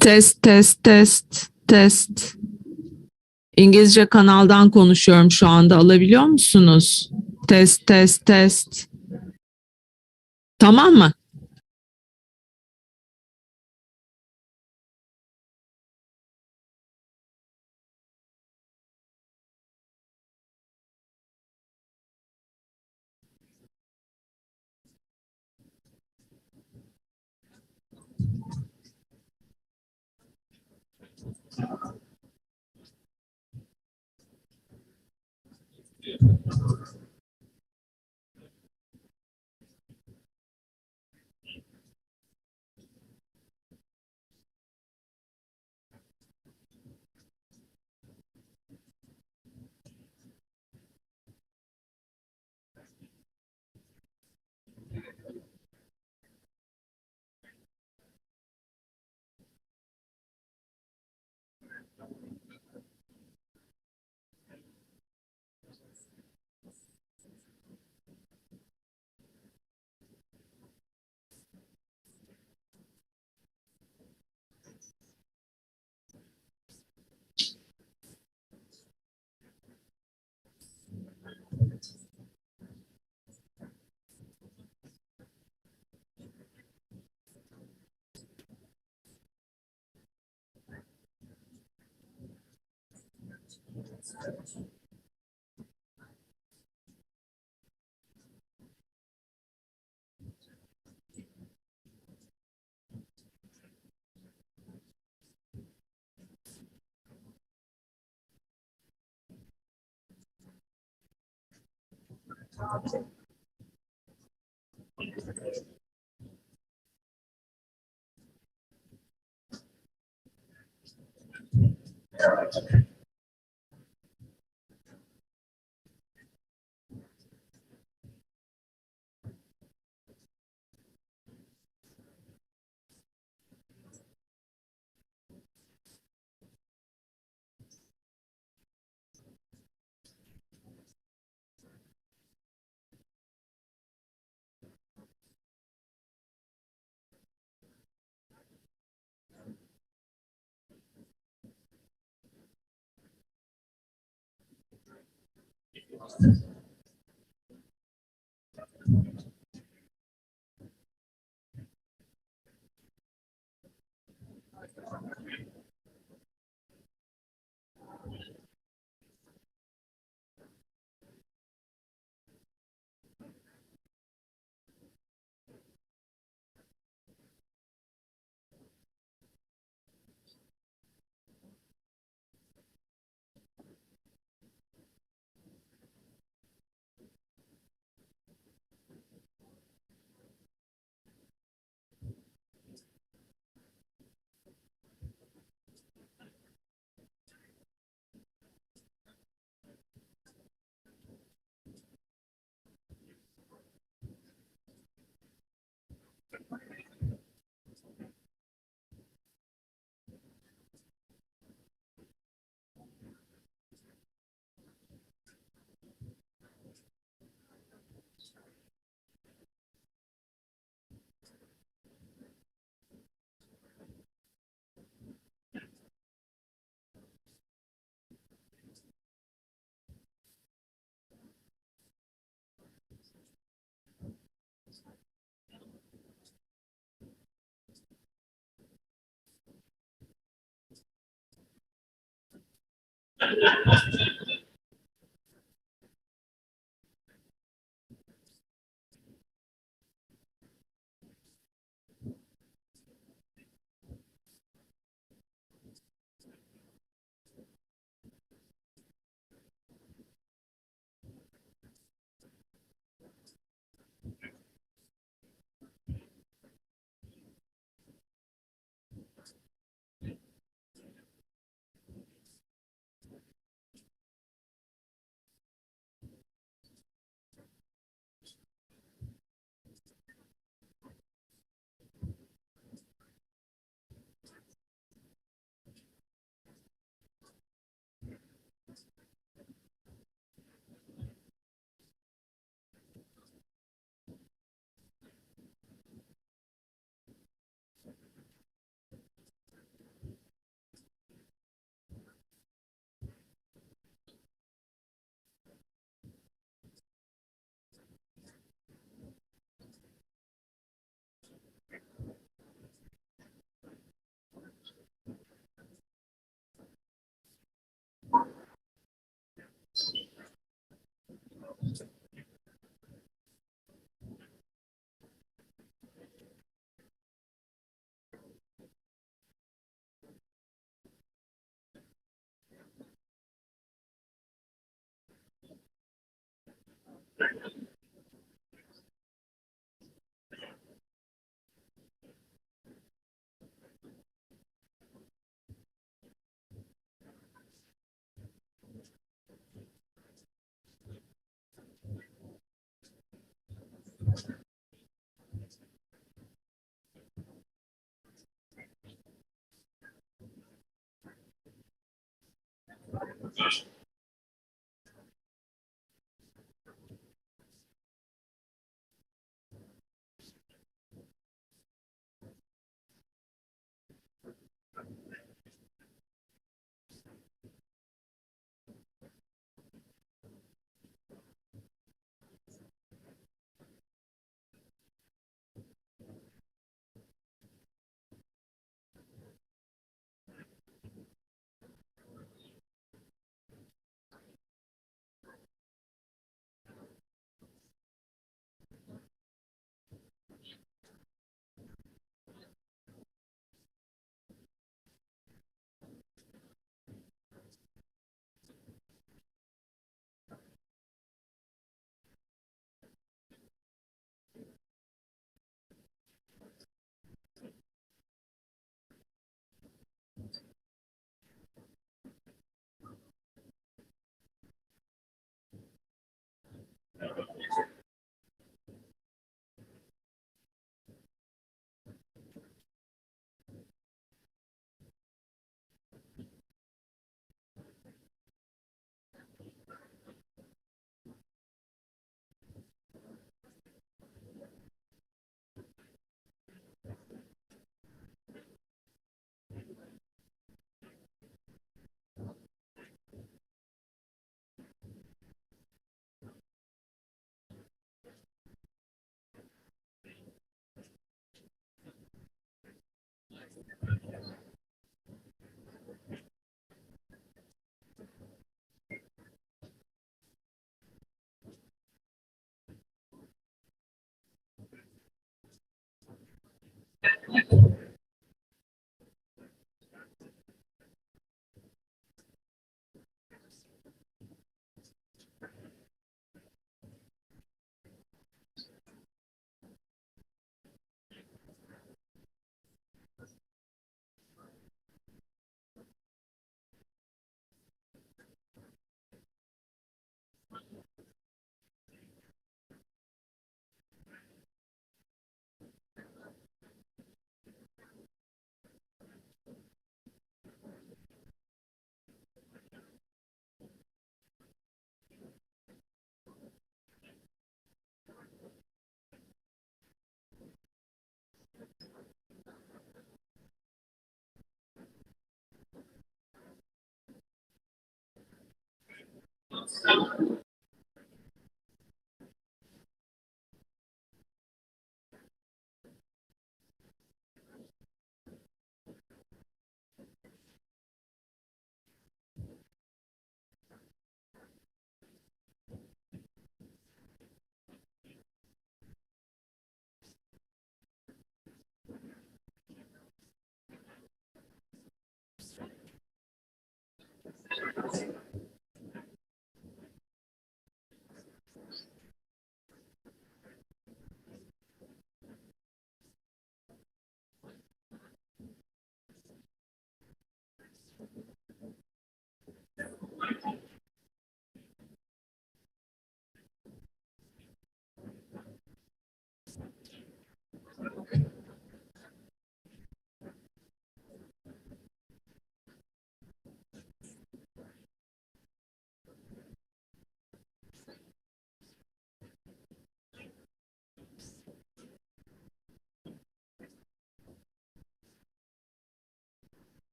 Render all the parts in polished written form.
Test, test, test, test. İngilizce kanaldan konuşuyorum şu anda. Alabiliyor musunuz? Test, test, test. Tamam mı?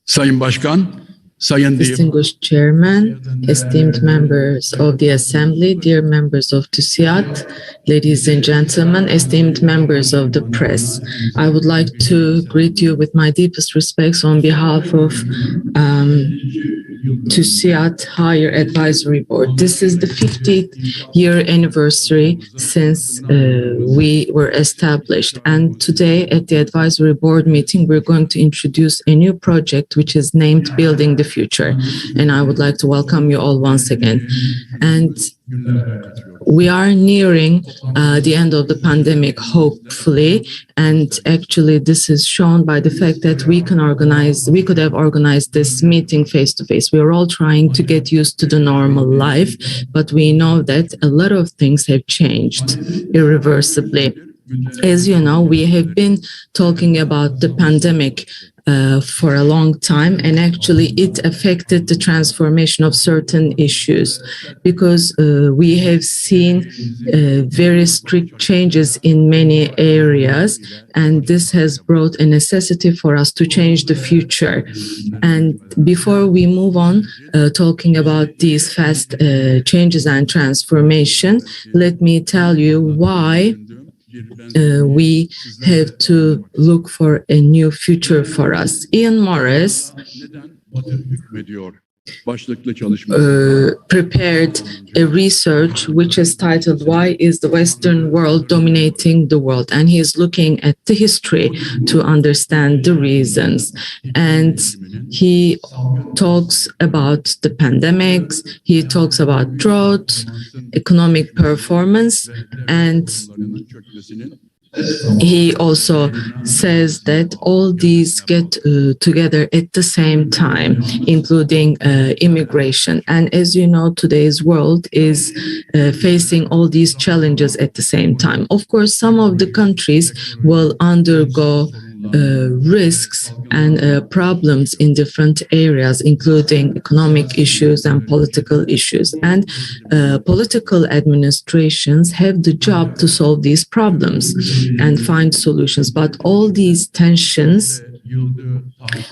Sayın Başkan, Sayın Distinguished Chairman, esteemed members of the Assembly, dear members of TÜSİAD, ladies and gentlemen, esteemed members of the press, I would like to greet you with my deepest respects on behalf of TÜSİAD Higher Advisory Board. This is the 50th year anniversary since we were established, and today at the advisory board meeting we're going to introduce a new project which is named Building the Future, and I would like to welcome you all once again. And we are nearing the end of the pandemic, hopefully, and actually this is shown by the fact that we could have organized this meeting face to face. We are all trying to get used to the normal life, but we know that a lot of things have changed irreversibly. As you know, we have been talking about the pandemic for a long time, and actually it affected the transformation of certain issues because we have seen very strict changes in many areas, and this has brought a necessity for us to change the future. And before we move on talking about these fast changes and transformation, let me tell you why we have to look for a new future for us. Ian Morris prepared a research which is titled "Why is the Western World Dominating the World?" And he is looking at the history to understand the reasons. And he talks about the pandemics, he talks about drought, economic performance, and he also says that all these get together at the same time, including immigration. And as you know, today's world is facing all these challenges at the same time. Of course, some of the countries will undergo risks and problems in different areas, including economic issues and political issues. And political administrations have the job to solve these problems and find solutions. But all these tensions,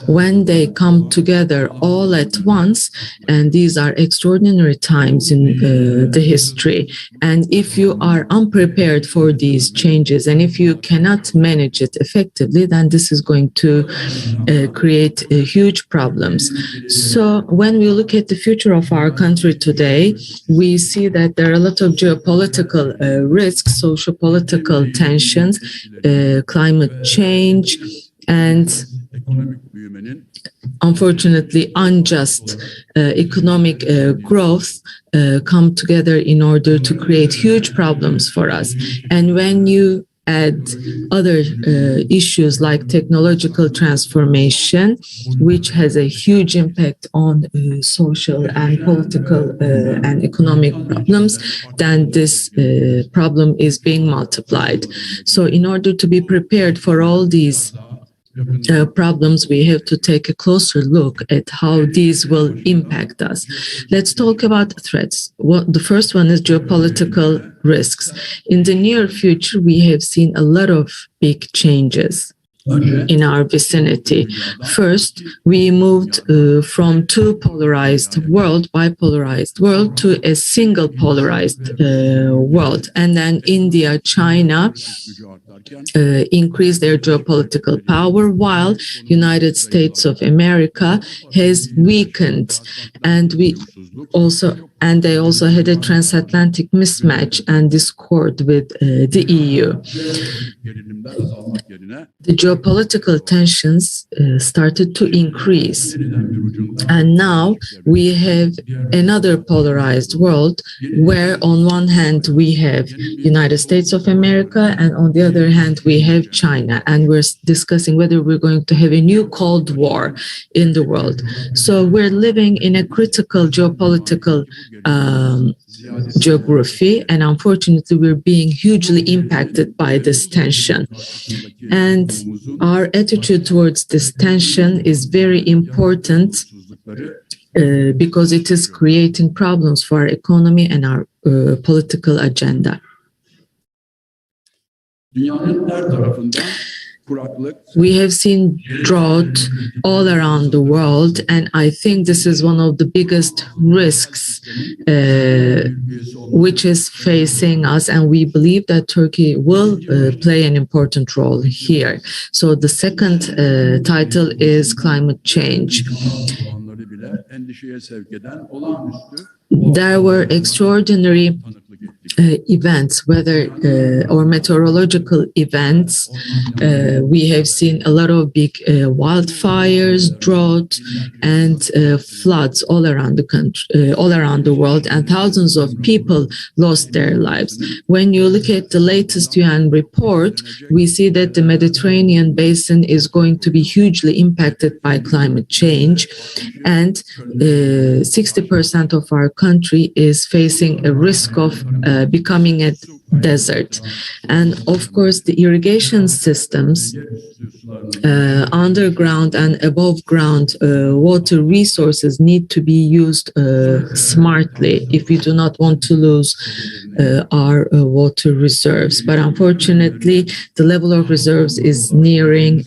when they come together all at once, and these are extraordinary times in the history, and if you are unprepared for these changes and if you cannot manage it effectively, then this is going to create huge problems. So when we look at the future of our country today, we see that there are a lot of geopolitical risks, socio-political tensions, climate change, and unfortunately unjust economic growth come together in order to create huge problems for us. And when you add other issues like technological transformation, which has a huge impact on social and political and economic problems, then this problem is being multiplied. So in order to be prepared for all these problems, we have to take a closer look at how these will impact us. Let's talk about threats. The first one is geopolitical risks. In the near future, we have seen a lot of big changes in our vicinity. First, we moved from two polarized world, bipolarized world, to a single polarized world. And then India, China increased their geopolitical power, while United States of America has weakened, and they also had a transatlantic mismatch and discord with the EU. The geopolitical tensions started to increase, and now we have another polarized world where on one hand we have United States of America and on the other hand we have China, and we're discussing whether we're going to have a new Cold War in the world. So we're living in a critical geopolitical geography, and unfortunately we're being hugely impacted by this tension. And our attitude towards this tension is very important because it is creating problems for our economy and our political agenda. We have seen drought all around the world, and I think this is one of the biggest risks which is facing us, and we believe that Turkey will play an important role here. So the second title is climate change. There were extraordinary events, or meteorological events. We have seen a lot of big wildfires, drought, and floods all around the country, all around the world, and thousands of people lost their lives. When you look at the latest UN report, we see that the Mediterranean basin is going to be hugely impacted by climate change, and 60% of our country is facing a risk of becoming a desert. And of course, the irrigation systems, underground and above ground water resources need to be used smartly if we do not want to lose our water reserves. But unfortunately, the level of reserves is nearing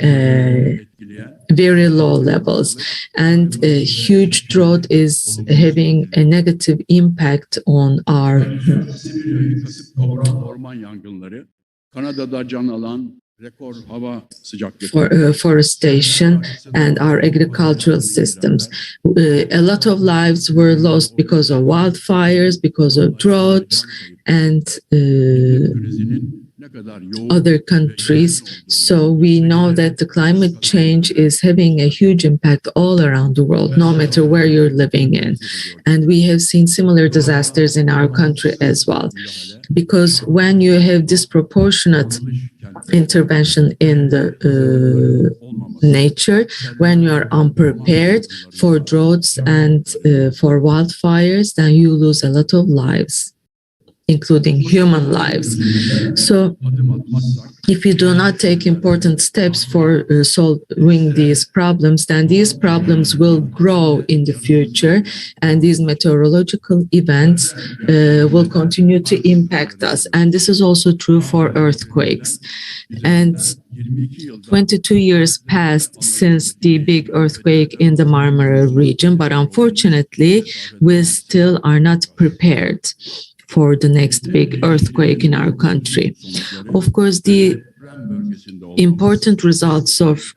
very low levels, and a huge drought is having a negative impact on our forestation and our agricultural systems. A lot of lives were lost because of wildfires, because of droughts, and other countries. So we know that the climate change is having a huge impact all around the world, no matter where you're living in. And we have seen similar disasters in our country as well. Because when you have disproportionate intervention in the nature, when you are unprepared for droughts and for wildfires, then you lose a lot of lives, including human lives. So if we do not take important steps for solving these problems, then these problems will grow in the future, and these meteorological events will continue to impact us. And this is also true for earthquakes. And 22 years passed since the big earthquake in the Marmara region, but unfortunately, we still are not prepared for the next big earthquake in our country. Of course, the important results of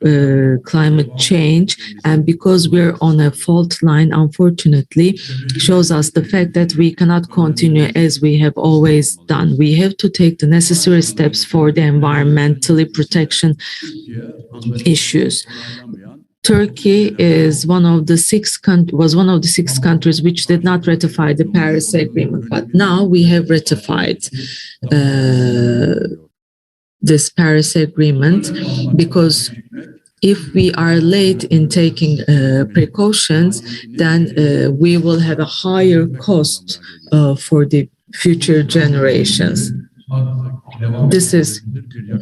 climate change, and because we're on a fault line, unfortunately, shows us the fact that we cannot continue as we have always done. We have to take the necessary steps for the environmental protection issues. Turkey is one of the six countries which did not ratify the Paris Agreement, but now we have ratified this Paris Agreement, because if we are late in taking precautions, then we will have a higher cost for the future generations. This is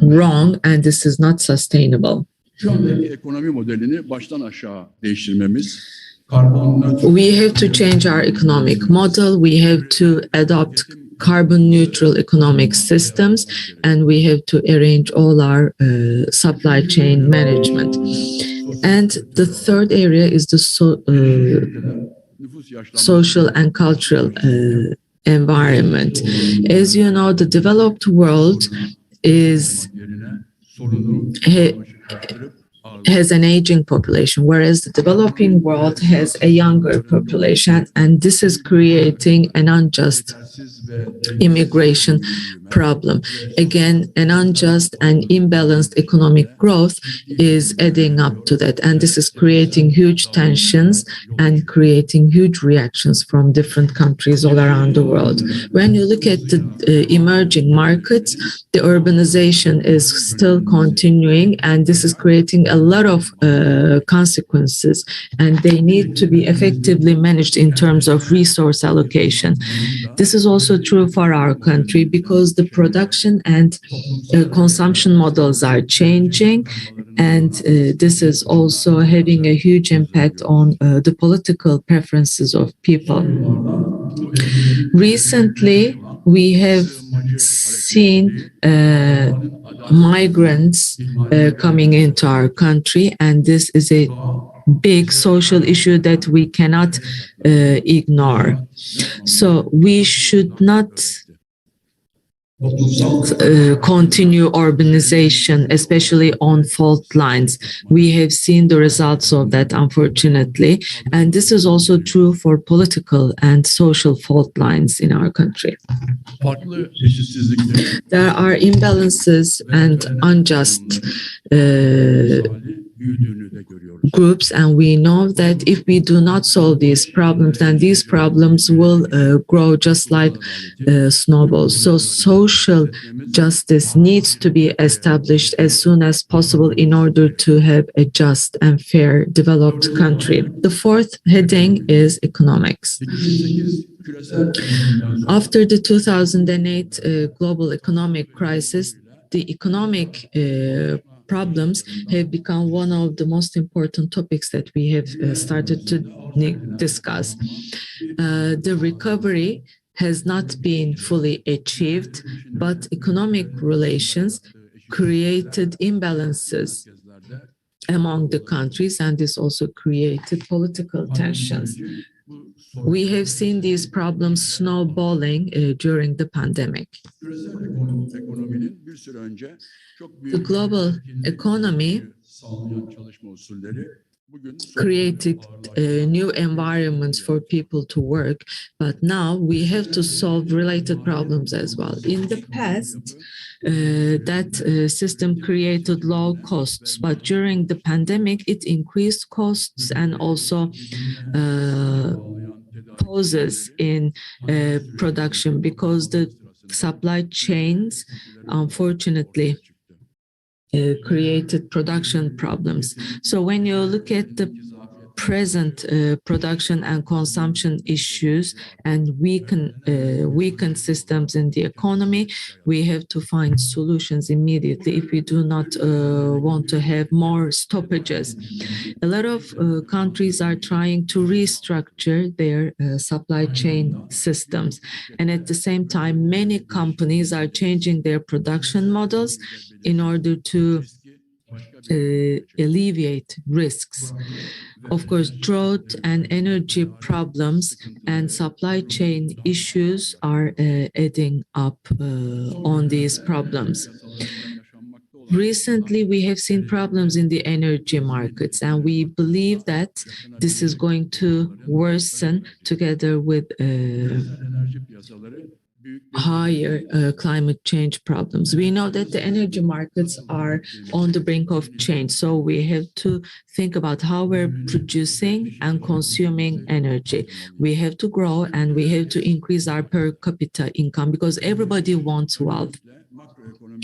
wrong and this is not sustainable. Şu andaki ekonomi modelini baştan aşağı değiştirmemiz, We have to change our economic model. We have to adopt carbon neutral economic systems, and we have to arrange all our supply chain management. And the third area is the social and cultural environment. As you know, the developed world has an aging population, whereas the developing world has a younger population, and this is creating an unjust immigration problem. Again, an unjust and imbalanced economic growth is adding up to that, and this is creating huge tensions and creating huge reactions from different countries all around the world. When you look at the emerging markets, the urbanization is still continuing, and this is creating a lot of consequences, and they need to be effectively managed in terms of resource allocation. This is also true for our country because the production and consumption models are changing, and this is also having a huge impact on the political preferences of people. Recently, we have seen migrants coming into our country, and this is a big social issue that we cannot ignore. So we should not continue urbanization, especially on fault lines. We have seen the results of that, unfortunately, and this is also true for political and social fault lines in our country. There are imbalances and unjust groups, and we know that if we do not solve these problems, then these problems will grow just like snowballs. So social justice needs to be established as soon as possible in order to have a just and fair developed country. The fourth heading is economics. After the 2008 global economic crisis, the economic problems have become one of the most important topics that we have started to discuss. The recovery has not been fully achieved, but economic relations created imbalances among the countries, and this also created political tensions. We have seen these problems snowballing during the pandemic. The global economy created new environments for people to work, but now we have to solve related problems as well. In the past, that system created low costs, but during the pandemic, it increased costs and also pauses in production because the supply chains, unfortunately, created production problems. So when you look at the present production and consumption issues and weakened systems in the economy, we have to find solutions immediately if we do not want to have more stoppages. A lot of countries are trying to restructure their supply chain systems, and at the same time, many companies are changing their production models in order to alleviate risks. Of course, drought and energy problems and supply chain issues are adding up on these problems. Recently, we have seen problems in the energy markets, and we believe that this is going to worsen together with higher climate change problems. We know that the energy markets are on the brink of change, so we have to think about how we're producing and consuming energy. We have to grow and we have to increase our per capita income because everybody wants wealth.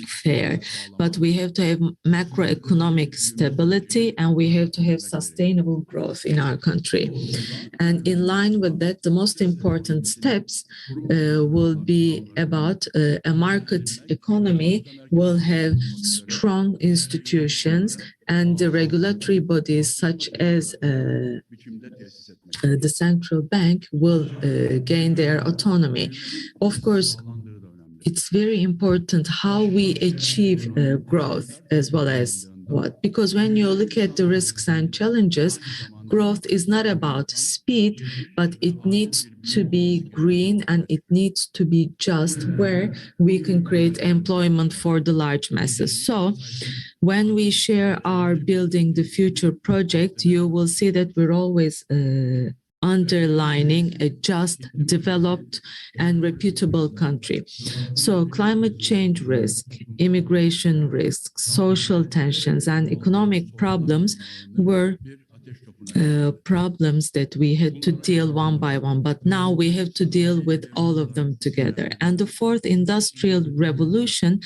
fair. But we have to have macroeconomic stability and we have to have sustainable growth in our country. And in line with that, the most important steps will be about a market economy will have strong institutions and the regulatory bodies such as the central bank will gain their autonomy. Of course, it's very important how we achieve growth as well as what, because when you look at the risks and challenges, growth is not about speed, but it needs to be green and it needs to be just where we can create employment for the large masses. So when we share our Building the Future project, you will see that we're always underlining a just, developed, and reputable country. So climate change risk, immigration risks, social tensions, and economic problems were problems that we had to deal one by one, but now we have to deal with all of them together. And the fourth industrial revolution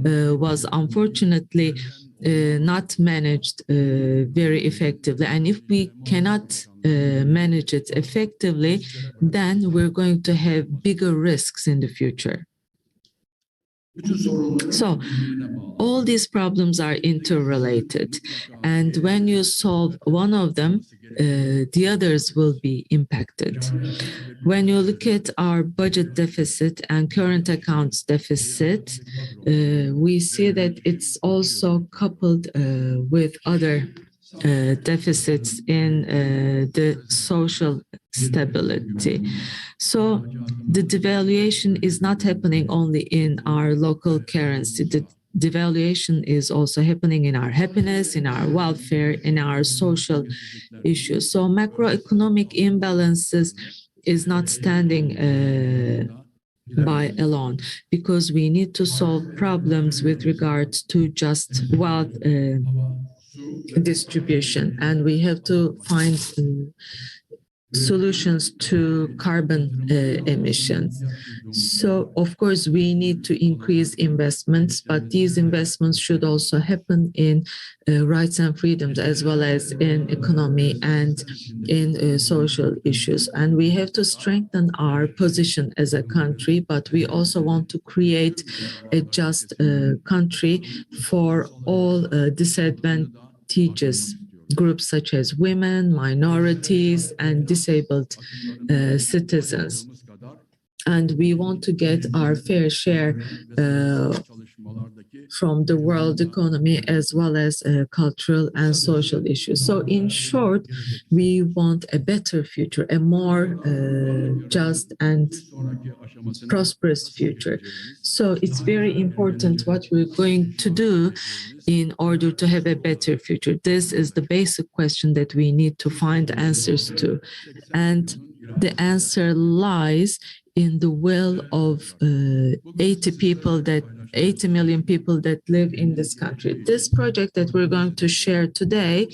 was unfortunately not managed very effectively. And if we cannot manage it effectively, then we're going to have bigger risks in the future. So all these problems are interrelated, and when you solve one of them, the others will be impacted. When you look at our budget deficit and current accounts deficit, we see that it's also coupled with other deficits in the social stability. So the devaluation is not happening only in our local currency. The devaluation is also happening in our happiness, in our welfare, in our social issues. So macroeconomic imbalances is not standing by alone, because we need to solve problems with regards to just wealth distribution, and we have to find solutions to carbon emissions. So, of course, we need to increase investments, but these investments should also happen in rights and freedoms, as well as in economy and in social issues. And we have to strengthen our position as a country, but we also want to create a just country for all disadvantages groups such as women, minorities, and disabled citizens. And we want to get our fair share from the world economy, as well as cultural and social issues. So in short, we want a better future, a more just and prosperous future. So it's very important what we're going to do in order to have a better future. This is the basic question that we need to find answers to. And the answer lies in the will of 80 million people that live in this country. This project that we're going to share today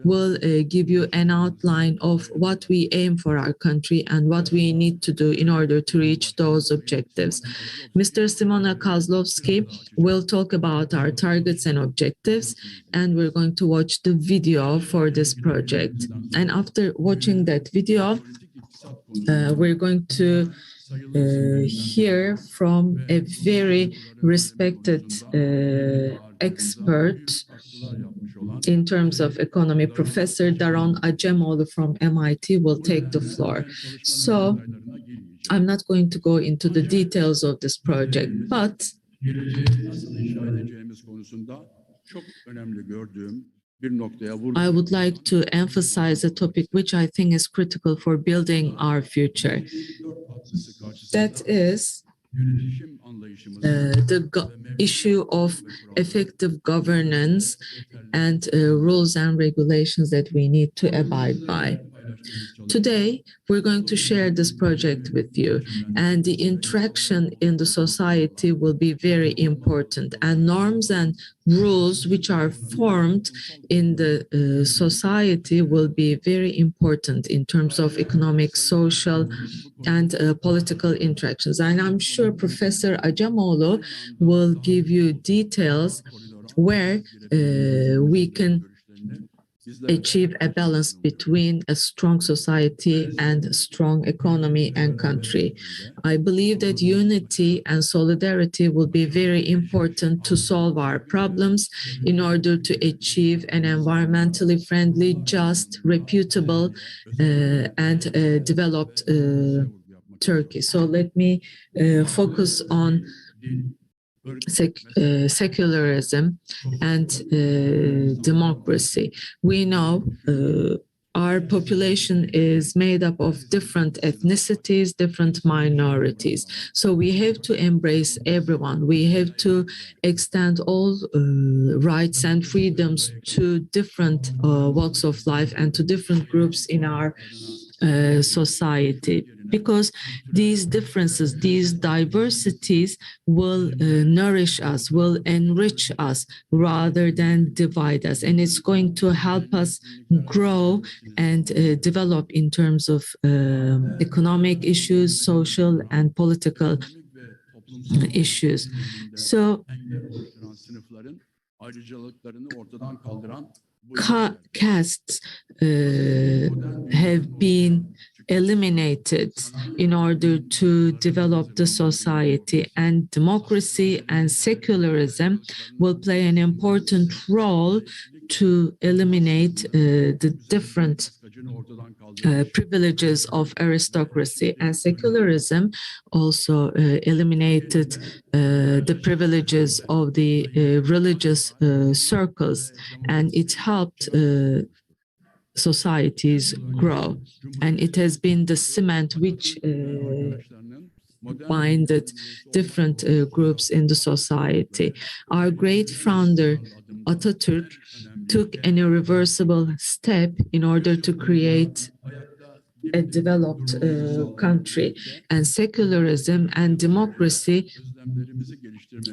will give you an outline of what we aim for our country and what we need to do in order to reach those objectives. Mr. Simona Kozlovsky will talk about our targets and objectives, and we're going to watch the video for this project. And after watching that video, we're going to hear from a very respected expert in terms of economy. Professor Daron Acemoğlu from MIT will take the floor. So I'm not going to go into the details of this project, but I would like to emphasize a topic which I think is critical for building our future. That is the issue of effective governance and rules and regulations that we need to abide by. Today, we're going to share this project with you, and the interaction in the society will be very important, and norms and rules which are formed in the society will be very important in terms of economic, social, and political interactions. And I'm sure Professor Acamoğlu will give you details where we can achieve a balance between a strong society and a strong economy and country. I believe that unity and solidarity will be very important to solve our problems in order to achieve an environmentally friendly, just, reputable, and developed Turkey. So let me focus on secularism and democracy. We know our population is made up of different ethnicities, different minorities. So we have to embrace everyone. We have to extend all rights and freedoms to different walks of life and to different groups in our society, because these differences, these diversities will nourish us, will enrich us rather than divide us. And it's going to help us grow and develop in terms of economic issues, social and political issues. So castes have been eliminated in order to develop the society, and democracy and secularism will play an important role to eliminate the different privileges of aristocracy. And secularism also eliminated the privileges of the religious circles, and it helped societies grow. And it has been the cement which binded different groups in the society. Our great founder, Atatürk, took an irreversible step in order to create a developed country, and secularism and democracy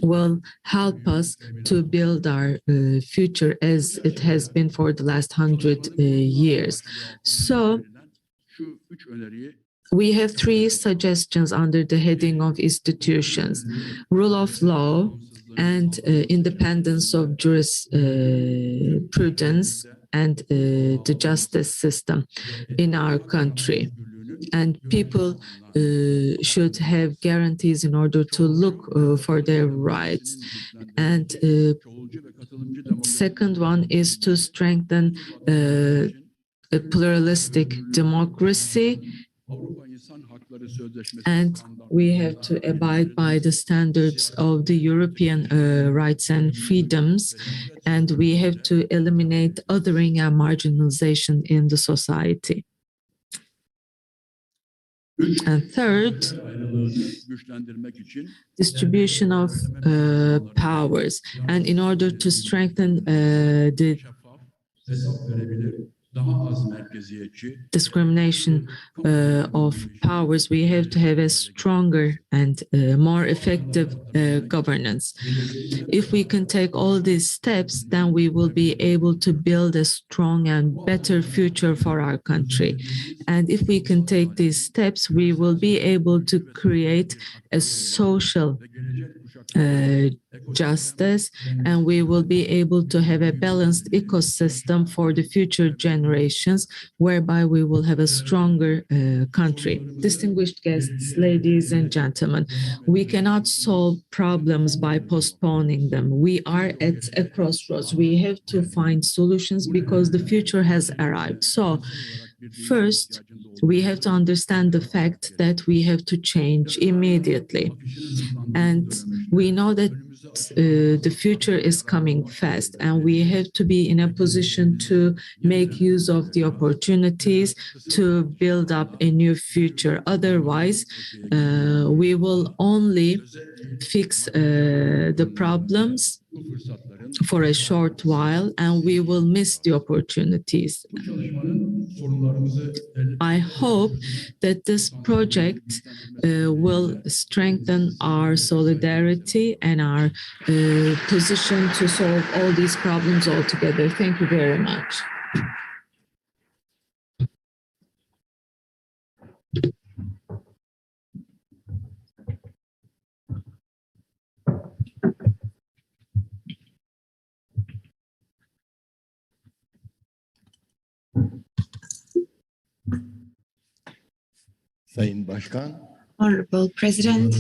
will help us to build our future as it has been for the last 100 years. So we have three suggestions under the heading of institutions: rule of law and independence of jurisprudence and the justice system in our country. And people should have guarantees in order to look for their rights. And second one is to strengthen a pluralistic democracy, and we have to abide by the standards of the European rights and freedoms, and we have to eliminate othering and marginalization in the society. And third, distribution of powers. And in order to strengthen the discrimination of powers, we have to have a stronger and more effective governance. If we can take all these steps, then we will be able to build a strong and better future for our country. And if we can take these steps, we will be able to create a social justice, and we will be able to have a balanced ecosystem for the future generations, whereby we will have a stronger country. Distinguished guests, ladies and gentlemen, we cannot solve problems by postponing them. We are at a crossroads. We have to find solutions because the future has arrived. So, first, we have to understand the fact that we have to change immediately. And we know that the future is coming fast, and we have to be in a position to make use of the opportunities to build up a new future. Otherwise, we will only fix the problems bu fırsatların for a short while, and we will miss the opportunities. bu çalışmanın sorunlarımızı I hope that this project will strengthen our solidarity and our position to solve all these problems altogether. Thank you very much. Sayın Başkan, Honorable President,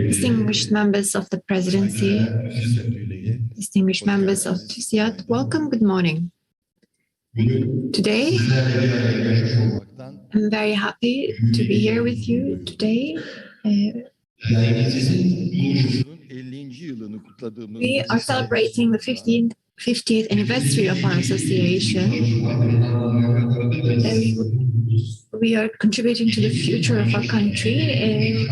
distinguished members of the Presidency, distinguished members of TÜSİAD, welcome, good morning. Today, I'm very happy to be here with you today. kuruluşunun 50. yılını kutladığımız We are celebrating the 50th anniversary of our association. We are contributing to the future of our country,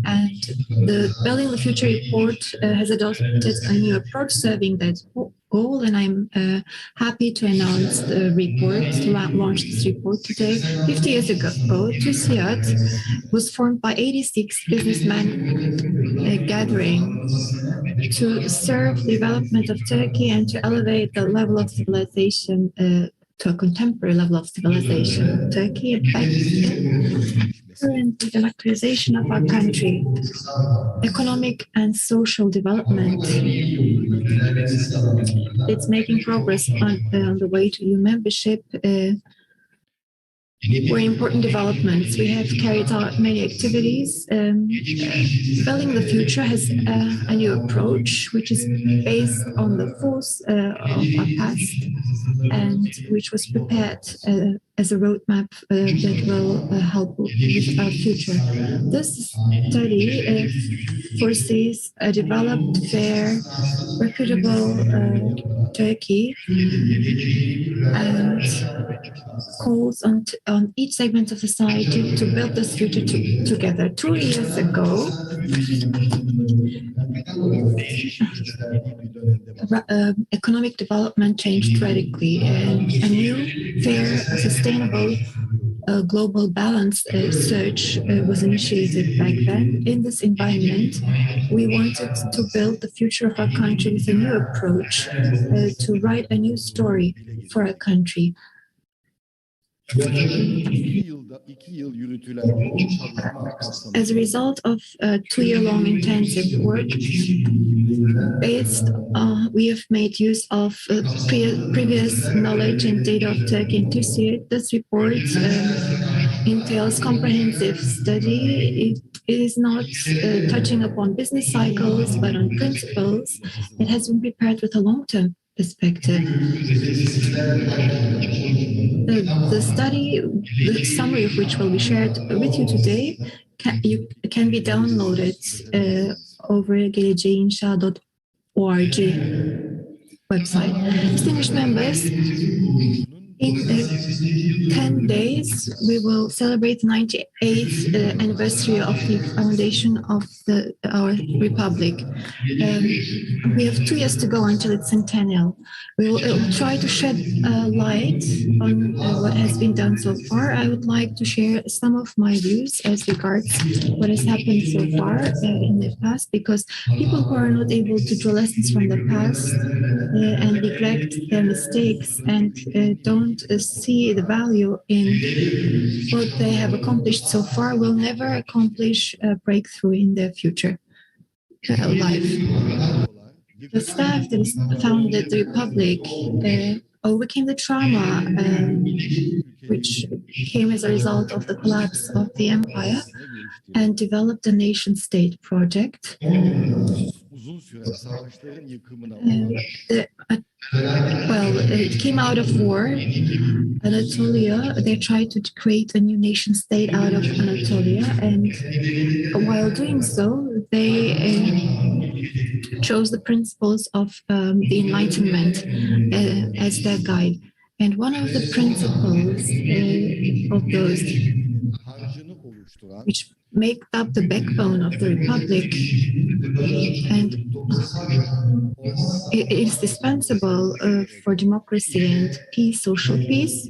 and the Building the Future report has adopted a new approach serving that goal, and I'm happy to announce the report, to launch this report today. 50 years ago, TÜSİAD was formed by 86 businessmen gathering to serve the development of Turkey and to elevate the level of civilization to a contemporary level of civilization. Turkey, back current democratization of our country, economic and social development. It's making progress on the way to EU membership. Were important developments. We have carried out many activities. Building the Future has a new approach, which is based on the force of our past and which was prepared as a roadmap that will help with our future. This study foresees a developed, fair, reputable Turkey and calls on each segment of society to build this future together. 2 years ago, economic development changed radically, and a new, fair, sustainable global balance search was initiated back then. In this environment, we wanted to build the future of our country with a new approach, to write a new story for our country. As a result of 2-year-long intensive work, we have made use of previous knowledge and data of Turkey and TÜSİAD. This report entails comprehensive study. It is not touching upon business cycles, but on principles. It has been prepared with a long-term perspective. The study, the summary of which will be shared with you today, can be downloaded over geleceğinşa.org website. Distinguished members, in 10 days, we will celebrate the 98th anniversary of the foundation of our republic. We have 2 years to go until its centennial. We will try to shed light on what has been done so far. I would like to share some of my views as regards what has happened so far in the past, because people who are not able to draw lessons from the past and neglect their mistakes and don't see the value in what they have accomplished so far will never accomplish a breakthrough in their future life. The staff that founded the Republic overcame the trauma which came as a result of the collapse of the empire and developed a nation-state project. It came out of war. Anatolia, they tried to create a new nation-state out of Anatolia, and while doing so, they chose the principles of the Enlightenment as their guide. And one of the principles of those, which make up the backbone of the republic, and it is dispensable for democracy and peace, social peace,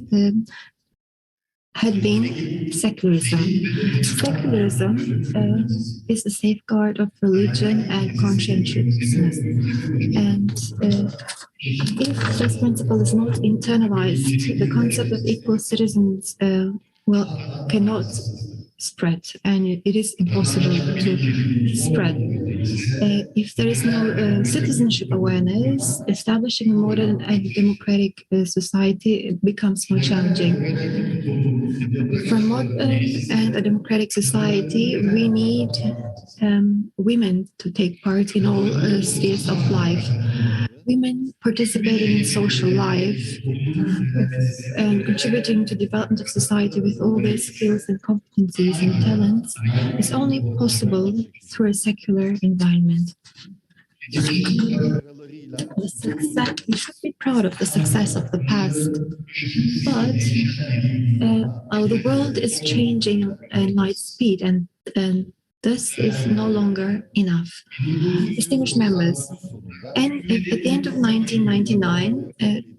had been secularism. Secularism is a safeguard of religion and conscientiousness. And if this principle is not internalized, the concept of equal citizens cannot spread, and it is impossible to spread. If there is no citizenship awareness, establishing a modern and democratic society becomes more challenging. For a modern and a democratic society, we need women to take part in all spheres of life. Women participating in social life and contributing to the development of society with all their skills and competencies and talents is only possible through a secular environment. We should be proud of the success of the past, but the world is changing at light speed, and this is no longer enough. Distinguished members, and at the end of 1999,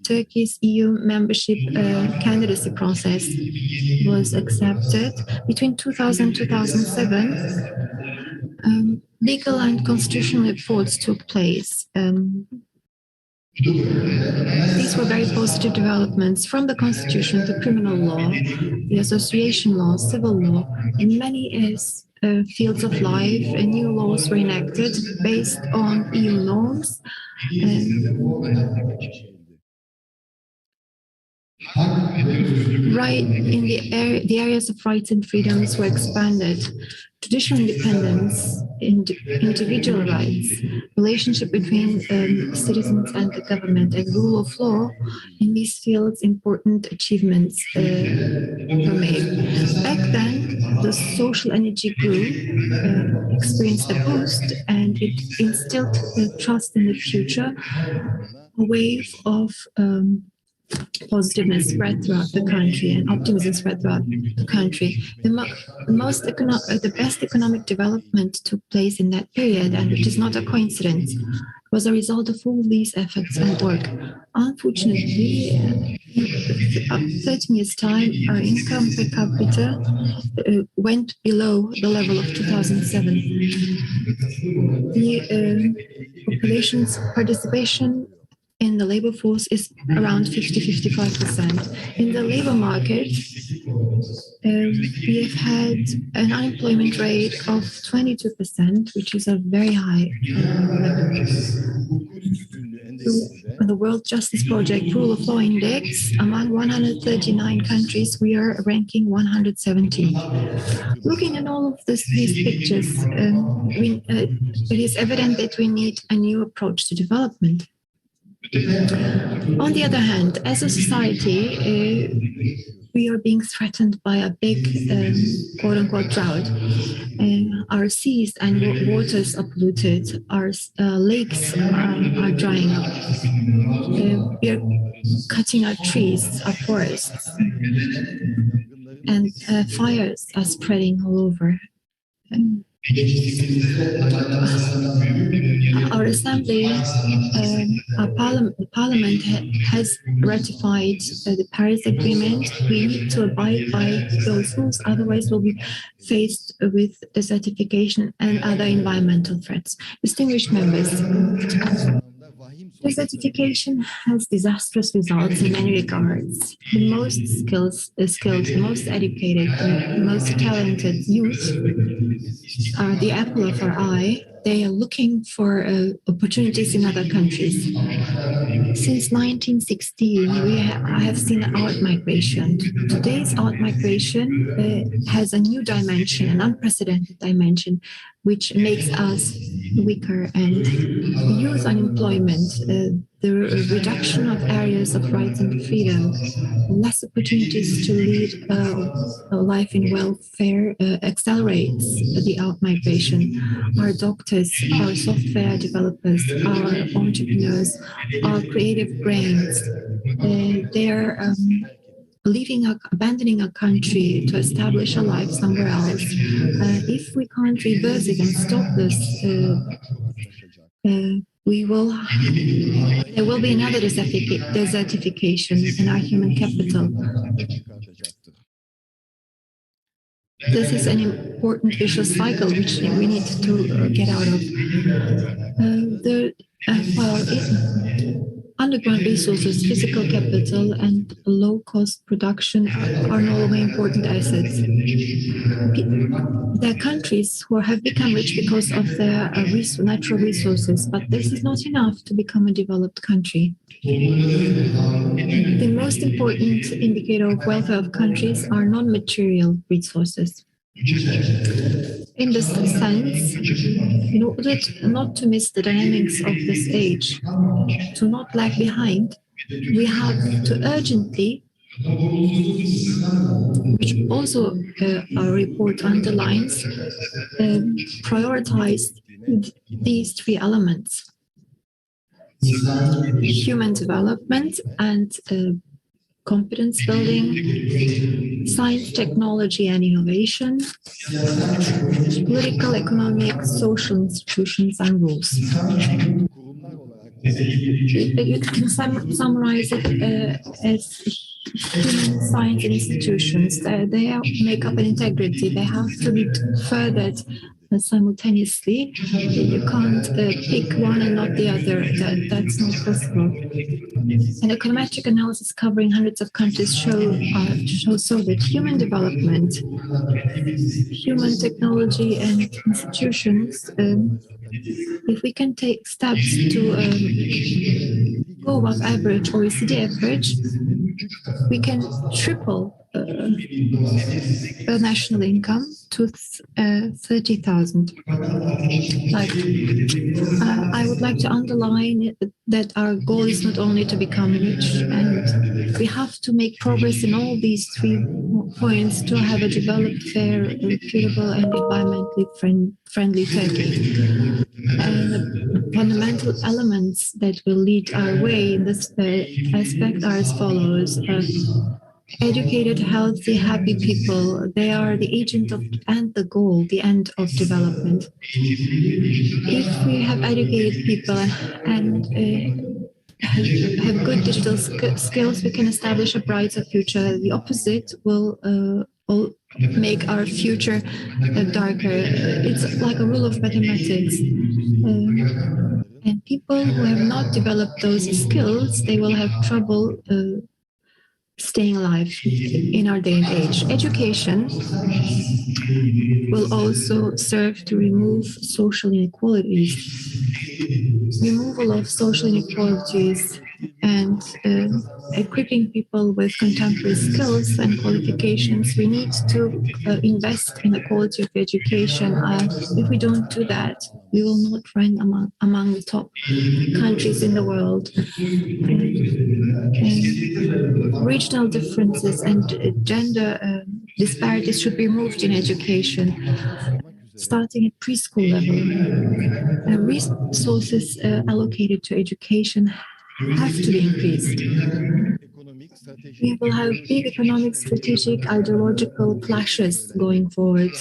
Turkey's EU membership candidacy process was accepted. Between 2000 and 2007, legal and constitutional reforms took place. These were very positive developments, from the constitution to criminal law, the association law, civil law, in many fields of life, new laws were enacted based on EU norms. Right in the areas of rights and freedoms were expanded. Judicial independence, individual rights, relationship between citizens and the government, and rule of law. In these fields, important achievements were made. Back then, the social energy grew, experienced a boost, and it instilled trust in the future. A wave of positiveness spread throughout the country, and optimism spread throughout the country. The best economic development took place in that period, and which is not a coincidence. It was a result of all these efforts and work. Unfortunately, in 13 years' time, our income per capita went below the level of 2007. The population's participation in the labor force is around 50-55%. In the labor market, we have had an unemployment rate of 22%, which is a very high level. The World Justice Project Rule of Law Index, among 139 countries, we are ranking 117. Looking at all of these pictures, it is evident that we need a new approach to development. On the other hand, as a society, we are being threatened by a big, quote-unquote, drought. Our seas and waters are polluted. Our lakes are drying up. We are cutting our trees, our forests, and fires are spreading all over. Our assembly, our parliament has ratified the Paris Agreement. We need to abide by those rules, otherwise we'll be faced with desertification and other environmental threats. Distinguished members, desertification has disastrous results in many regards. The most skilled, the most educated, the most talented youth are the apple of our eye. They are looking for opportunities in other countries. Since 1916, I have seen out migration. Today's out migration has a new dimension, an unprecedented dimension, which makes us weaker. And youth unemployment, the reduction of areas of rights and freedom, less opportunities to lead a life in welfare accelerates the out-migration. Our doctors, our software developers, our entrepreneurs, our creative brains, they're abandoning a country to establish a life somewhere else. If we can't reverse it and stop this, there will be another desertification in our human capital. This is an important vicious cycle which we need to get out of. Underground resources, physical capital, and low-cost production are no longer important assets. There are countries who have become rich because of their natural resources, but this is not enough to become a developed country. The most important indicator of welfare of countries are non-material resources. In this sense, in order not to miss the dynamics of this age, to not lag behind, we have to urgently, which also our report underlines, prioritize these three elements: human development and competence building, science, technology, and innovation, political, economic, social institutions, and rules. You can summarize it as human science institutions. They make up an integrity. They have to be furthered simultaneously. You can't pick one and not the other. That's not possible. An econometric analysis covering hundreds of countries shows that human development, human technology, and institutions, if we can take steps to go above average OECD average, we can triple national income to 30,000. I would like to underline that our goal is not only to become rich, and we have to make progress in all these 3 points to have a developed, fair, reputable, and environmentally friendly Turkey. And the fundamental elements that will lead our way in this aspect are as follows. Educated, healthy, happy people, they are the agent of and the goal, the end of development. If we have educated people and have good digital skills, we can establish a brighter future. The opposite will make our future darker. It's like a rule of mathematics. And people who have not developed those skills, they will have trouble staying alive in our day and age. Education will also serve to remove social inequalities. Removal of social inequalities and equipping people with contemporary skills and qualifications. We need to invest in the quality of education. If we don't do that, we will not rank among the top countries in the world. Regional differences and gender disparities should be removed in education, starting at preschool level. Resources allocated to education have to be increased. We will have big economic, strategic, ideological clashes going forward.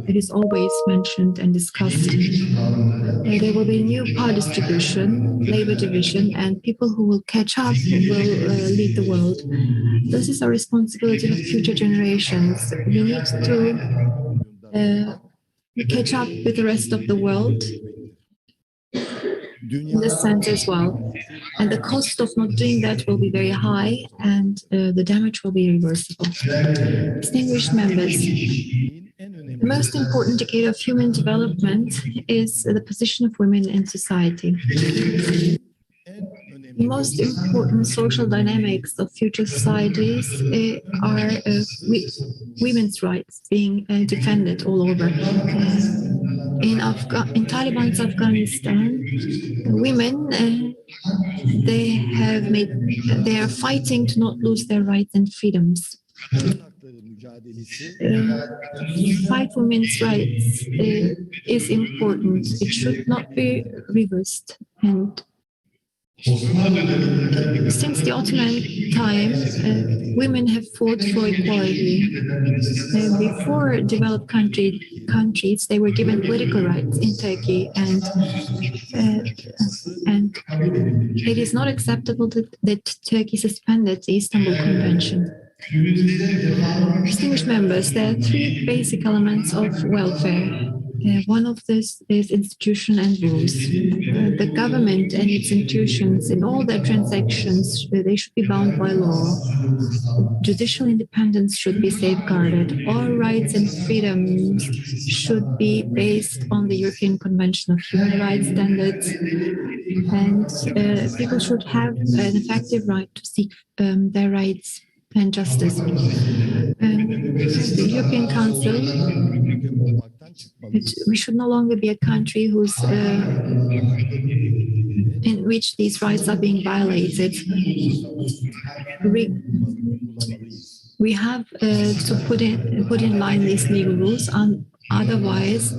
It is always mentioned and discussed. There will be new power distribution, labor division, and people who will catch up will lead the world. This is our responsibility of future generations. We need to catch up with the rest of the world in this sense as well. And the cost of not doing that will be very high, and the damage will be irreversible. Distinguished members, the most important indicator of human development is the position of women in society. The most important social dynamics of future societies are women's rights being defended all over. In Taliban's Afghanistan, women they are fighting to not lose their rights and freedoms. Fight for women's rights is important. It should not be reversed. And Since the Ottoman time, women have fought for equality. Before developed countries, they were given political rights in Turkey, and it is not acceptable that Turkey suspended the Istanbul Convention. Distinguished members, there are three basic elements of welfare. One of this is institution and rules. The government and its institutions, in all their transactions, they should be bound by law. Judicial independence should be safeguarded. All rights and freedoms should be based on the European Convention of Human Rights standards, and people should have an effective right to seek their rights and justice. The European Council, we should no longer be a country in which these rights are being violated. We have to put in line these legal rules, otherwise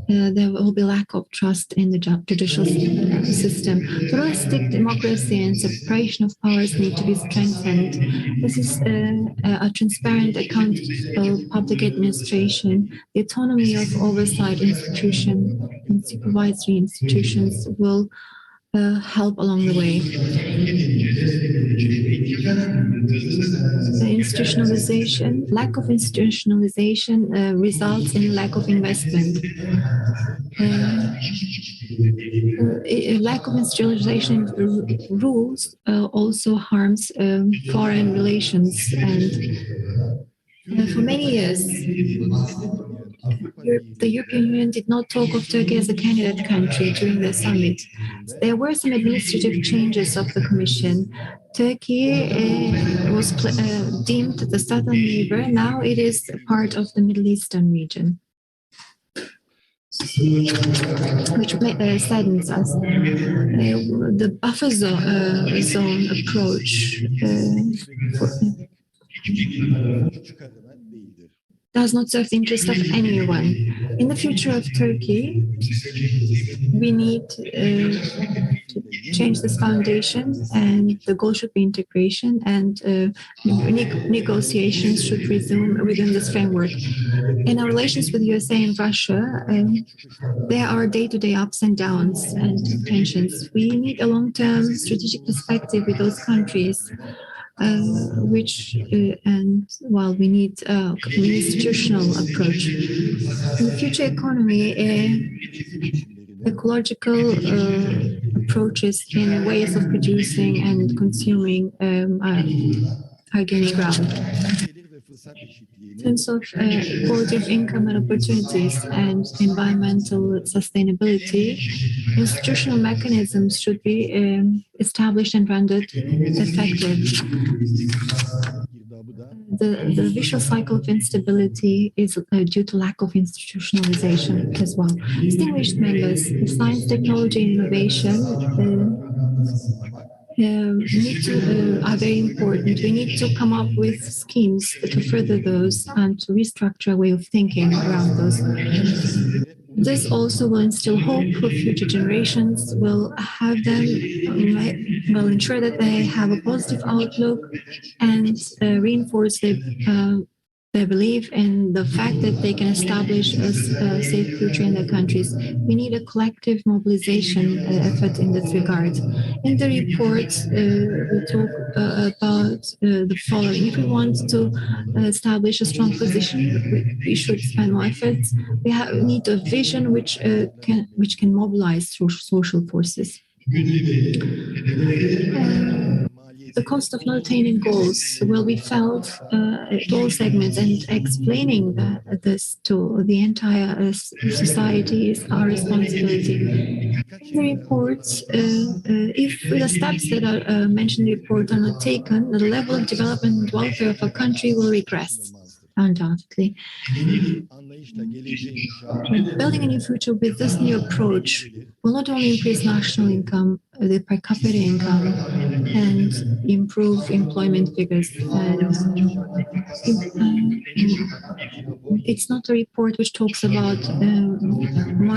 there will be lack of trust in the judicial system. Pluralistic democracy and separation of powers need to be strengthened. This is a transparent, accountable public administration. The autonomy of oversight institutions and supervisory institutions will help along the way. The lack of institutionalization results in lack of investment. Lack of institutionalization rules also harms foreign relations, and for many years, the European Union did not talk of Turkey as a candidate country during the summit. There were some administrative changes of the Commission. Turkey was deemed the southern neighbor. Now it is part of the Middle Eastern region, which saddens us. The buffer zone approach does not serve the interest of anyone. In the future of Turkey, we need to change this foundation, and the goal should be integration, and negotiations should resume within this framework. In our relations with USA and Russia, there are day-to-day ups and downs and tensions. We need a long-term strategic perspective with those countries. We need an institutional approach. In the future economy, ecological approaches in ways of producing and consuming are gaining ground. In terms of equality of income and opportunities and environmental sustainability, institutional mechanisms should be established and rendered effective. The vicious cycle of instability is due to lack of institutionalization as well. Distinguished members, science, technology, and innovation are very important. We need to come up with schemes to further those and to restructure a way of thinking around those. This also will instill hope for future generations, will ensure that they have a positive outlook, and reinforce their belief in the fact that they can establish a safe future in their countries. We need a collective mobilization effort in this regard. In the report, we talk about the following. If we want to establish a strong position, we should spend more efforts. We need a vision which can mobilize social forces. The cost of not attaining goals will be felt at all segments, and explaining this to the entire society is our responsibility. In the report, if the steps that are mentioned in the report are not taken, the level of development and welfare of a country will regress, undoubtedly. Building a new future with this new approach will not only increase national income, the per capita income, and improve employment figures. It's not a report which talks about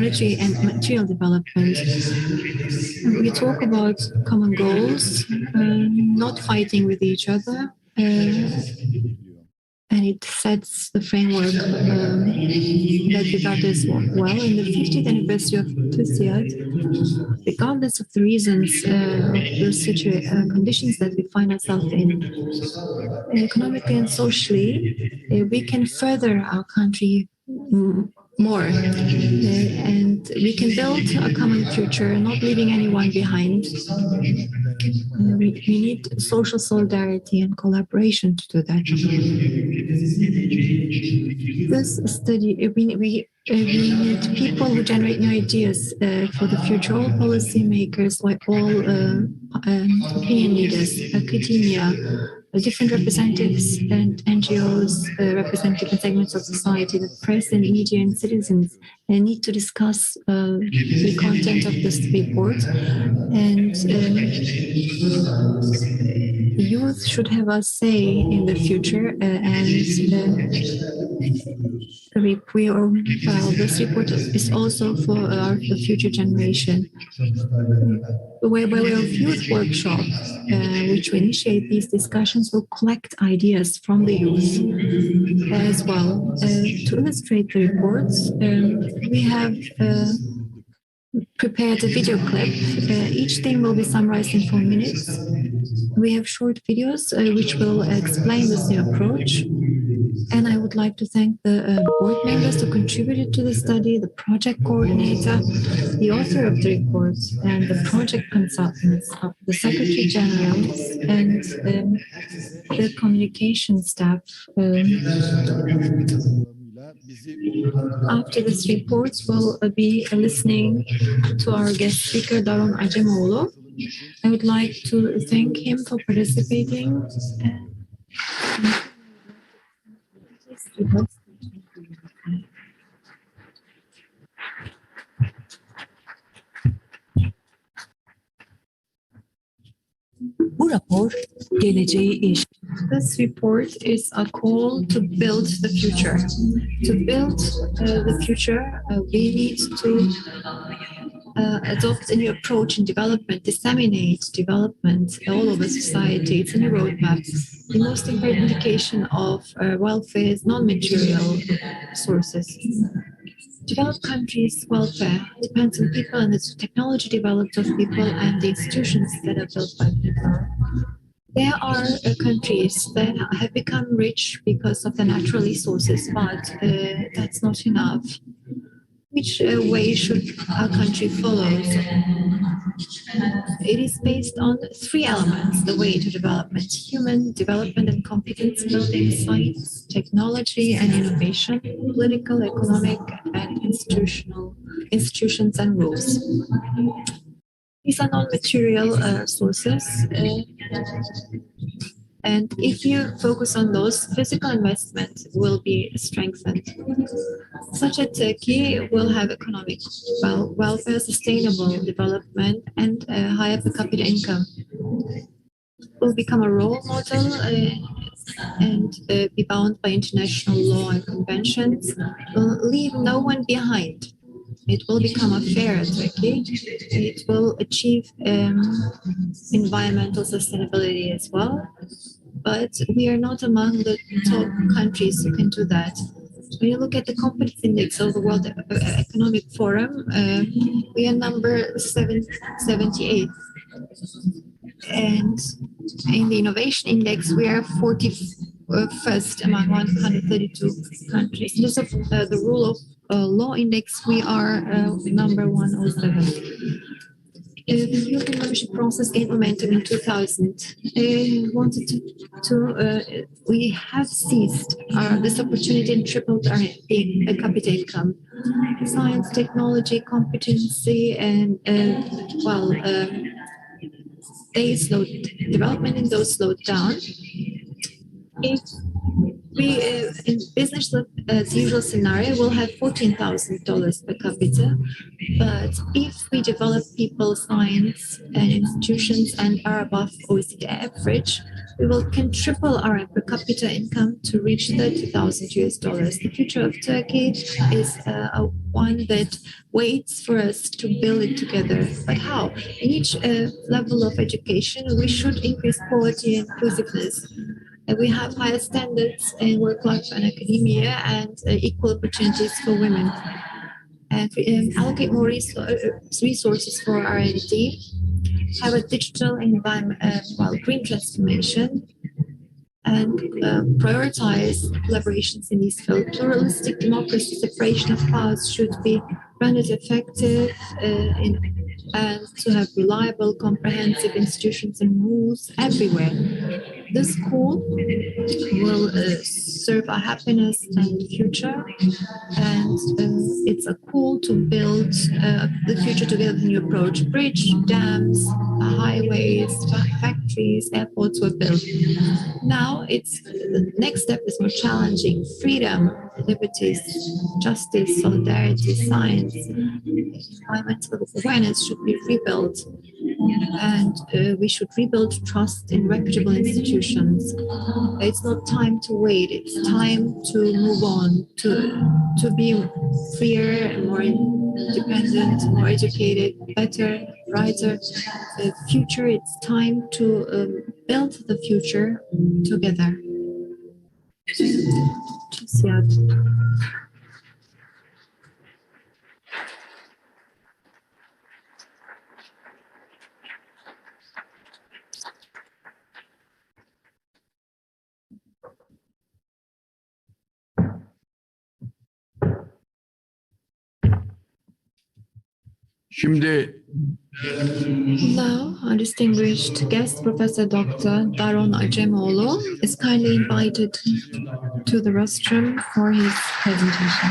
technology and material development. We talk about common goals, not fighting with each other, and it sets the framework that we got this well. In the 50th anniversary of TÜSİAD, regardless of the reasons of the conditions that we find ourselves in, economically and socially, we can further our country more, and we can build a common future, not leaving anyone behind. We need social solidarity and collaboration to do that. This study, we need people who generate new ideas for the future. All policymakers, like all opinion leaders, academia, different representatives and NGOs, representing different segments of society, the press and media and citizens need to discuss the content of this report. And youth should have a say in the future, this report is also for the future generation. By way of youth workshop, which will initiate these discussions, will collect ideas from the youth as well. To illustrate the reports, we have prepared a video clip. Each theme will be summarized in 4 minutes. We have short videos which will explain this new approach. And I would like to thank the board members who contributed to the study, the project coordinator, the author of the report, and the project consultants, the secretary generals, and the communication staff. After this report, we'll be listening to our guest speaker, Daron Acemoğlu. I would like to thank him for participating. Bu rapor geleceği iş. This report is a call to build the future. To build the future, we need to adopt a new approach in development, disseminate development all over society. It's a new roadmap. The most important indication of welfare is non-material sources. Developed countries' welfare depends on people and the technology developed of people and the institutions that are built by people. There are countries that have become rich because of the natural resources, but that's not enough. Which way should our country follow? It is based on 3 elements, the way to development: human development and competence building, science, technology and innovation, political, economic and institutions and rules. These are non-material sources. And if you focus on those, physical investment will be strengthened. Such a Turkey will have economic welfare, sustainable development, and higher per capita income. Will become a role model and be bound by international law and conventions. Will leave no one behind. It will become a fairer Turkey. It will achieve environmental sustainability as well. But we are not among the top countries who can do that. When you look at the competence index of the World Economic Forum, we are number 78. And in the innovation index, we are 41st among 132 countries. In terms of the rule of law index, we are number 107. The European membership process gained momentum in 2000. We have seized this opportunity and tripled our per capita income. Science, technology, competency, and they slowed development, and those slowed down. If We, in business as usual scenario, will have $14,000 per capita. But if we develop people science and institutions and are above OECD average, we can triple our per capita income to reach 30,000 US dollars. The future of Turkey is one that waits for us to build it together. But how? In each level of education, we should increase quality and inclusiveness. We have higher standards in work life and academia and equal opportunities for women. And allocate more resources for R&D, have a digital environment, green transformation, and prioritize collaborations in this field. Pluralistic democracy, separation of powers should be rendered effective and to have reliable, comprehensive institutions and rules everywhere. This school will serve our happiness and future, and it's a call to build the future together with a new approach. Bridge, dams, highways, factories, airports were built. Now the next step is more challenging. Freedom, liberties, justice, solidarity, science, environmental awareness should be rebuilt. And we should rebuild trust in reputable institutions. It's not time to wait. It's time to move on, to be freer, more independent, more educated, better, brighter. The future, it's time to build the future together. TÜSİAD. Şimdi Now, our distinguished guest, Professor Dr. Daron Acemoğlu, is kindly invited to the rostrum for his presentation.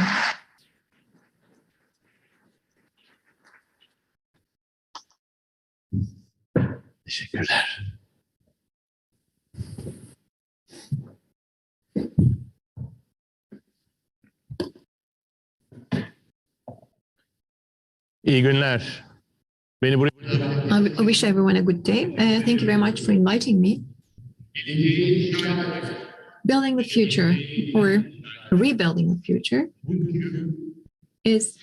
teşekkürler. İyi günler. Beni buraya I wish everyone a good day. Thank you very much for inviting me. Building the future or rebuilding the future is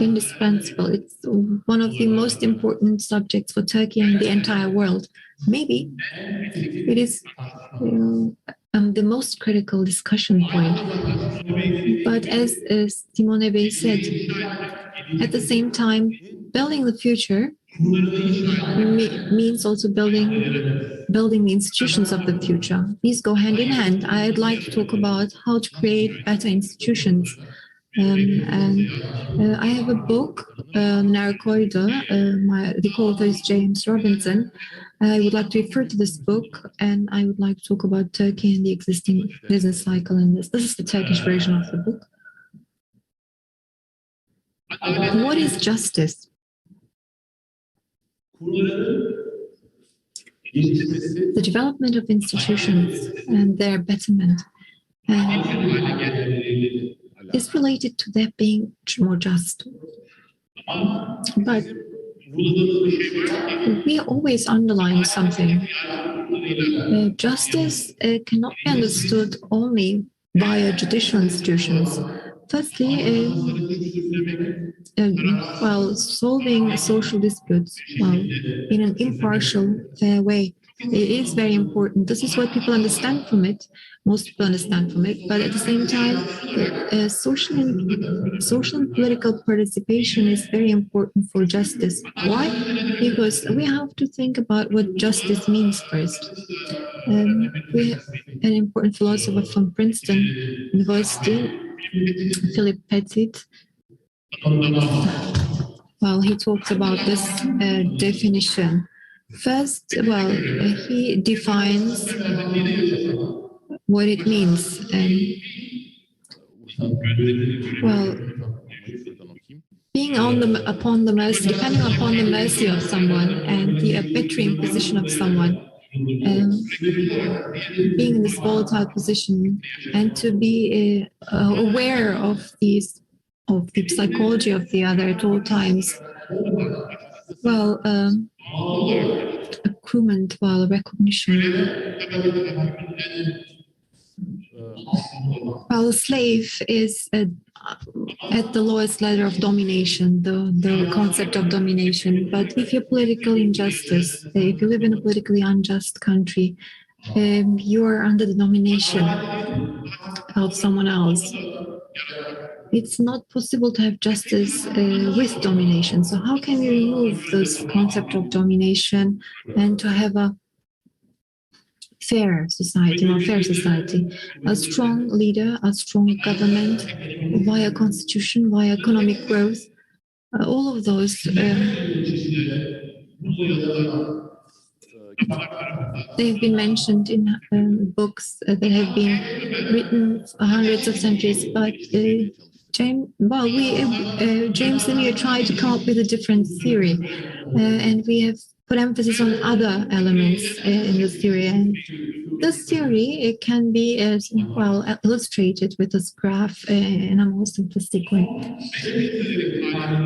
indispensable. It's one of the most important subjects for Turkey and the entire world. Maybe it is the most critical discussion point. But as Simone Weil said, at the same time, building the future means also building the institutions of the future. These go hand in hand. I'd like to talk about how to create better institutions. I have a book, Narrow Corridor. The co-author is James Robinson. I would like to refer to this book, and I would like to talk about Turkey and the existing business cycle in this. This is the Turkish version of the book. What is justice? The development of institutions and their betterment is related to their being more just. But we always underline something. Justice cannot be understood only via judicial institutions. Firstly, solving social disputes in an impartial, fair way. It is very important. This is what people understand from it. Most people understand from it. But at the same time, social and political participation is very important for justice. Why? Because we have to think about what justice means first. We have an important philosopher from Princeton University, Philip Pettit. Well, he talked about this definition. First, he defines what it means. Being upon the mercy, depending upon the mercy of someone and the arbitrary imposition of someone. being in this volatile position and to be aware of the psychology of the other at all times. Well, accruement, well, recognition. Well, a slave is at the lowest ladder of domination, the concept of domination. But if you're political injustice, if you live in a politically unjust country, you are under the domination of someone else. It's not possible to have justice with domination. So how can we remove this concept of domination and to have a fair society, more fair society, a strong leader, a strong government, via constitution, via economic growth, all of those they've been mentioned in books that have been written for hundreds of centuries, but James and me tried to come up with a different theory, and we have put emphasis on other elements in this theory. And this theory, it can be illustrated with this graph in a more simplistic way.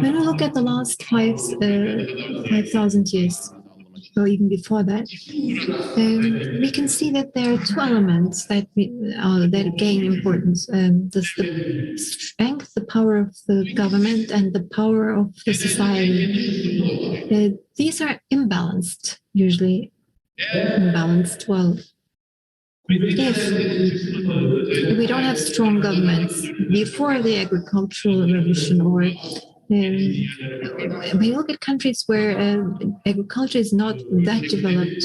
When we look at the last 5,000 years, or even before that, we can see that there are two elements that gain importance: the strength, the power of the government, and the power of the society. These are imbalanced, usually imbalanced. Well, if we don't have strong governments before the agricultural revolution, or when you look at countries where agriculture is not that developed,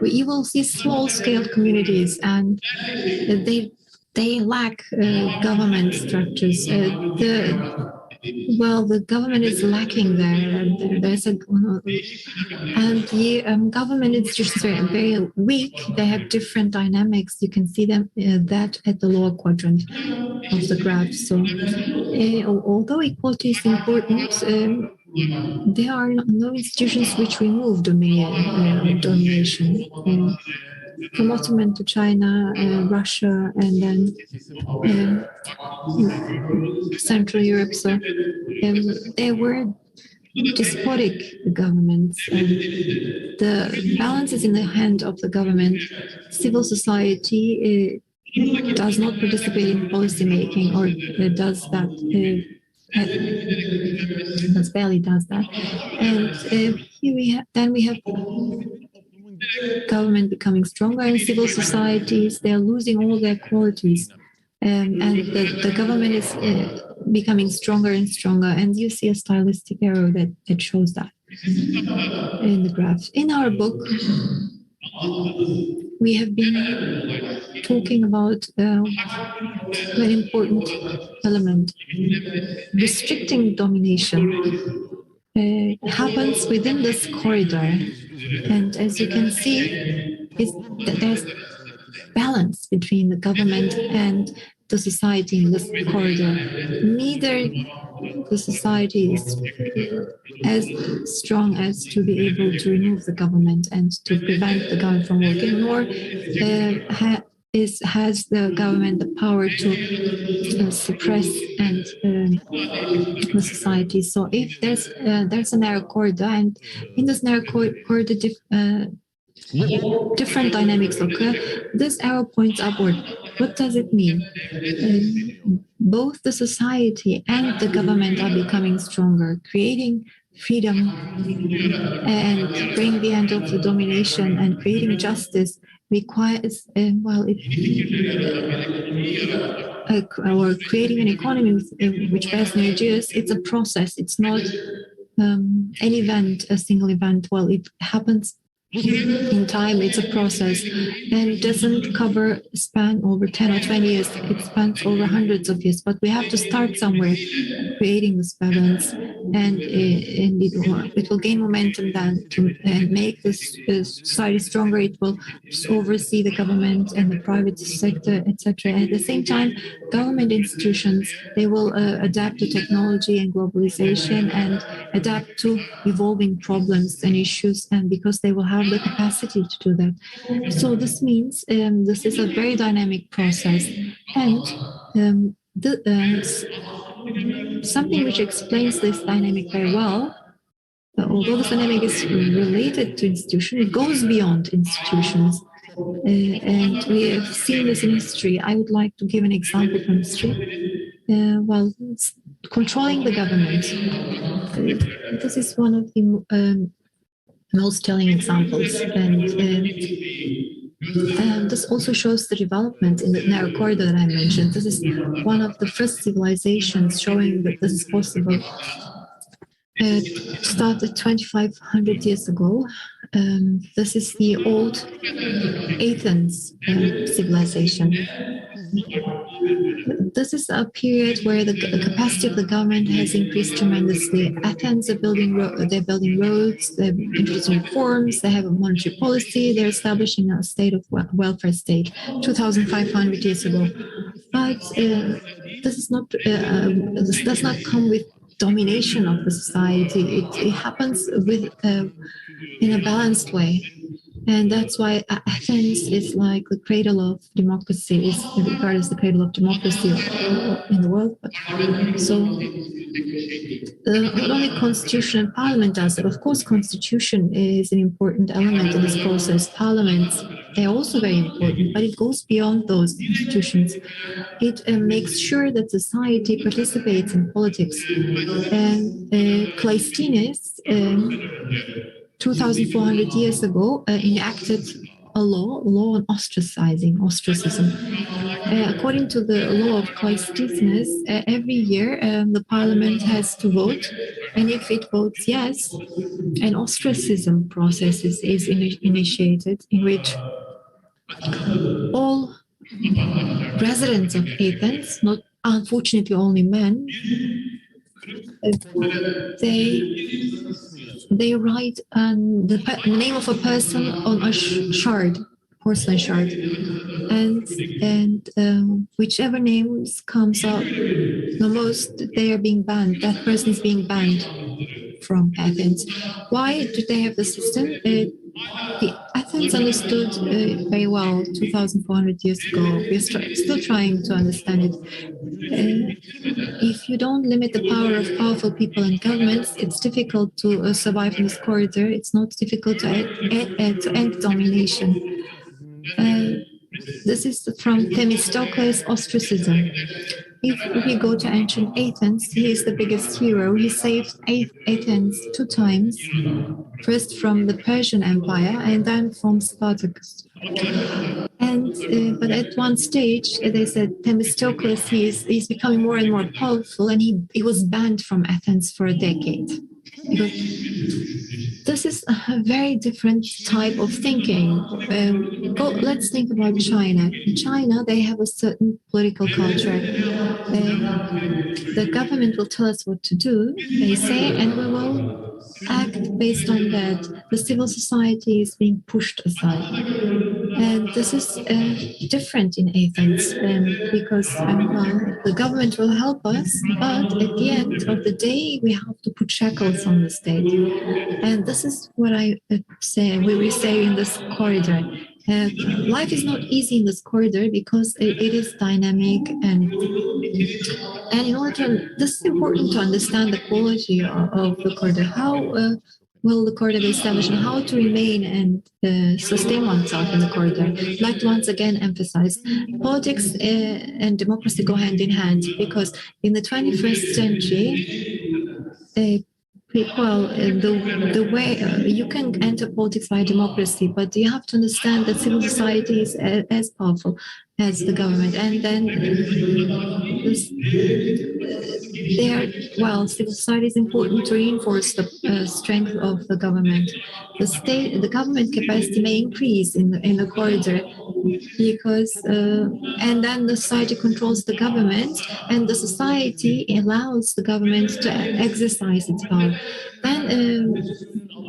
you will see small-scale communities, and they lack government structures. The government is lacking there. And the government institutions are very weak. They have different dynamics. You can see them that at the lower quadrant of the graph. So, although equality is important, there are no institutions which remove domination. From Ottoman to China, Russia, and then Central Europe. So there were despotic governments. The balance is in the hand of the government. Civil society does not participate in policy making, or does that. Barely does that. And here we have government becoming stronger, and civil societies, they're losing all their qualities. And the government is becoming stronger and stronger. And you see a stylistic arrow that shows that in the graph. In our book, we have been talking about an important element. Restricting domination happens within this corridor. And as you can see, there's balance between the government and the society in this corridor. Neither the society is as strong as to be able to remove the government and to prevent the government from working, nor has the government the power to suppress and the society. So if there's a narrow corridor, and in this narrow corridor different dynamics occur, this arrow points upward. What does it mean? Both the society and the government are becoming stronger, creating freedom and bring the end of the domination, and creating justice requires, or creating an economy which bears no ideas. It's a process. It's not an event, a single event. Well, it happens in time. It's a process, and it doesn't span over 10 or 20 years. It spans over hundreds of years, but we have to start somewhere, creating this balance, and it will gain momentum then to make this society stronger. It will oversee the government and the private sector, etc. At the same time, government institutions, they will adapt to technology and globalization and adapt to evolving problems and issues, and because they will have have the capacity to do that. So this means this is a very dynamic process, and something which explains this dynamic very well. Although this dynamic is related to institution, it goes beyond institutions. And we have seen this in history. I would like to give an example from history. Controlling the government. This is one of the most telling examples. And this also shows the development in the narrow corridor that I mentioned. This is one of the first civilizations showing that this is possible. It started 2,500 years ago. This is the old Athens civilization. This is a period where the capacity of the government has increased tremendously. Athens are building roads, they're introducing reforms, they have a monetary policy, they're establishing a state of welfare state 2,500 years ago. But this does not come with domination of the society. It happens in a balanced way. And that's why Athens is like the cradle of democracy, is regarded as the cradle of democracy in the world. So not only constitution and parliament does it. Of course, constitution is an important element in this process. Parliaments, they're also very important, but it goes beyond those institutions. It makes sure that society participates in politics. And Cleisthenes, 2,400 years ago, enacted a law on ostracism. According to the law of Cleisthenes, every year the parliament has to vote, and if it votes yes, an ostracism process is initiated, in which all residents of Athens, not unfortunately only men, they write the name of a person on a porcelain shard, and whichever names comes up the most, they are being banned. That person is being banned from Athens. Why do they have the system? The Athens understood very well 2,400 years ago. We're still trying to understand it. If you don't limit the power of powerful people and governments, it's difficult to survive in this corridor. It's not difficult to end domination. This is from Themistocles' ostracism. If we go to ancient Athens, he is the biggest hero. He saved Athens 2 times, first from the Persian Empire and then from Spartacus. And but at one stage, they said Themistocles, he's becoming more and more powerful, and he was banned from Athens for a decade. This is a very different type of thinking. Let's think about China. In China, they have a certain political culture. The government will tell us what to do, they say, and we will act based on that. The civil society is being pushed aside. And this is different in Athens because the government will help us, but at the end of the day, we have to put shackles on the state. And this is what we say in this corridor. Life is not easy in this corridor because it is dynamic, and in order this is important to understand the quality of the corridor. How will the corridor be established, and how to remain and sustain oneself in the corridor? I'd like to once again emphasize politics and democracy go hand in hand, because in the 21st century, the way you can enter politics by democracy, but you have to understand that civil society is as powerful as the government, and then civil society is important to reinforce the strength of the government. The government capacity may increase in the corridor because, and then the society controls the government, and the society allows the government to exercise its power. Then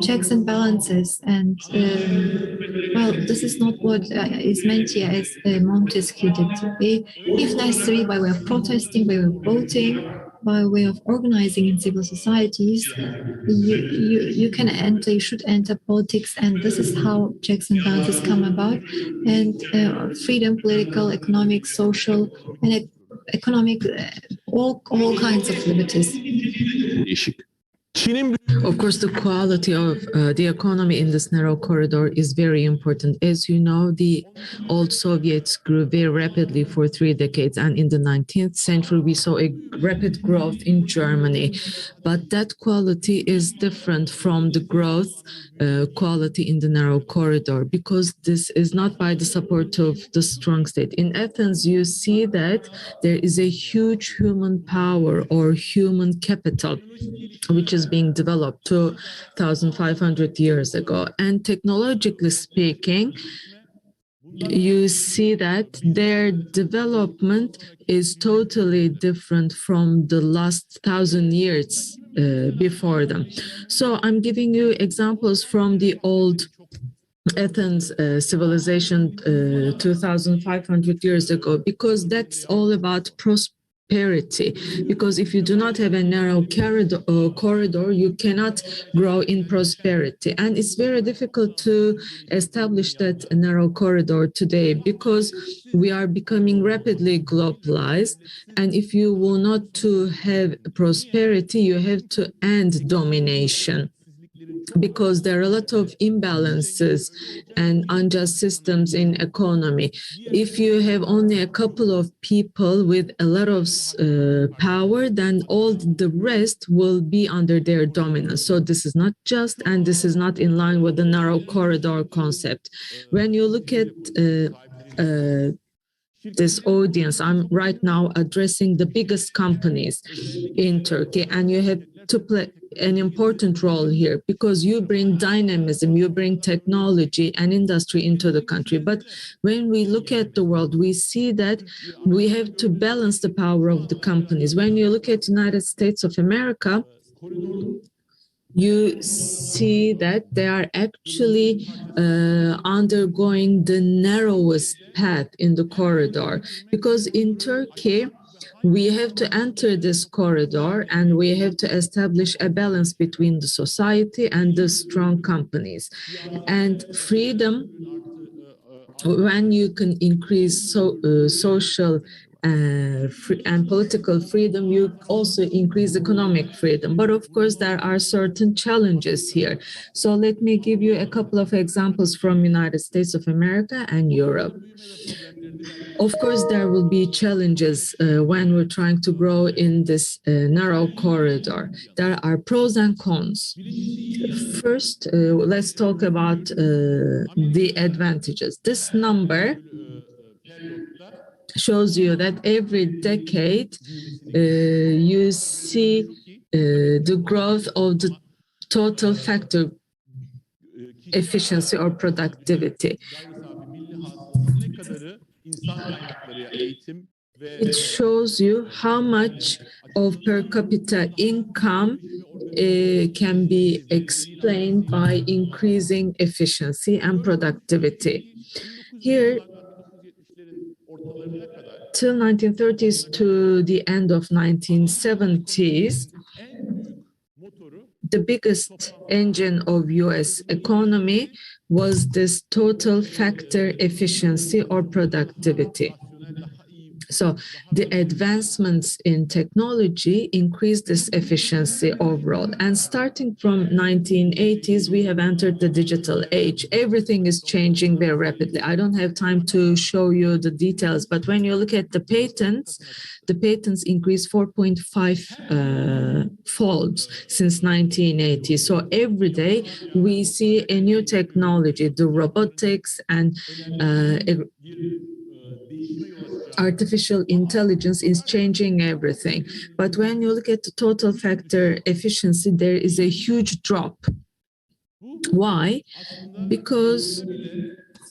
checks and balances, and this is not what is meant here as Montesquieu did. If necessary, by way of protesting, by way of voting, by way of organizing in civil societies, you can enter, you should enter politics, and this is how checks and balances come about. And freedom, political, economic, social, and economic, all kinds of liberties. Değişik. Çin'in Of course, the quality of the economy in this narrow corridor is very important. As you know, the old Soviets grew very rapidly for 3 decades, and in the 19th century, we saw a rapid growth in Germany. But that quality is different from the growth quality in the narrow corridor, because this is not by the support of the strong state. In Athens, you see that there is a huge human power or human capital which is being developed 2,500 years ago. And technologically speaking, you see that their development is totally different from the last 1,000 years before them. So I'm giving you examples from the old Athens civilization 2,500 years ago, because that's all about prosperity. Because if you do not have a narrow corridor, you cannot grow in prosperity. And it's very difficult to establish that narrow corridor today, because we are becoming rapidly globalized. And if you want not to have prosperity, you have to end domination, because there are a lot of imbalances and unjust systems in economy. If you have only a couple of people with a lot of power, then all the rest will be under their dominance. So this is not just, and this is not in line with the narrow corridor concept. When you look at this audience, I'm right now addressing the biggest companies in Turkey, and you have to play an important role here, because you bring dynamism, you bring technology and industry into the country. But when we look at the world, we see that we have to balance the power of the companies. When you look at United States of America, you see that they are actually undergoing the narrowest path in the corridor, because in Turkey, we have to enter this corridor and we have to establish a balance between the society and the strong companies. And freedom, when you can increase social and political freedom, you also increase economic freedom. But of course, there are certain challenges here. So let me give you a couple of examples from United States of America and Europe. Of course, there will be challenges when we're trying to grow in this narrow corridor. There are pros and cons. First, let's talk about the advantages. This number shows you that every decade you see the growth of the total factor efficiency or productivity. It shows you how much of per capita income can be explained by increasing efficiency and productivity. Here, till 1930s to the end of 1970s, the biggest engine of US economy was this total factor efficiency or productivity. So the advancements in technology increased this efficiency overall. And starting from 1980s, we have entered the digital age. Everything is changing very rapidly. I don't have time to show you the details, but when you look at the patents increased 4.5 folds since 1980. So every day we see a new technology, the robotics and artificial intelligence is changing everything. But when you look at the total factor efficiency, there is a huge drop. Why? Because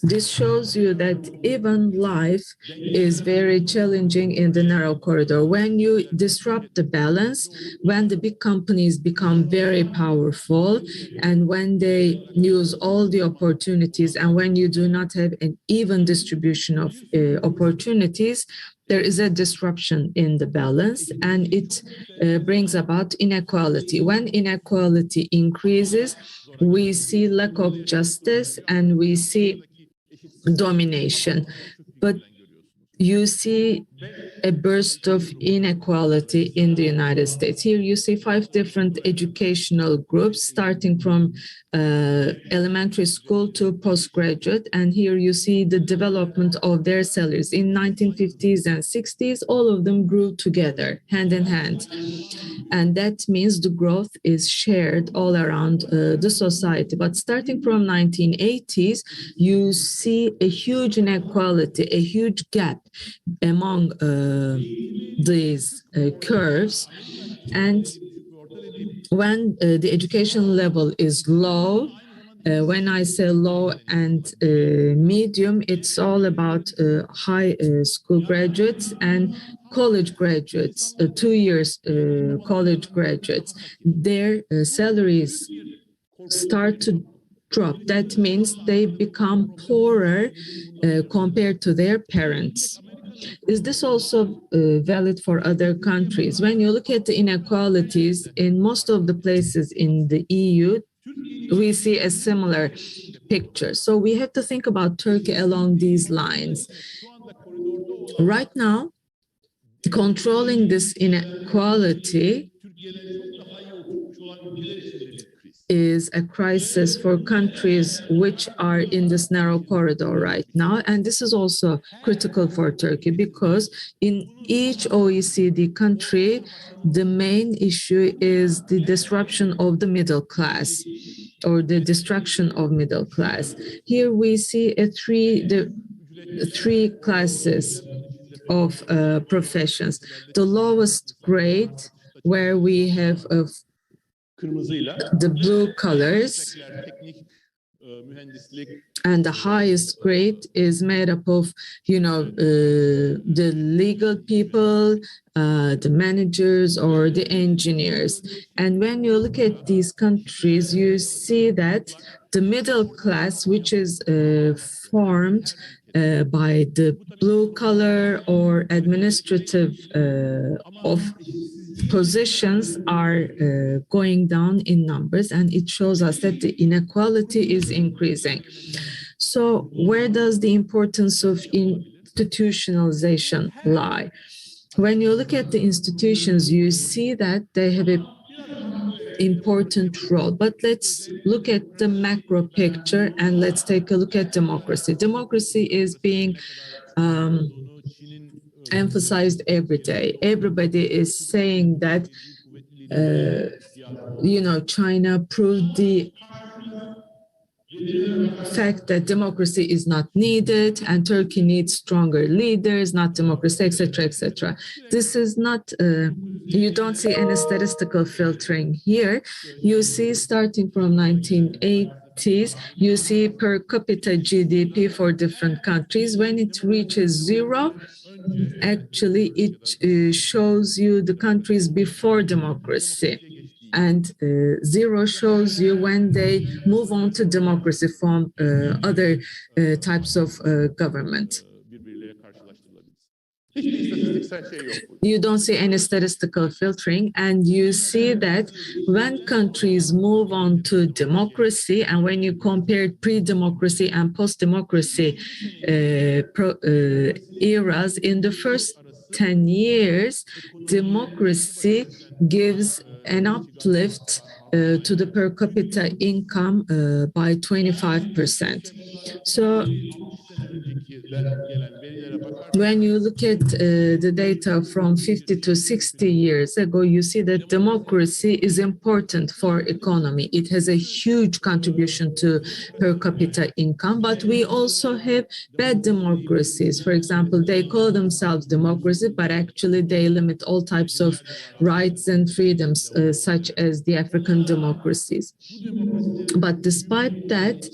this shows you that even life is very challenging in the narrow corridor. When you disrupt the balance, when the big companies become very powerful, and when they use all the opportunities, and when you do not have an even distribution of opportunities, there is a disruption in the balance, and it brings about inequality. When inequality increases, we see lack of justice and we see domination. But you see a burst of inequality in the United States. Here you see 5 different educational groups starting from elementary school to postgraduate, and here you see the development of their salaries. In 1950s and 60s, all of them grew together, hand in hand. And that means the growth is shared all around the society. But starting from 1980s, you see a huge inequality, a huge gap among these curves. And when the education level is low, when I say low and medium, it's all about high school graduates and college graduates, 2 years college graduates. Their salaries start to drop. That means they become poorer compared to their parents. Is this also valid for other countries? When you look at the inequalities in most of the places in the EU, we see a similar picture. So we have to think about Turkey along these lines. Right now, controlling this inequality is a crisis for countries which are in this narrow corridor right now. And this is also critical for Turkey because in each OECD country, the main issue is the disruption of the middle class or the destruction of middle class. Here we see three classes of professions. The lowest grade, where we have the blue colors, and the highest grade is made up of, the legal people, the managers or the engineers. And when you look at these countries, you see that the middle class, which is formed by the blue color or administrative of positions are going down in numbers, and it shows us that the inequality is increasing. So where does the importance of institutionalization lie? When you look at the institutions, you see that they have an important role. But let's look at the macro picture and let's take a look at democracy. Democracy is being emphasized every day. Everybody is saying that, China proved the fact that democracy is not needed and Turkey needs stronger leaders, not democracy, etc., etc. This is not, you don't see any statistical filtering here. You see, starting from 1980s, you see per capita GDP for different countries. When it reaches 0, actually it shows you the countries before democracy. And 0 shows you when they move on to democracy from other types of government. You don't see any statistical filtering, and you see that when countries move on to democracy, and when you compare pre-democracy and post-democracy eras, in the first 10 years, democracy gives an uplift to the per capita income by 25%. So when you look at the data from 50 to 60 years ago, you see that democracy is important for economy. It has a huge contribution to per capita income, but we also have bad democracies. For example, they call themselves democracy, but actually they limit all types of rights and freedoms, such as the African democracies. But despite that,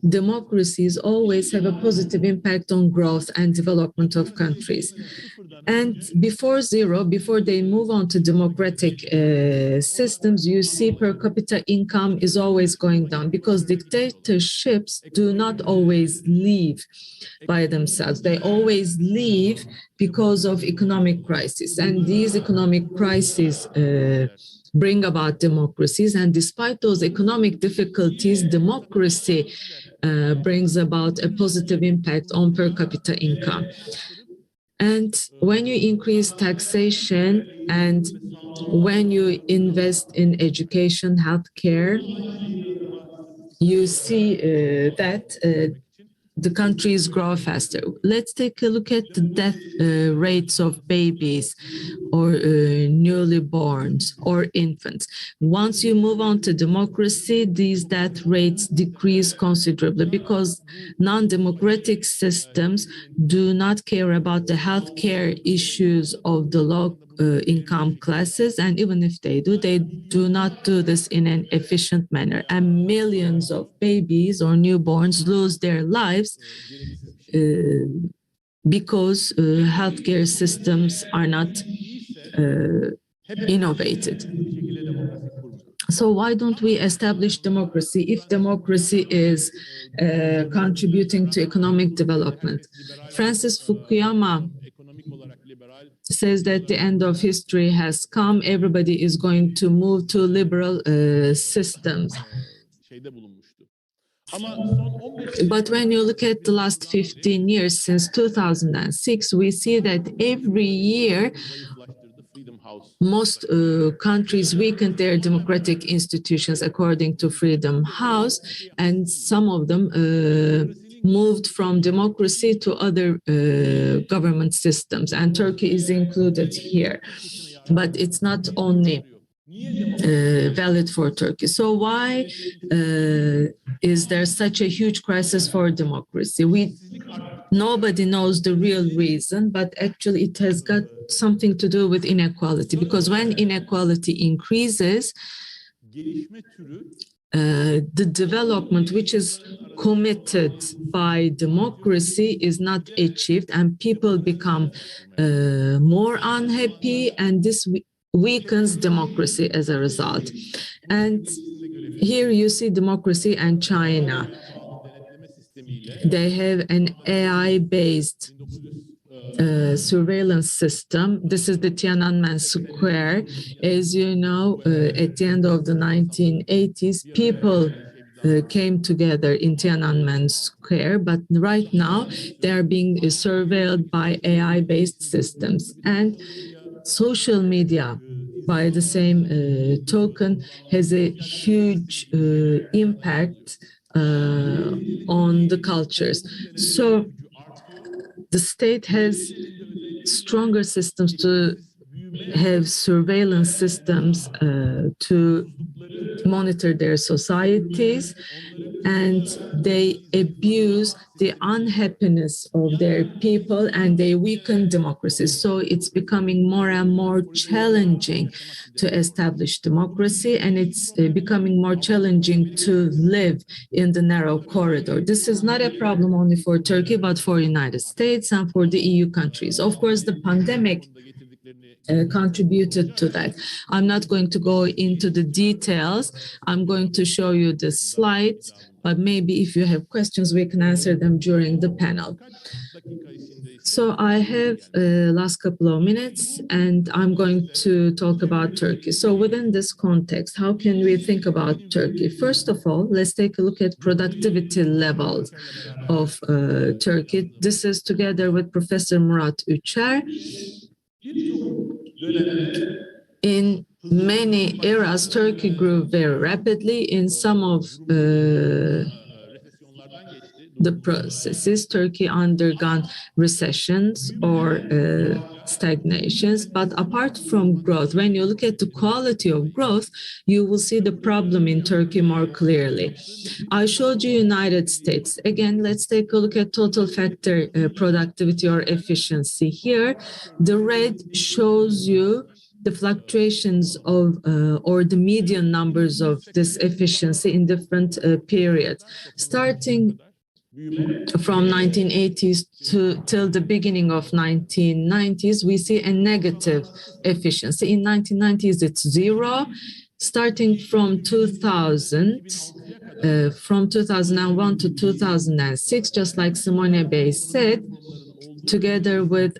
democracies always have a positive impact on growth and development of countries. And before 0, before they move on to democratic systems, you see per capita income is always going down because dictatorships do not always leave by themselves. They always leave because of economic crisis. And these economic crises bring about democracies. And despite those economic difficulties, democracy brings about a positive impact on per capita income. And when you increase taxation and when you invest in education, healthcare, you see that the countries grow faster. Let's take a look at the death rates of babies or newly borns or infants. Once you move on to democracy, these death rates decrease considerably because non-democratic systems do not care about the healthcare issues of the low income classes, and even if they do not do this in an efficient manner, and millions of babies or newborns lose their lives because healthcare systems are not innovated. So why don't we establish democracy if democracy is contributing to economic development? Francis Fukuyama says that the end of history has come. Everybody is going to move to liberal systems. But when you look at the last 15 years, since 2006, we see that every year most countries weakened their democratic institutions according to Freedom House, and some of them moved from democracy to other government systems, and Turkey is included here. But it's not only valid for Turkey. So why is there such a huge crisis for democracy? Nobody knows the real reason, but actually it has got something to do with inequality, because when inequality increases, the development which is committed by democracy is not achieved, and people become more unhappy, and this weakens democracy as a result. And here you see democracy and China. They have an AI-based surveillance system. This is the Tiananmen Square. As you know, at the end of the 1980s, people came together in Tiananmen Square, but right now they are being surveilled by AI-based systems. And social media, by the same token, has a huge impact on the cultures. So the state has stronger systems to have surveillance systems to monitor their societies, and they abuse the unhappiness of their people and they weaken democracy. So it's becoming more and more challenging to establish democracy, and it's becoming more challenging to live in the narrow corridor. This is not a problem only for Turkey, but for the United States and for the EU countries. Of course, the pandemic contributed to that. I'm not going to go into the details. I'm going to show you the slides, but maybe if you have questions, we can answer them during the panel. So I have last couple of minutes, and I'm going to talk about Turkey. So within this context, how can we think about Turkey? First of all, let's take a look at productivity levels of Turkey. This is together with Professor Murat Üçer. In many eras, Turkey grew very rapidly. In some of the processes, Turkey undergone recessions or stagnations. But apart from growth, when you look at the quality of growth, you will see the problem in Turkey more clearly. I showed you United States. Again, let's take a look at total factor productivity or efficiency. Here, the red shows you the fluctuations of or the median numbers of this efficiency in different periods. Starting from 1980s till the beginning of 1990s, we see a negative efficiency. In 1990s, it's zero. Starting from 2000, from 2001 to 2006, just like Simone Bey said, together with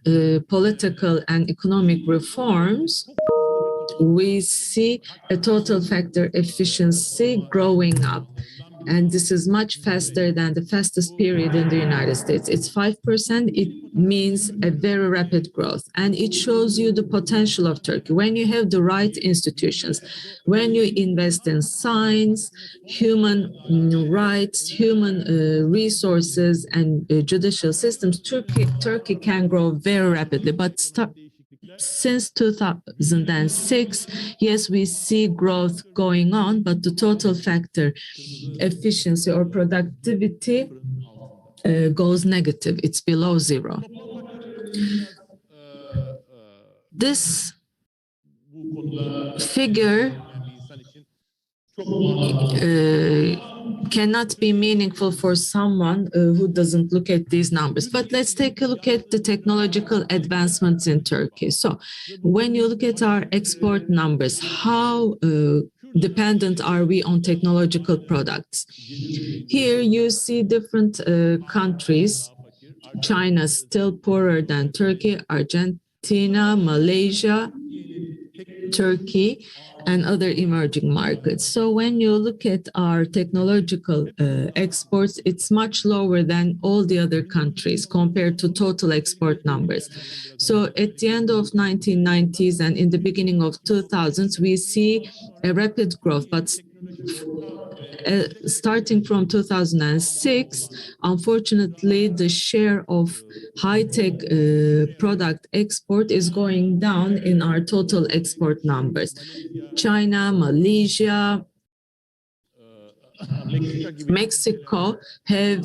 political and economic reforms, we see a total factor efficiency growing up. And this is much faster than the fastest period in the United States. It's 5%. It means a very rapid growth. And it shows you the potential of Turkey. When you have the right institutions, when you invest in science, human rights, human resources, and judicial systems, Turkey can grow very rapidly. But since 2006, yes, we see growth going on, but the total factor efficiency or productivity goes negative. It's below zero. This figure cannot be meaningful for someone who doesn't look at these numbers. But let's take a look at the technological advancements in Turkey. So when you look at our export numbers, how dependent are we on technological products? Here you see different countries. China still poorer than Turkey, Argentina, Malaysia, Turkey, and other emerging markets. So when you look at our technological exports, it's much lower than all the other countries compared to total export numbers. So at the end of 1990s and in the beginning of 2000s, we see a rapid growth, but starting from 2006, unfortunately, the share of high-tech product export is going down in our total export numbers. China, Malaysia, Mexico have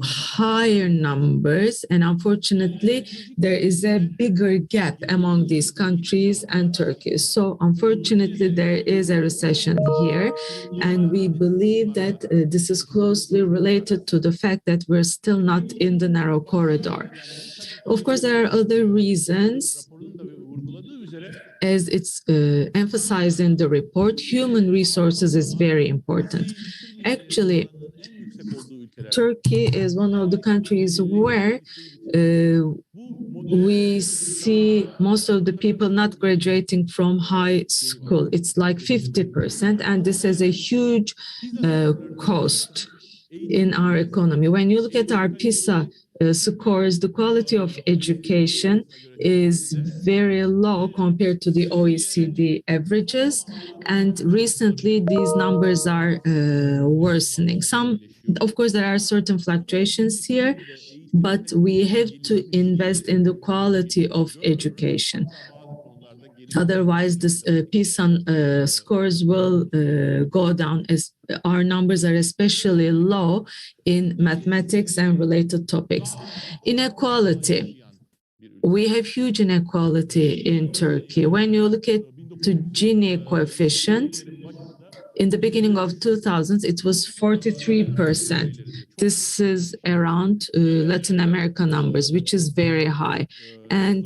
higher numbers, and unfortunately there is a bigger gap among these countries and Turkey. So unfortunately there is a recession here, and we believe that this is closely related to the fact that we're still not in the narrow corridor. Of course, there are other reasons. As it's emphasized in the report, human resources is very important. Actually, Turkey is one of the countries where we see most of the people not graduating from high school. It's like 50%, and this is a huge cost in our economy. When you look at our PISA scores, the quality of education is very low compared to the OECD averages, and recently these numbers are worsening. Of course, there are certain fluctuations here, but we have to invest in the quality of education. Otherwise, this PISA scores will go down, as our numbers are especially low in mathematics and related topics. Inequality. We have huge inequality in Turkey. When you look at the Gini coefficient, in the beginning of 2000s, it was 43%. This is around Latin America numbers, which is very high. And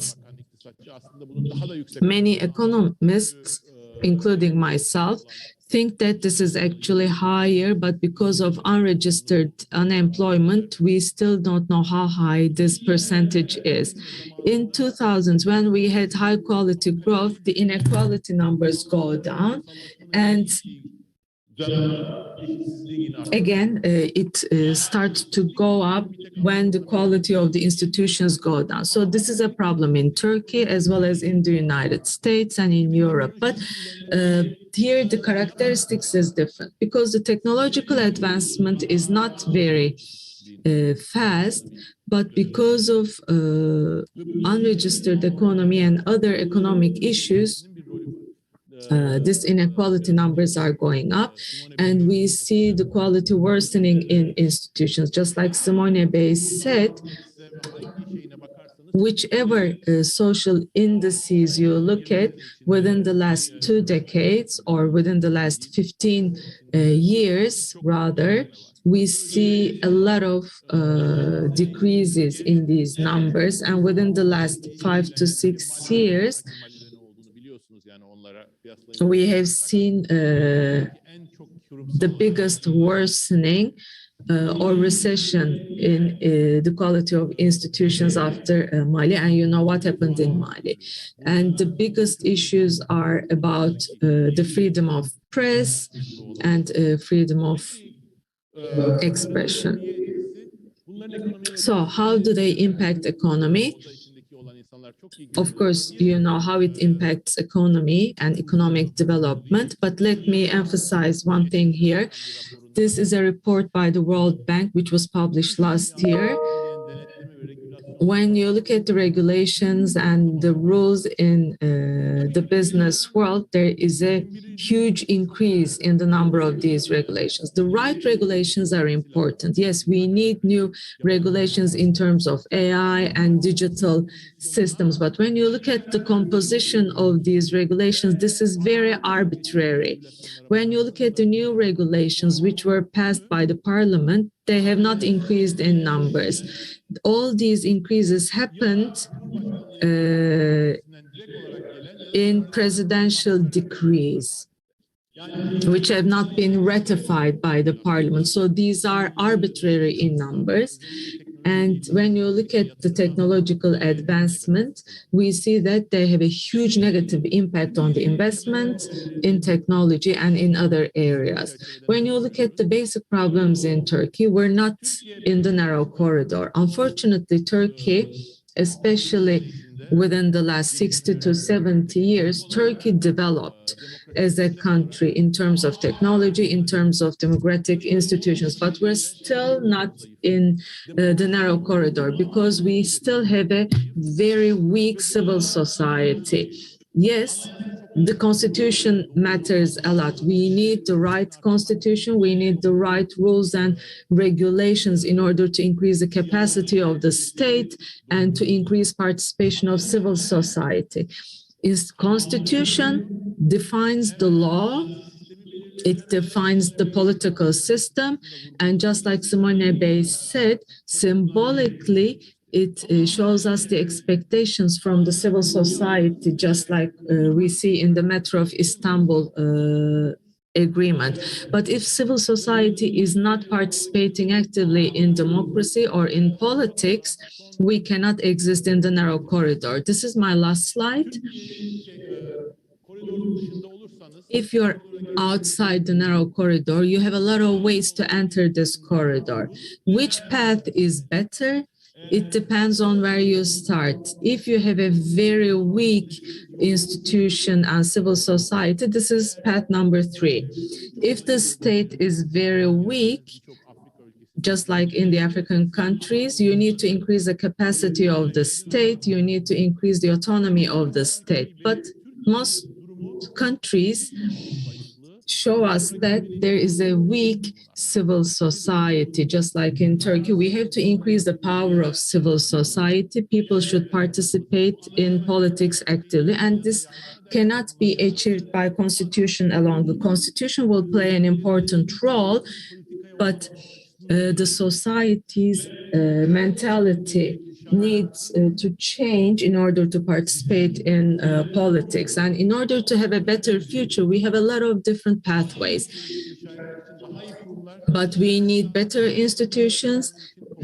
many economists, including myself, think that this is actually higher, but because of unregistered unemployment, we still don't know how high this percentage is. In 2000s, when we had high quality growth, the inequality numbers go down, and again, it starts to go up when the quality of the institutions go down. So this is a problem in Turkey as well as in the United States and in Europe. But here the characteristics is different because the technological advancement is not very fast, but because of unregistered economy and other economic issues, this inequality numbers are going up, and we see the quality worsening in institutions. Just like Simone Bey said, whichever social indices you look at within the last 2 decades or within the last 15 years, rather, we see a lot of decreases in these numbers. And within the last 5 to 6 years, we have seen the biggest worsening or recession in the quality of institutions after Mali, and you know what happened in Mali. And the biggest issues are about the freedom of press and freedom of expression. So how do they impact economy? Of course, you know how it impacts economy and economic development, but let me emphasize one thing here. This is a report by the World Bank, which was published last year. When you look at the regulations and the rules in the business world, there is a huge increase in the number of these regulations. The right regulations are important. Yes, we need new regulations in terms of AI and digital systems. But when you look at the composition of these regulations, this is very arbitrary. When you look at the new regulations which were passed by the parliament, they have not increased in numbers. All these increases happened in presidential decrees, which have not been ratified by the parliament. So these are arbitrary in numbers. And when you look at the technological advancement, we see that they have a huge negative impact on the investment in technology and in other areas. When you look at the basic problems in Turkey, we're not in the narrow corridor. Unfortunately, Turkey, especially within the last 60 to 70 years, Turkey developed as a country in terms of technology, in terms of democratic institutions, but we're still not in the narrow corridor because we still have a very weak civil society. Yes, the constitution matters a lot. We need the right constitution. We need the right rules and regulations in order to increase the capacity of the state and to increase participation of civil society. Is constitution defines the law, it defines the political system, and just like Simone Bey said, symbolically it shows us the expectations from the civil society, just like we see in the Metro of Istanbul agreement. But if civil society is not participating actively in democracy or in politics, we cannot exist in the narrow corridor. This is my last slide. If you're outside the narrow corridor, you have a lot of ways to enter this corridor. Which path is better? It depends on where you start. If you have a very weak institution and civil society, this is path number 3. If the state is very weak, just like in the African countries, you need to increase the capacity of the state, you need to increase the autonomy of the state. But most countries show us that there is a weak civil society, just like in Turkey. We have to increase the power of civil society. People should participate in politics actively, and this cannot be achieved by constitution alone. The constitution will play an important role, but the society's mentality needs to change in order to participate in politics. And in order to have a better future, we have a lot of different pathways. But we need better institutions.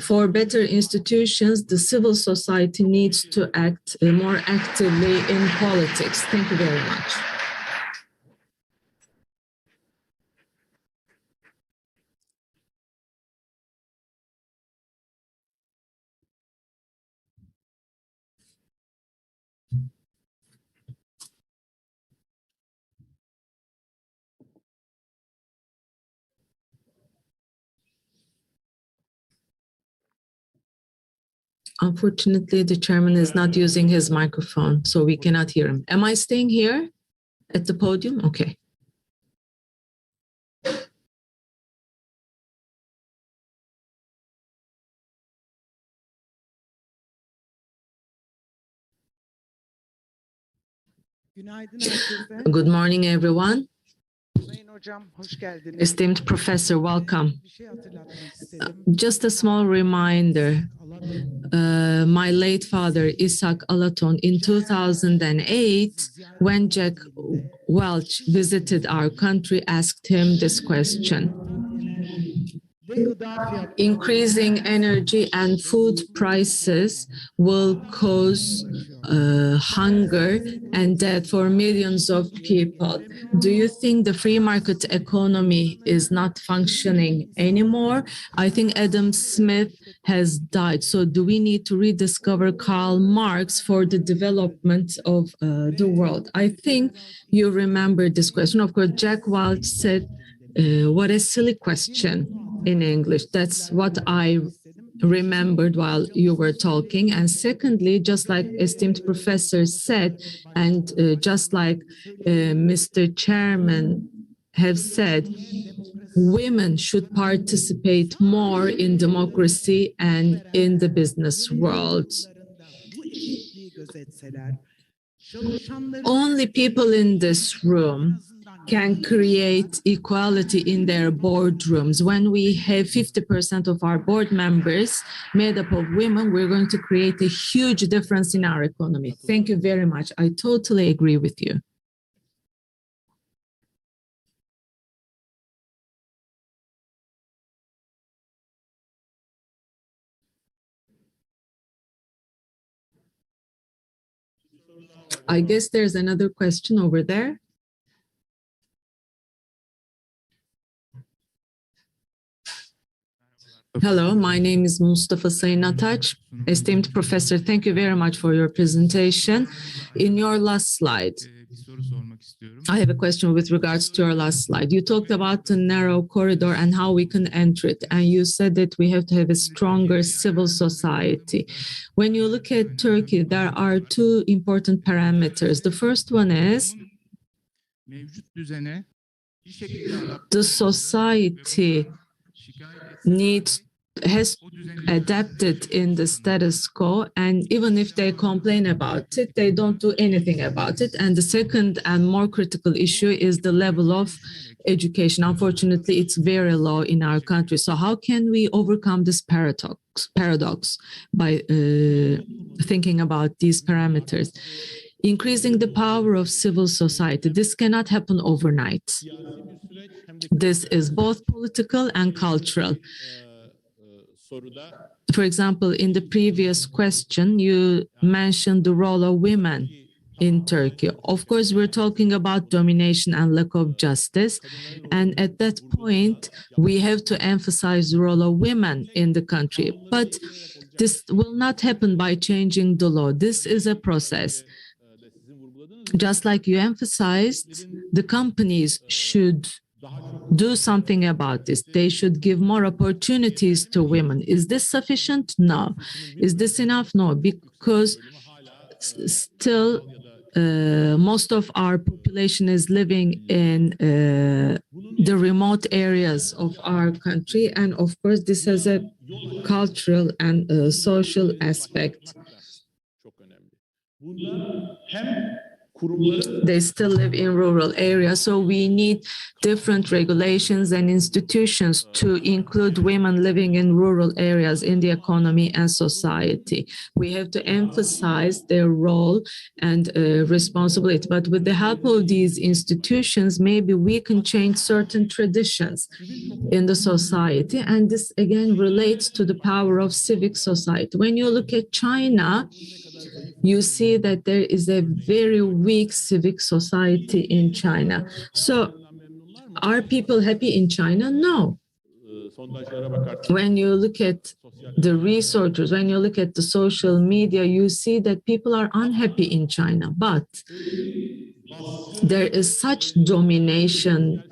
For better institutions, the civil society needs to act more actively in politics. Thank you very much. Unfortunately, the chairman is not using his microphone, so we cannot hear him. Am I staying here at the podium? Okay. Good morning, everyone. Esteemed Professor, welcome. Just a small reminder. My late father, Isaac Alaton, in 2008, when Jack Welch visited our country, asked him this question. Increasing energy and food prices will cause hunger and death for millions of people. Do you think the free market economy is not functioning anymore? I think Adam Smith has died. So do we need to rediscover Karl Marx for the development of the world? I think you remember this question. Of course, Jack Welch said, what a silly question in English. That's what I remembered while you were talking. And secondly, just like esteemed professor said, and just like Mr. Chairman have said, women should participate more in democracy and in the business world. Only people in this room can create equality in their boardrooms. When we have 50% of our board members made up of women, we're going to create a huge difference in our economy. Thank you very much. I totally agree with you. I guess there's another question over there. Hello, my name is Mustafa Sayınataç. Esteemed professor, thank you very much for your presentation. In your last slide, I have a question with regards to your last slide. You talked about the narrow corridor and how we can enter it, and you said that we have to have a stronger civil society. When you look at Turkey, there are two important parameters. The first one is the society has adapted in the status quo, and even if they complain about it, they don't do anything about it. And the second and more critical issue is the level of education. Unfortunately, it's very low in our country. So how can we overcome this paradox by thinking about these parameters? Increasing the power of civil society. This cannot happen overnight. This is both political and cultural. For example, in the previous question, you mentioned the role of women in Turkey. Of course, we're talking about domination and lack of justice. And at that point, we have to emphasize the role of women in the country. But this will not happen by changing the law. This is a process. Just like you emphasized, the companies should do something about this. They should give more opportunities to women. Is this sufficient? No. Is this enough? No, because still most of our population is living in the remote areas of our country. And of course, this has a cultural and social aspect. They still live in rural areas, so we need different regulations and institutions to include women living in rural areas in the economy and society. We have to emphasize their role and responsibility. But with the help of these institutions, maybe we can change certain traditions in the society. And this again relates to the power of civic society. When you look at China, you see that there is a very weak civic society in China. So are people happy in China? No. When you look at the researchers, when you look at the social media, you see that people are unhappy in China. But there is such domination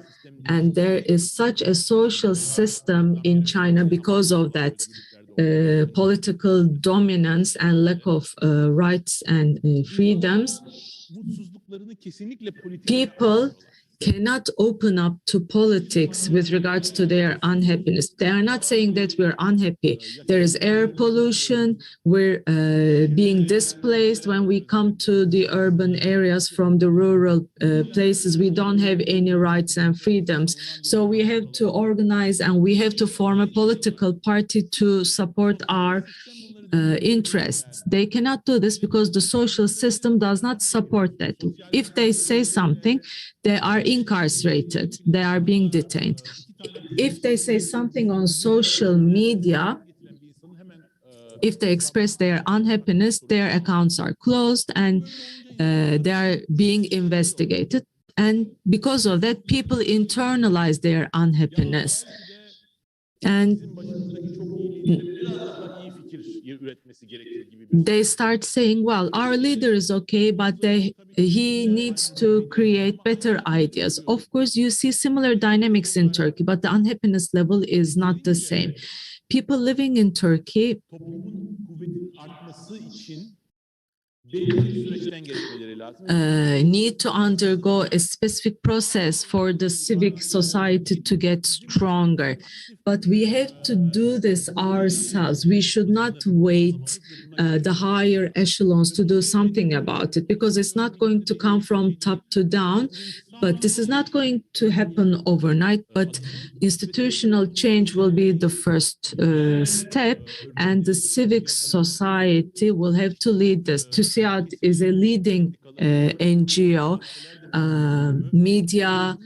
and there is such a social system in China because of that political dominance and lack of rights and freedoms. people cannot open up to politics with regards to their unhappiness. They are not saying that we're unhappy. There is air pollution. We're being displaced when we come to the urban areas from the rural places. We don't have any rights and freedoms. So we have to organize and we have to form a political party to support our interests. They cannot do this because the social system does not support that. If they say something, they are incarcerated. They are being detained. If they say something on social media, if they express their unhappiness, their accounts are closed and they are being investigated. And because of that, people internalize their unhappiness. And they start saying, well, our leader is okay, but he needs to create better ideas. Of course, you see similar dynamics in Turkey, but the unhappiness level is not the same. People living in Turkey need to undergo a specific process for the civic society to get stronger. But we have to do this ourselves. We should not wait the higher echelons to do something about it, because it's not going to come from top to down. But this is not going to happen overnight, but institutional change will be the first step, and the civic society will have to lead this. TÜSİAD is a leading NGO. Media,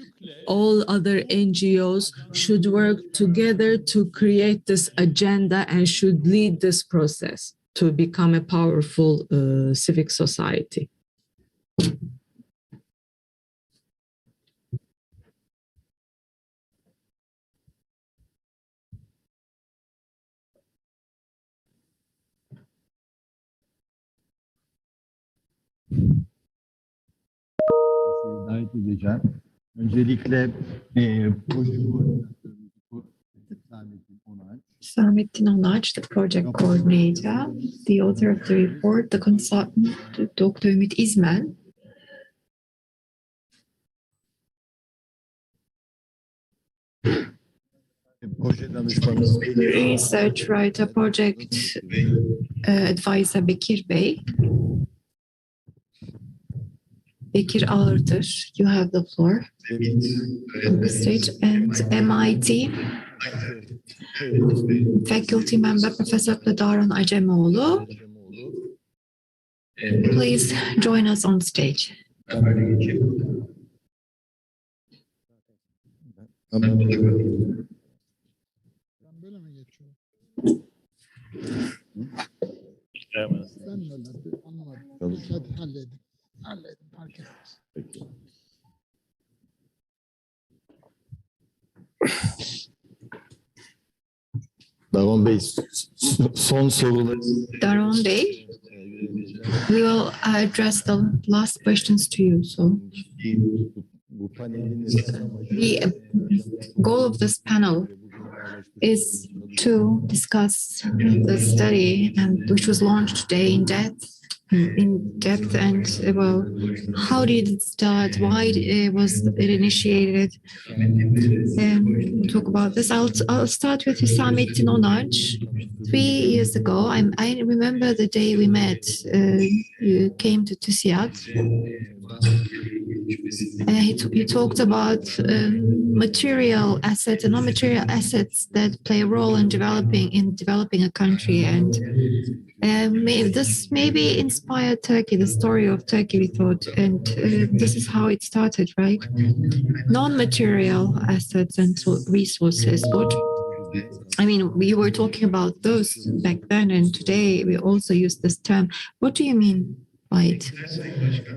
all other NGOs should work together to create this agenda and should lead this process to become a powerful civic society. Davet edeceğim. Öncelikle proje koordinatörümüz Samettin Onaç. Samettin Onaç, the project coordinator, the author of the report, the consultant, Dr. Ümit İzmen. Proje danışmanımız Research writer, project advisor Bekir Bey. Bekir Ağırdır, you have the floor on the stage. And MIT faculty member Professor Daron Acemoğlu. Please join us on stage. Böyle mi geçiyor? Evet. Ben böyle anlamadım. Çalışıyor. Hadi halledin. Halledin, fark etmez. Peki. Daron Bey, son soruları. Daron Bey, we will address the last questions to you. So Bu panelin the goal of this panel is to discuss the study and which was launched today in depth and well, how did it start, why was it initiated, and we'll talk about this. I'll start with Samettin Onaç. 3 years ago, I remember the day we met. You came to TÜSİAD. He talked about material assets and non-material assets that play a role in developing a country, and this maybe inspired Turkey, the story of Turkey, we thought, and this is how it started, right? Non-material assets and resources. We were talking about those back then, and today we also use this term. What do you mean by it?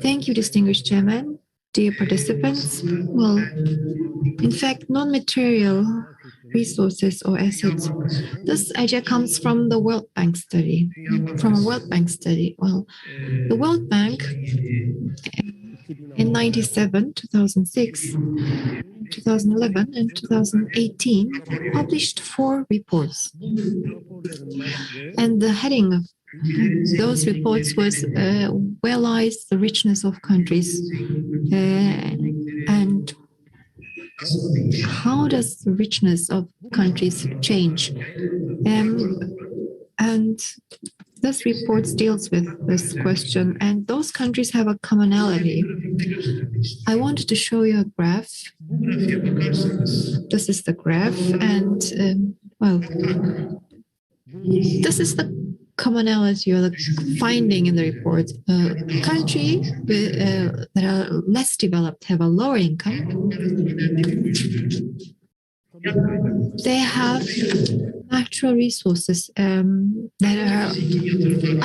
Thank you, distinguished chairman. Dear participants, well, in fact, non-material resources or assets, this idea comes from the World Bank study. Well, the World Bank in 97, 2006, 2011, and 2018 published 4 reports. And the heading of those reports was realize the richness of countries and how does the richness of countries change. And this report deals with this question, and those countries have a commonality. I wanted to show you a graph. This is the graph, and this is the commonality or the finding in the report. Countries that are less developed have a lower income. They have natural resources that are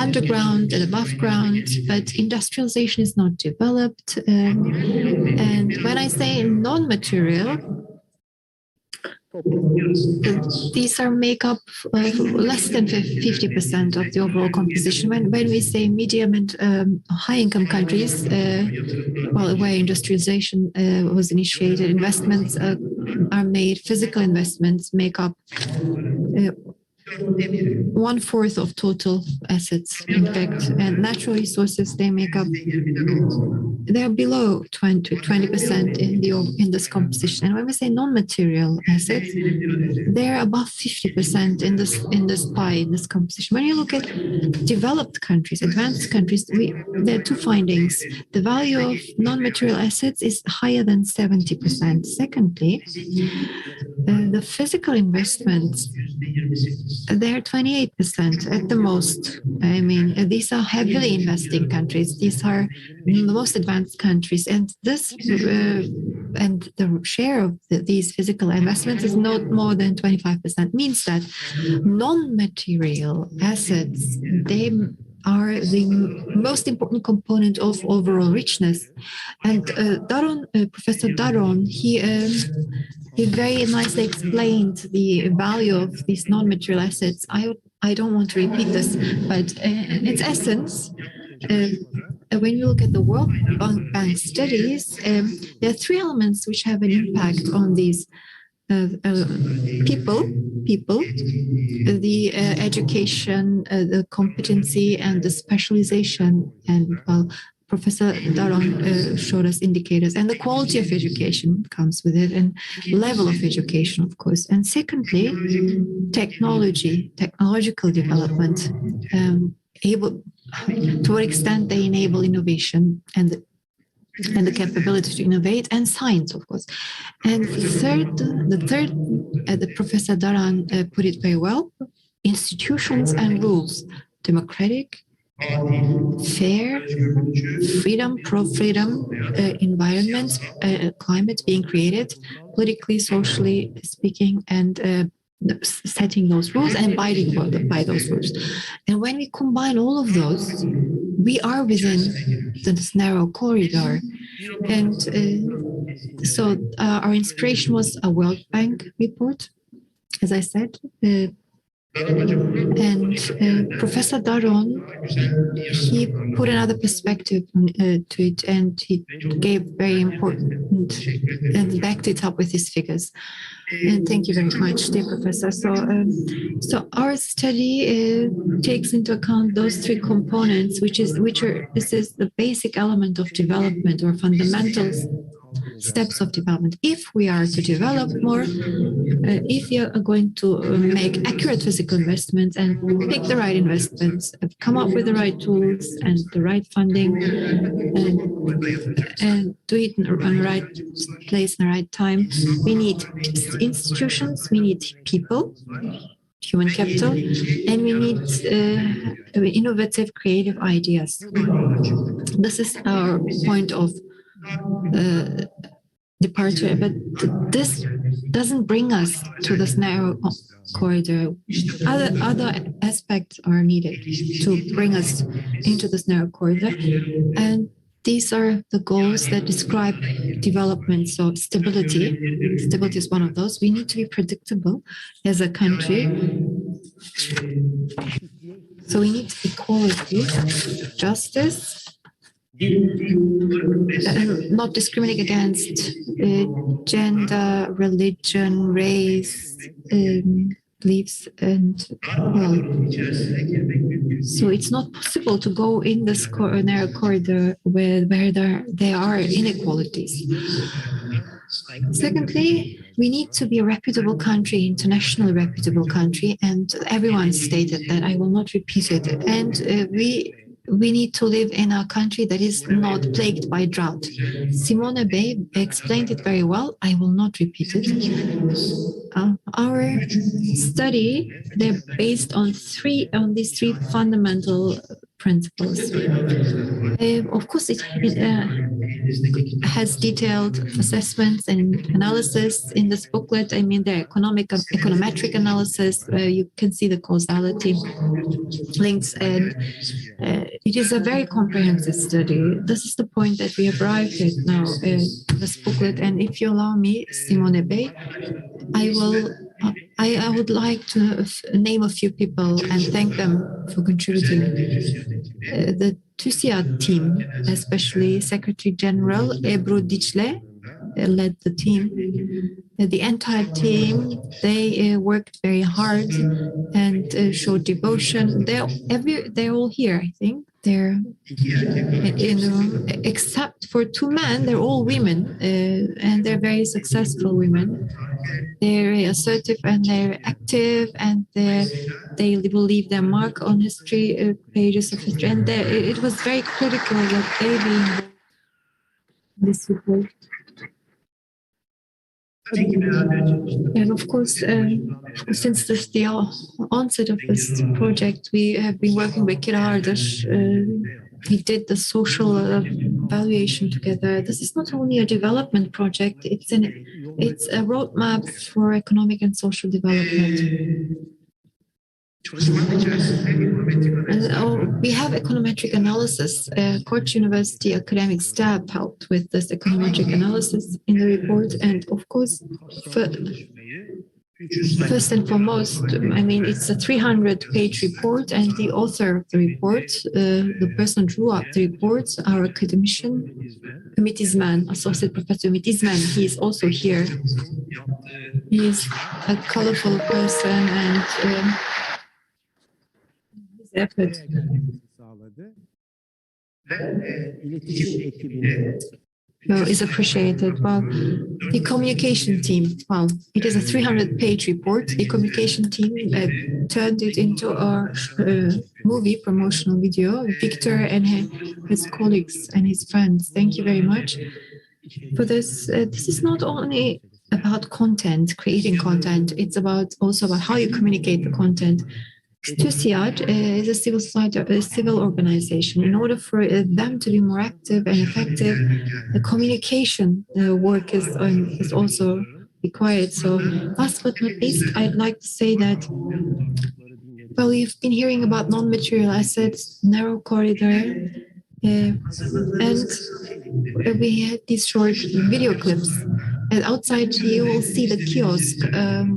underground and above ground, but industrialization is not developed. And when I say non-material, these are make up less than 50% of the overall composition. When we say medium and high income countries, where industrialization was initiated, investments are made, physical investments make up 1/4 of total assets, in fact, and natural resources, they're below 20% in this composition. And when we say non-material assets, they're above 50% in this pie, in this composition. When you look at developed countries, advanced countries, there are two findings. The value of non-material assets is higher than 70%. Secondly, the physical investments, they're 28% at the most. I mean, these are heavily investing countries. These are the most advanced countries, and this and the share of these physical investments is not more than 25%. Means that non-material assets, they are the most important component of overall richness. And Professor Daron, he very nicely explained the value of these non-material assets. I don't want to repeat this, but in its essence, when you look at the World Bank studies, there are three elements which have an impact on these people, the education, the competency, and the specialization. And Professor Daron showed us indicators, and the quality of education comes with it, and level of education, of course. And secondly, technological development, to what extent they enable innovation and the capability to innovate, and science, of course. And the third, the Professor Daran put it very well: institutions and rules, democratic, fair, pro-freedom environments, climate being created, politically, socially speaking, and setting those rules and abiding by those rules. And when we combine all of those, we are within this narrow corridor. And so our inspiration was a World Bank report, as I said. And Professor Daron, he put another perspective to it, and he gave very important and backed it up with his figures. And thank you very much, dear Professor. So our study takes into account those three components, this is the basic element of development, or fundamentals steps of development. If we are to develop more, if we are going to make accurate physical investments and pick the right investments, come up with the right tools and the right funding, and do it in the right place in the right time, we need institutions, we need people, human capital, and we need innovative, creative ideas. This is our point of departure, but this doesn't bring us to this narrow corridor. Other aspects are needed to bring us into this narrow corridor, and these are the goals that describe development. So stability is one of those. We need to be predictable as a country. So we need equality, justice, not discriminating against gender, religion, race, beliefs, and So it's not possible to go in this narrow corridor where there are inequalities. Secondly, we need to be a reputable country, internationally reputable country, and everyone stated that. I will not repeat it. And we need to live in a country that is not plagued by drought. Simone Bay explained it very well. I will not repeat it. Our study, they're based on these three fundamental principles. Of course, it has detailed assessments and analysis in this booklet. I mean, the econometric analysis. You can see the causality links, and it is a very comprehensive study. This is the point that we have arrived at now in this booklet. And if you allow me, Simone Bay, I would like to name a few people and thank them for contributing. The TÜSİAD team, especially Secretary General Ebru Dicle, led the team. The entire team, they worked very hard and showed devotion. They're all here, I think. They're in the room, except for two men. They're all women, and they're very successful women. They're very assertive and they're active, and they will leave their mark on history pages of history. And it was very critical that they be involved in this report. And of course, since the onset of this project, we have been working with Kira Ardash. We did the social evaluation together. This is not only a development project; it's a roadmap for economic and social development. And we have econometric analysis. Koç University academic staff helped with this econometric analysis in the report. And of course, first and foremost, I mean, it's a 300-page report, and the author of the report, the person who drew up the report, our academician, Ümit İzmen, Associate Professor Ümit İzmen, he is also here. He is a colorful person, and effort. Is appreciated. Well, the communication team, well, it is a 300-page report. The communication team turned it into a movie promotional video. Victor and his colleagues and his friends, thank you very much for this. This is not only about content, creating content, it's also about how you communicate the content. TÜSİAD is a civil society, a civil organization. In order for them to be more active and effective, the communication work is also required. So, last but not least, I'd like to say that, well, we've been hearing about non-material assets, narrow corridor, and we had these short video clips. And outside, you will see the kiosk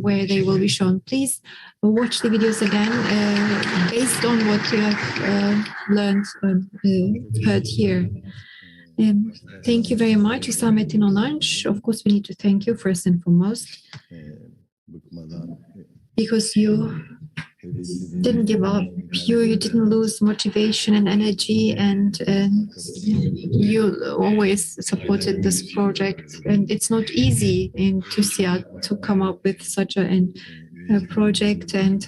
where they will be shown. Please watch the videos again based on what you have learned and heard here. Thank you very much, Hüsamettin Onanç. Of course, we need to thank you first and foremost, because you didn't give up, you didn't lose motivation and energy, and you always supported this project. And it's not easy in TÜSİAD to come up with such a project and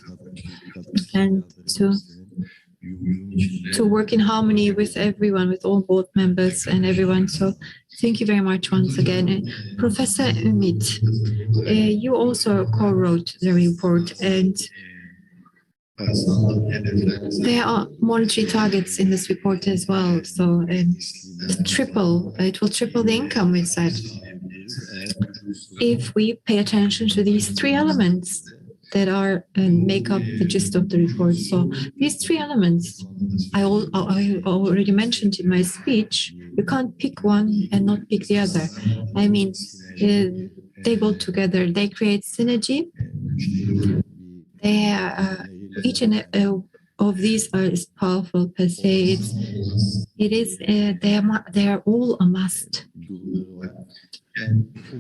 to work in harmony with everyone, with all board members and everyone. So thank you very much once again. Professor Ümit, you also co-wrote the report, and there are monetary targets in this report as well. So it will triple the income, we said, if we pay attention to these three elements that are make up the gist of the report. So these three elements, I already mentioned in my speech. You can't pick one and not pick the other. I mean, they go together. They create synergy. They are, each and of these is powerful per se. They are all a must.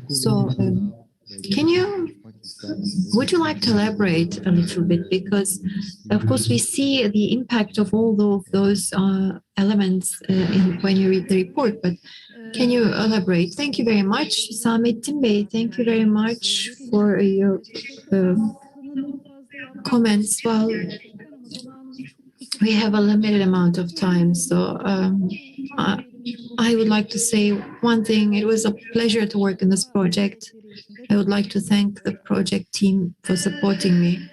So can you Would you like to elaborate a little bit? Because, of course, we see the impact of all of those elements when you read the report, but can you elaborate? Thank you very much. Samettin Bey, thank you very much for your comments. Well, we have a limited amount of time, so I would like to say one thing. It was a pleasure to work in this project. I would like to thank the project team for supporting me.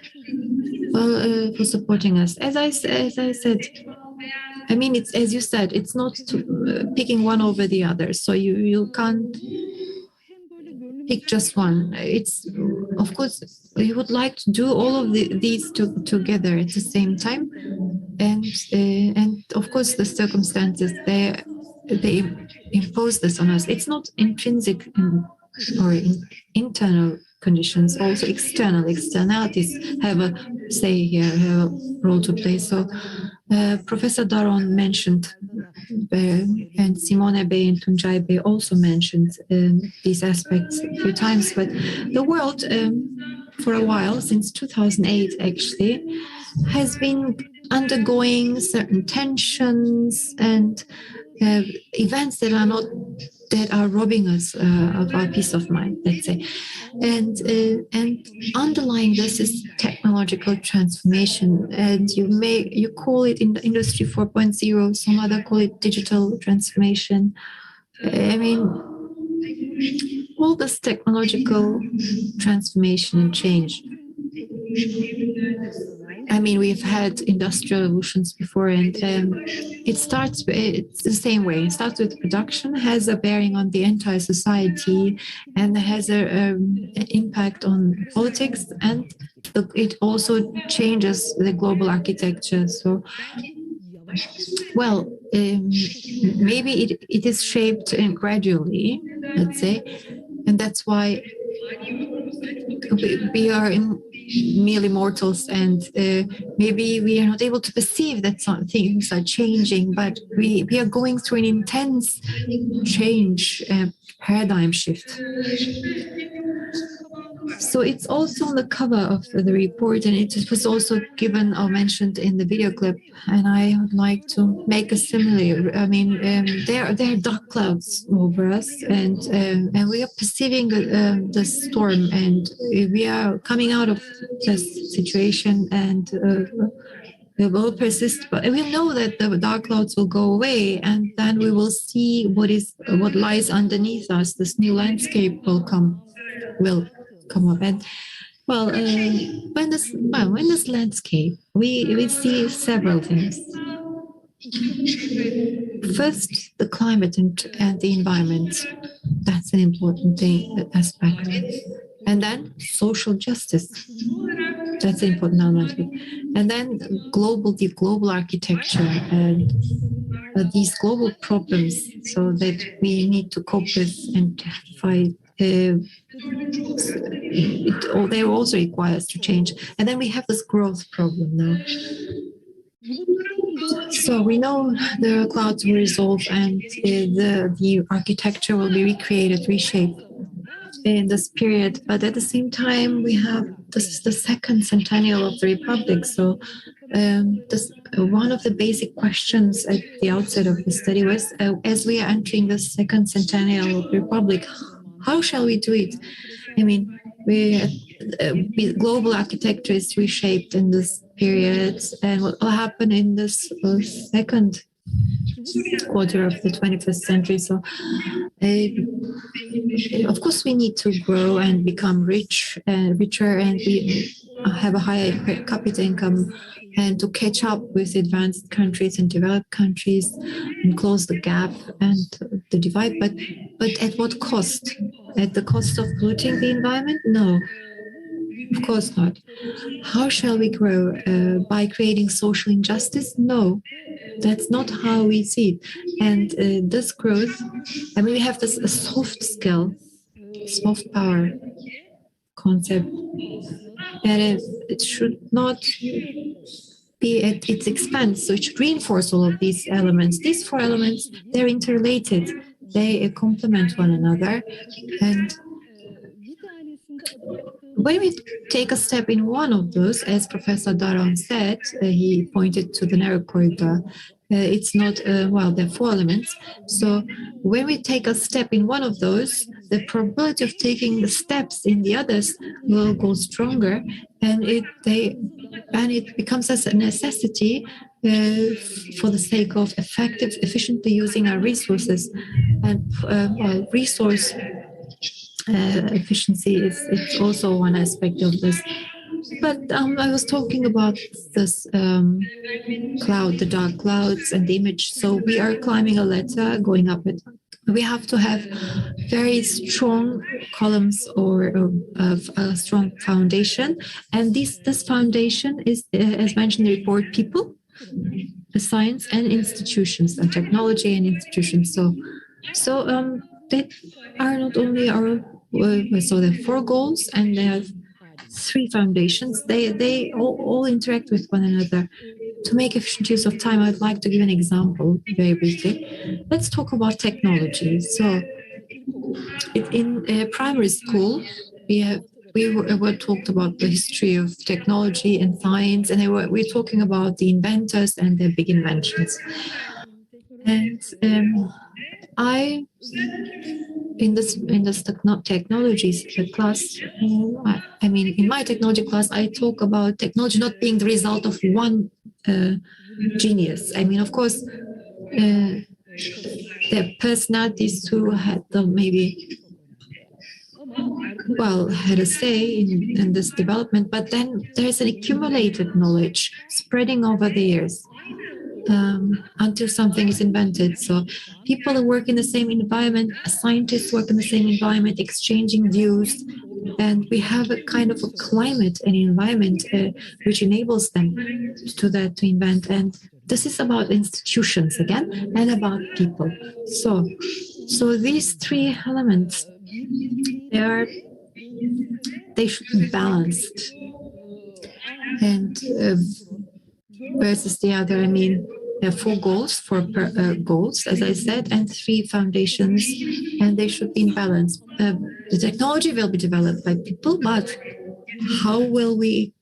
Well, for supporting us. As I said, I mean, it's as you said, it's not picking one over the other. So you can't pick just one. It's, of course, we would like to do all of these together at the same time, and of course the circumstances they impose this on us. It's not intrinsic or internal conditions. Also externalities have a say here, have a role to play. So Professor Daron mentioned, and Simone Bey and Tuncay Bey also mentioned these aspects a few times. But the world, for a while, since 2008 actually, has been undergoing certain tensions and events that are robbing us of our peace of mind, let's say, and underlying this is technological transformation, and you call it in the industry 4.0, some other call it digital transformation. I mean, all this technological transformation and change. I mean, we've had industrial revolutions before, and it's the same way. It starts with production, has a bearing on the entire society, and has an impact on politics, and it also changes the global architecture. So, well, maybe it is shaped gradually, let's say, and that's why we are merely mortals, and maybe we are not able to perceive that some things are changing, but we are going through an intense change, paradigm shift. So it's also on the cover of the report, and it was also given or mentioned in the video clip. And I would like to make a similar. I mean, there are dark clouds over us, and we are perceiving the storm, and we are coming out of this situation, and it will persist. But we know that the dark clouds will go away, and then we will see what lies underneath us. This new landscape will come up. And well, when this landscape, we see several things. First, the climate and the environment. That's an important aspect. And then social justice. That's an important element. And then the global architecture and these global problems, so that we need to cope with and fight. They also require us to change. And then we have this growth problem now. So we know the clouds will resolve, and the architecture will be recreated, reshaped in this period. But at the same time, we have this is the second centennial of the Republic. So one of the basic questions at the outset of the study was, as we are entering the second centennial of the Republic, how shall we do it? I mean, global architecture is reshaped in this period, and what will happen in this second quarter of the 21st century? So, of course, we need to grow and become richer, and we have a higher per capita income, and to catch up with advanced countries and developed countries and close the gap and the divide. But at what cost? At the cost of polluting the environment? No, of course not. How shall we grow? By creating social injustice? No, that's not how we see it. And this growth, I mean, we have this soft skill, soft power concept, and it should not be at its expense. So it should reinforce all of these elements. These four elements, they're interrelated. They complement one another. And when we take a step in one of those, as Professor Daron said, he pointed to the narrow corridor. It's not, well, there are four elements. So when we take a step in one of those, the probability of taking the steps in the others will go stronger, and it becomes as a necessity for the sake of efficiently using our resources. And well, resource efficiency is it's also one aspect of this. But I was talking about this cloud, the dark clouds and the image. So we are climbing a ladder, going up it. We have to have very strong columns or of a strong foundation. And this foundation is, as mentioned in the report, people, the science and institutions, and technology and institutions. So they are not only our, so there are four goals and they have three foundations. They all interact with one another. To make efficient use of time, I'd like to give an example very briefly. Let's talk about technology. So in primary school, we were talked about the history of technology and science, and we're talking about the inventors and their big inventions. And I, in this technologies class, I mean, in my technology class, I talk about technology not being the result of one genius. I mean, of course, the personalities who had maybe, well, had a say in this development, but then there's an accumulated knowledge spreading over the years. Until something is invented. So people who work in the same environment, scientists work in the same environment, exchanging views, and we have a kind of a climate and environment which enables them to invent. And this is about institutions again, and about people. So these three elements, they should be balanced. And versus the other, I mean, there are four goals, goals, as I said, and three foundations, and they should be in balance. The technology will be developed by people, but how will we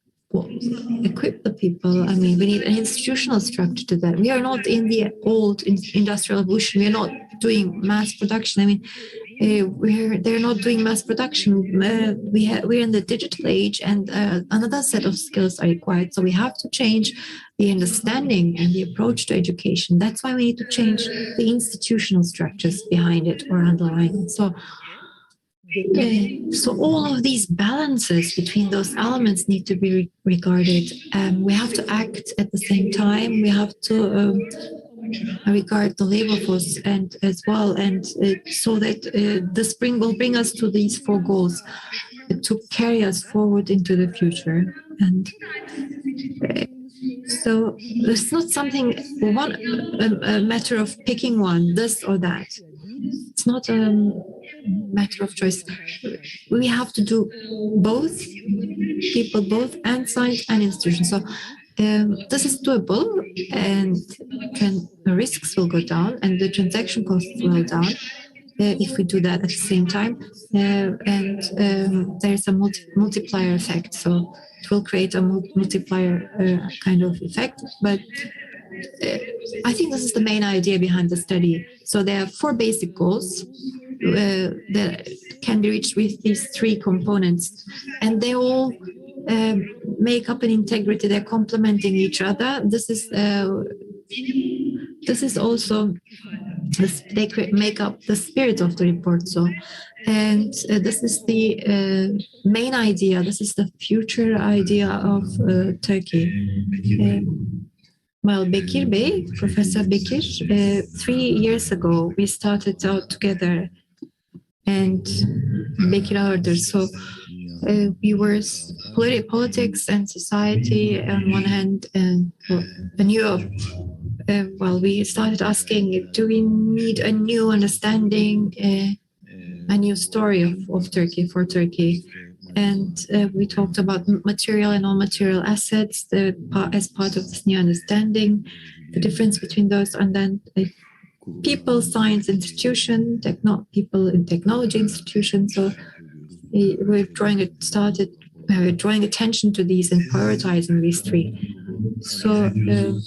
equip the people? I mean, we need an institutional structure to that. We are not in the old industrial revolution. We are not doing mass production. I mean, they're not doing mass production. We're in the digital age, and another set of skills are required. So we have to change the understanding and the approach to education. That's why we need to change the institutional structures behind it or underlying it. So all of these balances between those elements need to be regarded. We have to act at the same time. We have to regard the labor force and as well, and so that this will bring us to these four goals to carry us forward into the future. And so it's not something a matter of picking one, this or that. It's not a matter of choice. We have to do both, people both, and science and institutions. So this is doable, and the risks will go down and the transaction costs will go down if we do that at the same time. And there's a multiplier effect. So it will create a multiplier kind of effect. But I think this is the main idea behind the study. So there are four basic goals that can be reached with these three components, and they all make up an integrity. They're complementing each other. This is also they make up the spirit of the report. So, and this is the main idea. This is the future idea of Turkey. Well, Bekir Bey, Professor Bekir, 3 years ago, we started out together, and Bekir Ağırdır. So we were politics and society on one hand, and we started asking, do we need a new understanding, a new story of Turkey for Turkey? And we talked about material and non-material assets as part of this new understanding, the difference between those, and then people, science institution, people in technology institution. So we're drawing attention to these and prioritizing these three. So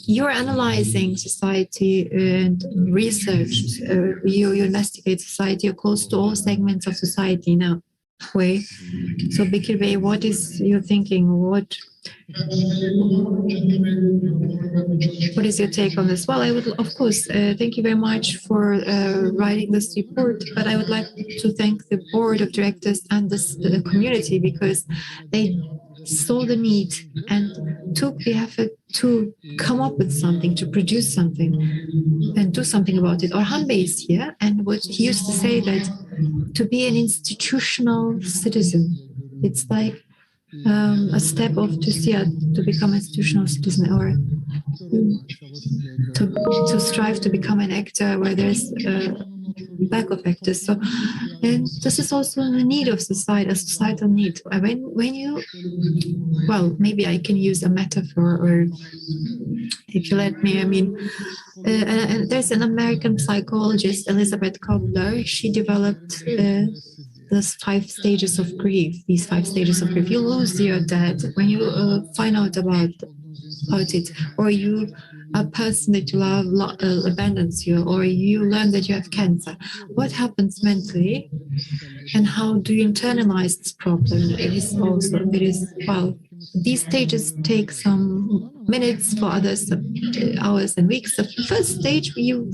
you're analyzing society and research. You investigate society. You're close to all segments of society in a way. So Bekir Bey, what is your thinking? What is your take on this? Well, I would, of course, thank you very much for writing this report, but I would like to thank the board of directors and the community because they saw the need and took the effort to come up with something, to produce something and do something about it. Orhan Bey is here, and what he used to say that to be an institutional citizen, it's like a step of TÜSİAD to become an institutional citizen, or to strive to become an actor where there's lack of actors. So, and this is also a need of society, a societal need. When you, well, maybe I can use a metaphor, or if you let me, I mean, and there's an American psychologist, Elizabeth Kobler. She developed these 5 stages of grief. These 5 stages of grief. You lose your dad when you find out about it, or a person that you love abandons you, or you learn that you have cancer. What happens mentally, and how do you internalize this problem? It is well, these stages take some minutes, for others hours and weeks. The first stage you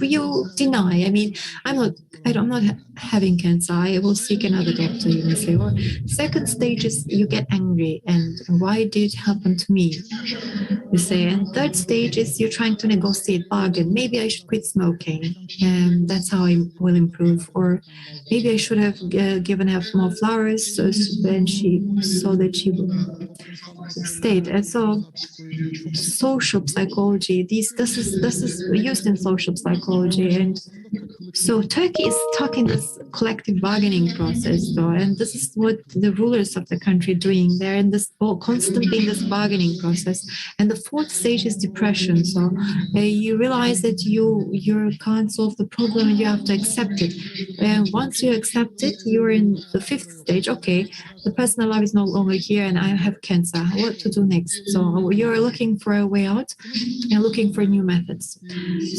deny. I mean, I'm not having cancer. I will seek another doctor, you may say. Or second stage is you get angry, and why did it happen to me? You say. And third stage is you're trying to negotiate, bargain. Maybe I should quit smoking, and that's how I will improve. Or maybe I should have given her more flowers, so then that she stayed. And so, social psychology. This is used in social psychology, and so Turkey is stuck in this collective bargaining process, though, and this is what the rulers of the country are doing. They're in this constantly in this bargaining process. And the fourth stage is depression. So you realize that you can't solve the problem, and you have to accept it. And once you accept it, you're in the fifth stage. Okay, the person I love is no longer here, and I have cancer. What to do next? So you're looking for a way out and looking for new methods.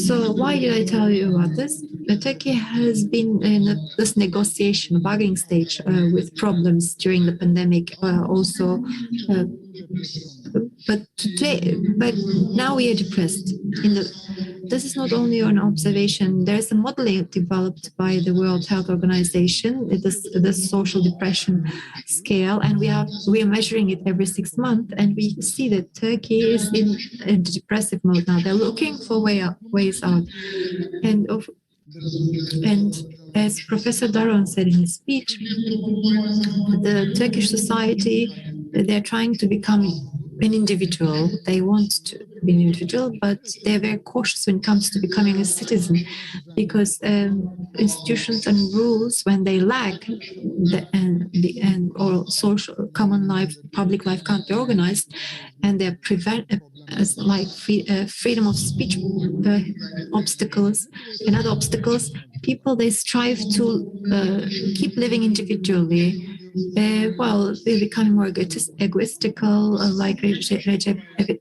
So why did I tell you about this? Turkey has been in this negotiation, bargaining stage with problems during the pandemic, also. But now we are depressed. This is not only an observation. There is a modeling developed by the World Health Organization, the social depression scale, and we are measuring it every 6 months, and we see that Turkey is in a depressive mode now. They're looking for ways out, and as Professor Daron said in his speech, the Turkish society, they're trying to become an individual. They want to be an individual, but they're very cautious when it comes to becoming a citizen, because institutions and rules, when they lack or social common life, public life can't be organized, and they're freedom of speech obstacles and other obstacles. People, they strive to keep living individually. They're becoming more egoistical, like Recep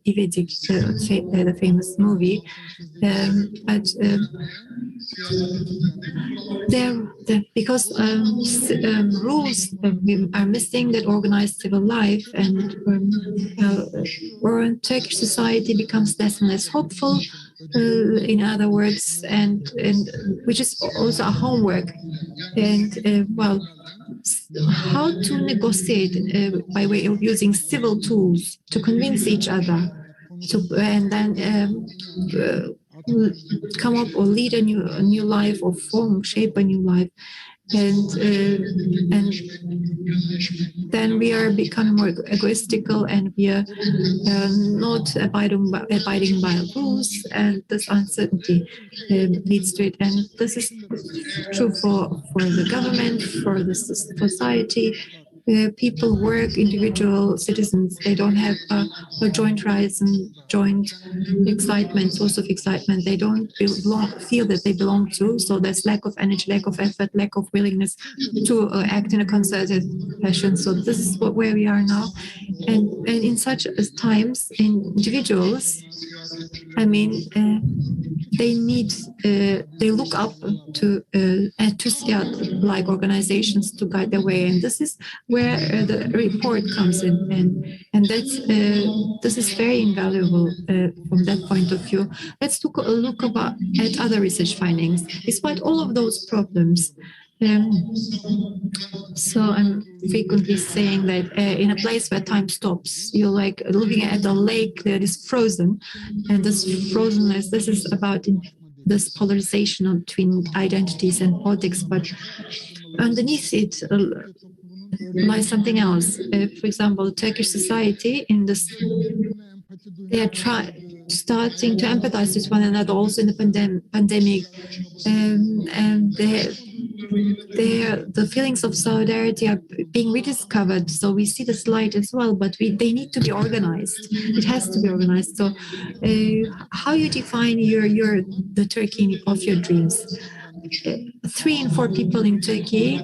İvedik, the famous movie. Because rules are missing that organize civil life, and or Turkish society becomes less and less hopeful. In other words, and which is also a homework. And how to negotiate by way of using civil tools to convince each other, and then come up or lead a new life, or shape a new life. And then we are becoming more egoistical, and we are not abiding by rules, and this uncertainty leads to it. And this is true for the government, for the society, people work, individual citizens, they don't have a joint rights and joint excitement, source of excitement. They don't feel that they belong to. So there's lack of energy, lack of effort, lack of willingness to act in a concerted fashion. So this is where we are now. And in such times, individuals, I mean, they need, they look up to TÜSİAD-like organizations to guide their way, and this is where the report comes in, and that's this is very invaluable from that point of view. Let's look at other research findings. Despite all of those problems. So I'm frequently saying that in a place where time stops, you're like looking at a lake that is frozen, and this frozenness, this is about this polarization between identities and politics, but underneath it lies something else. For example, Turkish society in this, they are starting to empathize with one another also in the pandemic, and the feelings of solidarity are being rediscovered. So we see this light as well, but they need to be organized. It has to be organized. So how you define the Turkey of your dreams? 3 in 4 people in Turkey,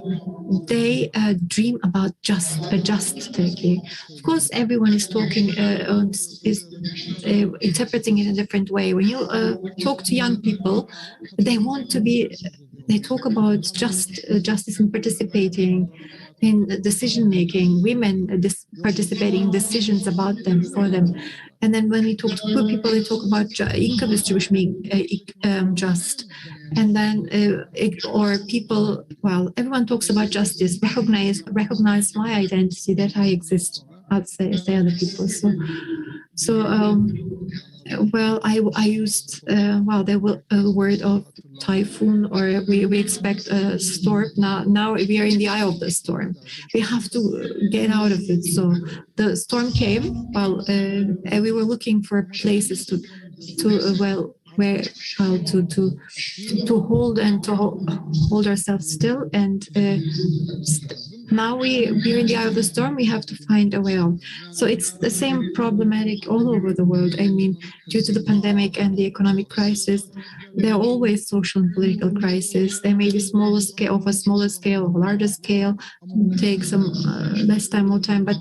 they dream about a just Turkey. Of course, everyone is talking, is interpreting it in a different way. When you talk to young people, they want to be. They talk about justice and participating in decision making. Women participating in decisions about them, for them. And then when we talk to poor people, they talk about income distribution being just. And then, or people, well, everyone talks about justice, recognize my identity, that I exist outside as the other people. Well, I used, the word of typhoon, or we expect a storm. Now we are in the eye of the storm. We have to get out of it. So the storm came. Well, we were looking for places to hold and to hold ourselves still, and now we're in the eye of the storm. We have to find a way out. So it's the same problematic all over the world. I mean, due to the pandemic and the economic crisis, there are always social and political crises. There may be a smaller scale, or larger scale, take some less time, more time, but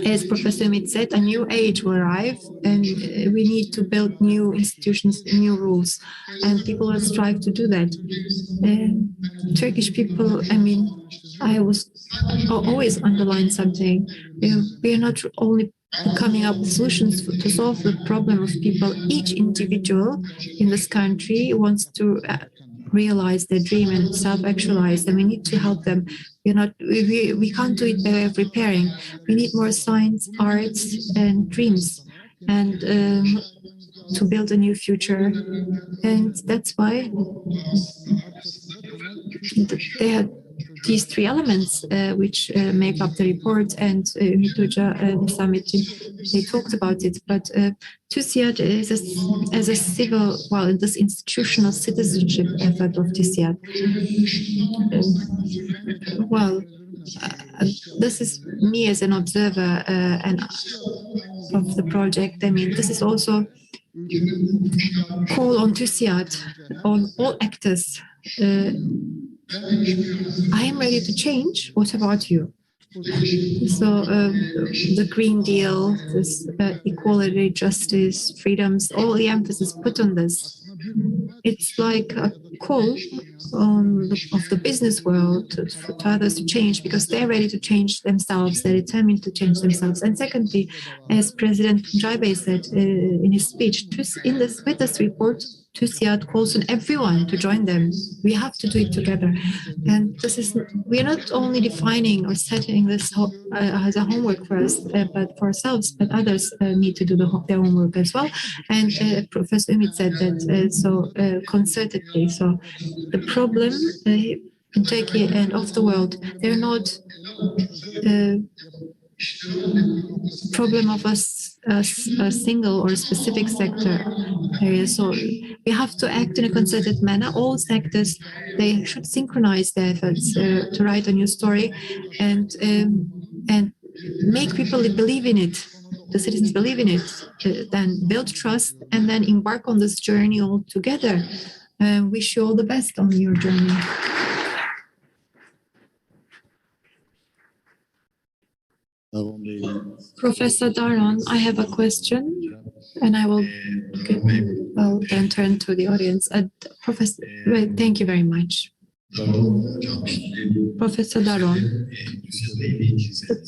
as Professor Ümit said, a new age will arrive, and we need to build new institutions, new rules, and people will strive to do that. Turkish people, I mean, I was always underline something. We are not only coming up with solutions to solve the problem of people. Each individual in this country wants to realize their dream and self-actualize, and we need to help them. We can't do it by way of repairing. We need more science, arts, and dreams, and to build a new future. And that's why they had these 3 elements which make up the report, and Ümit Hoca and Samettin, they talked about it. But TÜSİAD is as a civil, in this institutional citizenship effort of TÜSİAD. This is me as an observer and of the project. I mean, this is also call on TÜSİAD, on all actors. I am ready to change. What about you? So the Green Deal, this equality, justice, freedoms, all the emphasis put on this. It's like a call of the business world to others to change, because they're ready to change themselves. They're determined to change themselves. And secondly, as President Tuncay said in his speech, with this report, TÜSİAD calls on everyone to join them. We have to do it together. And we're not only defining or setting this as a homework for us, but for ourselves, but others need to do their homework as well. And Professor Ümit said that concertedly. So the problem in Turkey and of the world, they're not problem of us a single or specific sector area. So we have to act in a concerted manner. All sectors, they should synchronize their efforts to write a new story and make people believe in it. The citizens believe in it, then build trust, and then embark on this journey all together. Wish you all the best on your journey. Dagon Bey, Professor Daron, I have a question, and I will then turn to the audience. Professor, thank you very much. Professor Daron,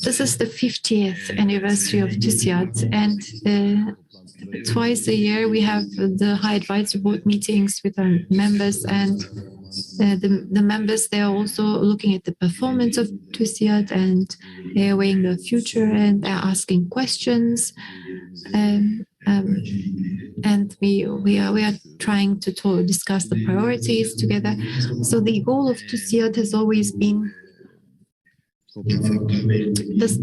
this is the 50th anniversary of TÜSİAD, and twice a year we have the High Advisory Board meetings with our members, and the members, they are also looking at the performance of TÜSİAD, and they are weighing the future, and they're asking questions. And we are trying to discuss the priorities together. So the goal of TÜSİAD has always been this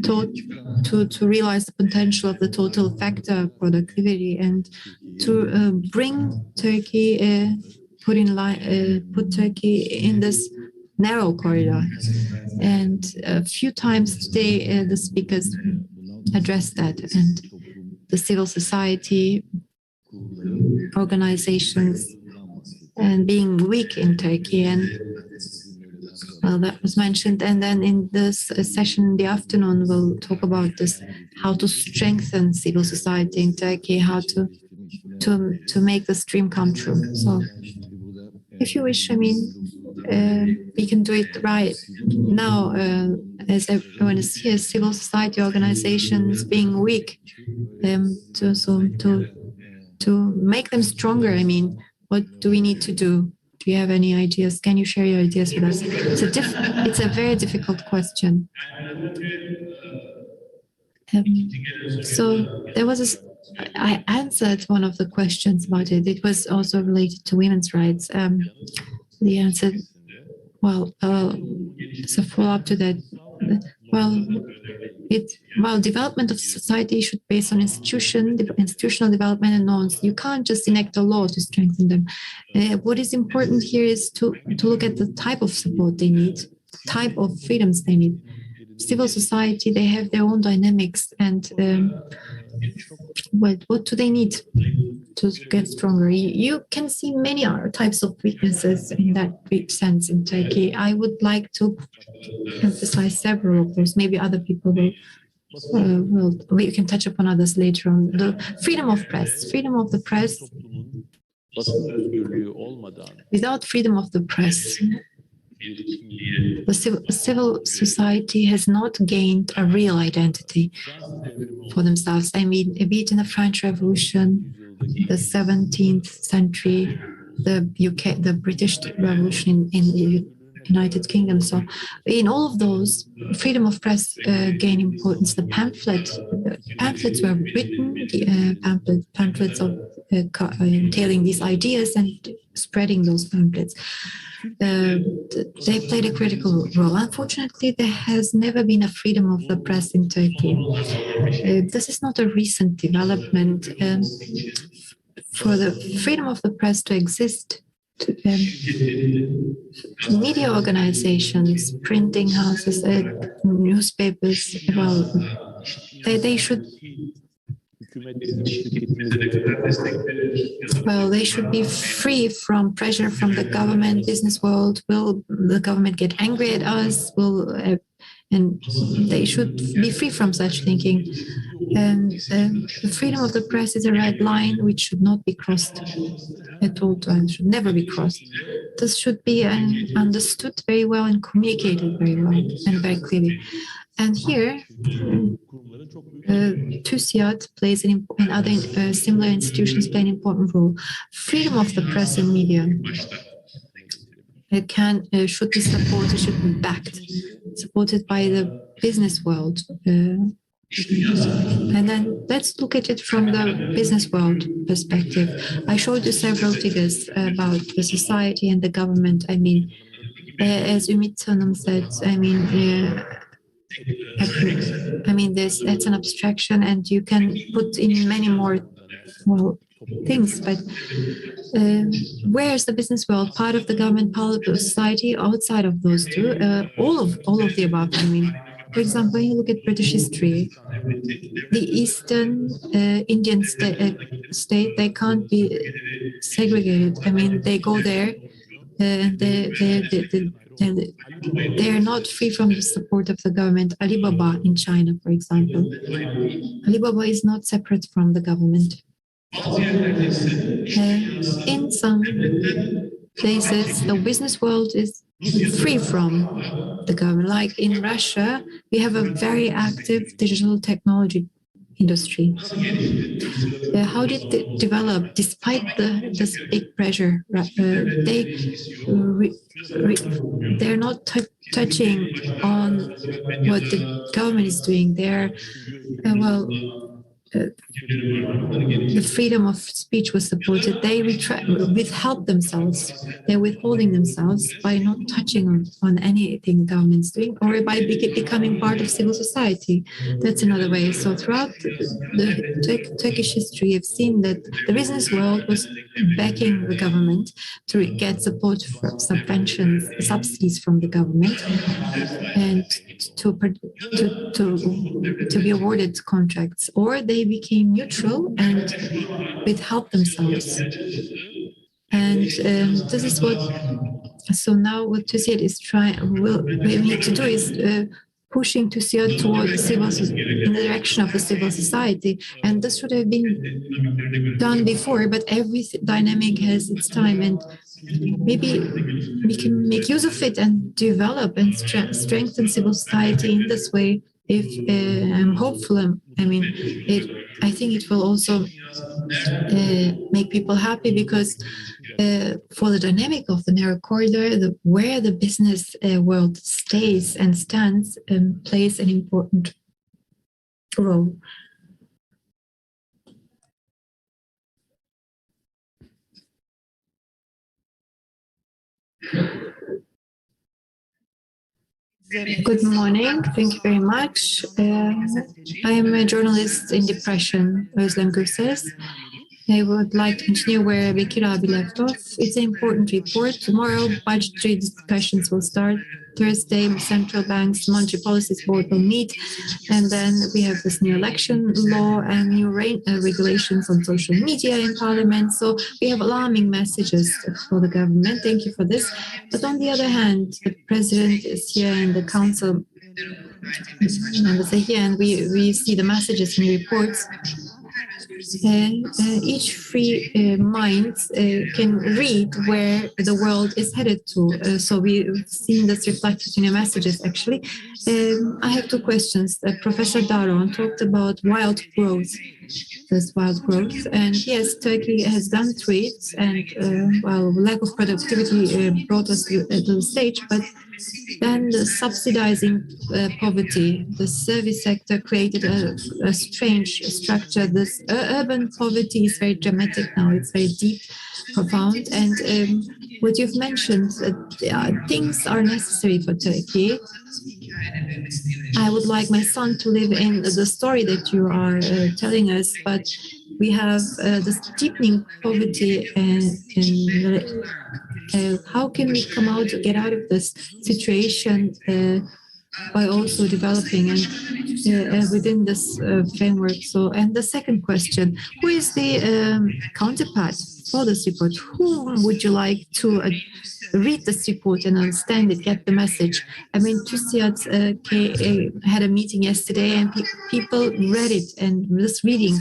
to realize the potential of the total factor productivity, and to bring Turkey, put Turkey in this narrow corridor. And a few times today, the speakers addressed that, and the civil society organizations and being weak in Turkey, and well, that was mentioned. And then in this session in the afternoon, we'll talk about this, how to strengthen civil society in Turkey, how to make this dream come true. So if you wish, I mean, we can do it right now, as everyone is here, civil society organizations being weak, to make them stronger. I mean, what do we need to do? Do you have any ideas? Can you share your ideas with us? It's a very difficult question. So there was I answered one of the questions about it. It was also related to women's rights. The answer, well, it's a follow-up to that. Well, development of society should be based on institutional development and norms. You can't just enact a law to strengthen them. What is important here is to look at the type of support they need, type of freedoms they need. Civil society, they have their own dynamics, and what do they need to get stronger? You can see many types of weaknesses in that sense in Turkey. I would like to emphasize several of those. Maybe other people we can touch upon others later on. The freedom of press. Freedom of the press. Without freedom of the press, the civil society has not gained a real identity for themselves. I mean, be it in the French Revolution, the 17th century, the British Revolution in the United Kingdom. So in all of those, freedom of press gained importance. The pamphlets were written, pamphlets of entailing these ideas and spreading those pamphlets. They played a critical role. Unfortunately, there has never been a freedom of the press in Turkey. This is not a recent development. For the freedom of the press to exist, media organizations, printing houses, newspapers, well, they should. Well, they should be free from pressure from the government, business world. Will the government get angry at us? And they should be free from such thinking. And the freedom of the press is a red line which should not be crossed at all times, should never be crossed. This should be understood very well and communicated very well and very clearly. And here, TÜSİAD plays and other similar institutions play an important role. Freedom of the press and media should be supported, should be backed, supported by the business world. And then let's look at it from the business world perspective. I showed you several figures about the society and the government. I mean, as Ümit Hanım said, I mean, I mean, that's an abstraction, and you can put in many more things. But where is the business world? Part of the government, part of the society, outside of those two? All of the above. I mean, for example, when you look at British history, the Eastern Indian state, they can't be segregated. I mean, they go there, and they're not free from the support of the government. Alibaba in China, for example, Alibaba is not separate from the government. In some places, the business world is free from the government. Like in Russia, we have a very active digital technology industry. How did it develop despite this big pressure? They're not touching on what the government is doing. They're the freedom of speech was supported. They withheld themselves. They're withholding themselves by not touching on anything government's doing, or by becoming part of civil society. That's another way. So throughout the Turkish history, you've seen that the business world was backing the government to get support from subventions, subsidies from the government, and to be awarded contracts, or they became neutral and withheld themselves. And this is what. So now what TÜSİAD is we need to do is pushing TÜSİAD towards in the direction of the civil society, and this should have been done before. But every dynamic has its time, and maybe we can make use of it and develop and strengthen civil society in this way. If I'm hopeful, I mean, I think it will also make people happy, because for the dynamic of the narrow corridor, where the business world stays and stands plays an important role. Good morning. Thank you very much. I am a journalist in depression, Özlem Gürses. I would like to continue where Bekir abi left off. It's an important report. Tomorrow, budgetary discussions will start. Thursday, central banks, monetary policies board will meet. And then we have this new election law and new regulations on social media in parliament. So we have alarming messages for the government. Thank you for this. But on the other hand, the president is here in the council members are here, and we see the messages in the reports. Each free mind can read where the world is headed to. So we've seen this reflected in your messages, actually. I have two questions. Professor Daron talked about wild growth, this wild growth. And yes, Turkey has gone through it, and lack of productivity brought us to the stage, but then the subsidizing poverty, the service sector created a strange structure. This urban poverty is very dramatic now. It's very deep, profound. And what you've mentioned, things are necessary for Turkey. I would like my son to live in the story that you are telling us, but we have this deepening poverty, and how can we get out of this situation by also developing and within this framework? So, and the second question: who is the counterpart for this report? Whom would you like to read this report and understand it, get the message? I mean, TÜSİAD had a meeting yesterday, and people read it, and this reading,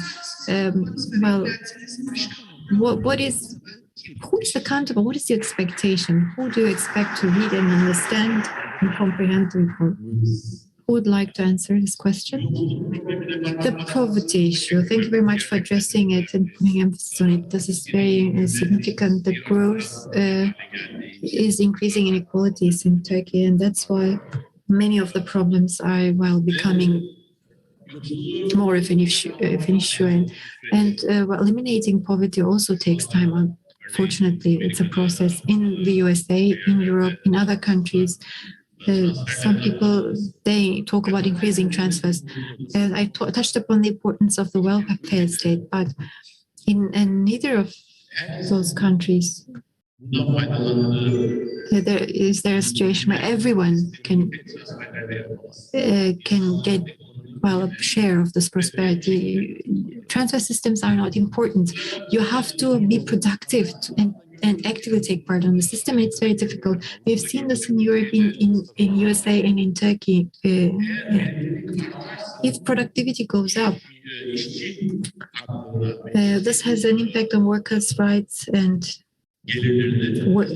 who is accountable? What is the expectation? Who do you expect to read and understand and comprehend the report? Who would like to answer this question? The poverty issue. Thank you very much for addressing it and putting emphasis on it. This is very significant. The growth is increasing inequalities in Turkey, and that's why many of the problems are becoming more of an issue. And eliminating poverty also takes time. Unfortunately, it's a process in the USA, in Europe, in other countries. some people, they talk about increasing transfers. And I touched upon the importance of the welfare state, but in neither of those countries there a situation where everyone can get a share of this prosperity. Transfer systems are not important. You have to be productive and actively take part on the system. It's very difficult. We've seen this in Europe, in USA, and in Turkey. If productivity goes up, this has an impact on workers' rights and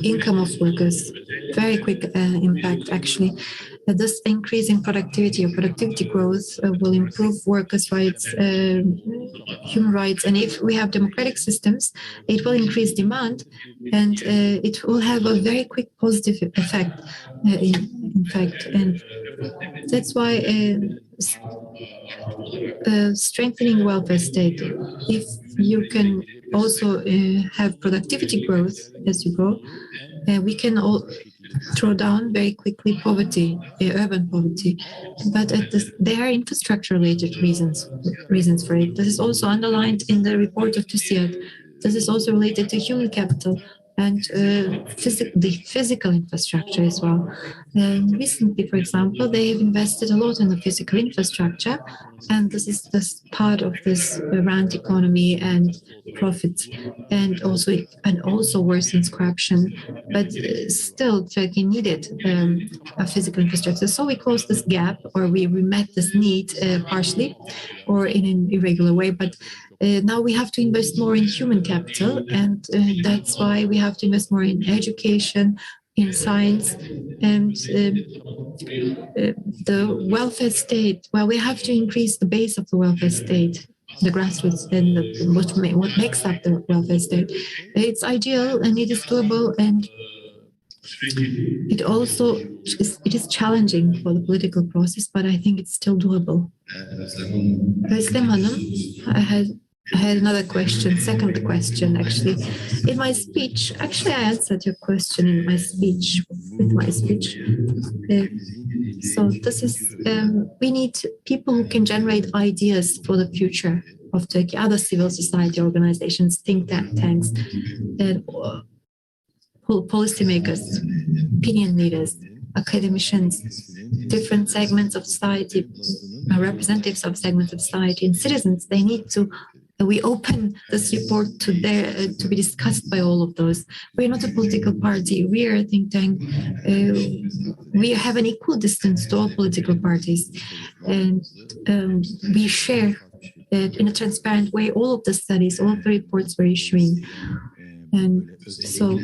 income of workers. Very quick impact, actually. This increase in productivity or productivity growth will improve workers' rights, human rights, and if we have democratic systems, it will increase demand, and it will have a very quick positive effect. In fact, and that's why strengthening welfare state. If you can also have productivity growth as you go, we can all throw down very quickly poverty, urban poverty. But there are infrastructure-related reasons for it. This is also underlined in the report of TÜSİAD. This is also related to human capital and the physical infrastructure as well. Recently, for example, they have invested a lot in the physical infrastructure, and this is part of this rent economy and profits, and also worsens corruption. But still, Turkey needed a physical infrastructure, so we closed this gap, or we met this need partially, or in an irregular way. But now we have to invest more in human capital, and that's why we have to invest more in education, in science, and the welfare state. Well, we have to increase the base of the welfare state, the grassroots, and what makes up the welfare state. It's ideal and it is doable, and it is challenging for the political process, but I think it's still doable. Özlem Hanım, I had another question, second question, actually. In my speech, actually, I answered your question in my speech, so this is, we need people who can generate ideas for the future of Turkey, other civil society organizations, think tanks, and policymakers, opinion leaders, academicians, different segments of society, representatives of segments of society, and citizens. They need to. We open this report to be discussed by all of those. We're not a political party. We are a think tank. We have an equal distance to all political parties, and we share in a transparent way all of the studies, all of the reports we're issuing, and so.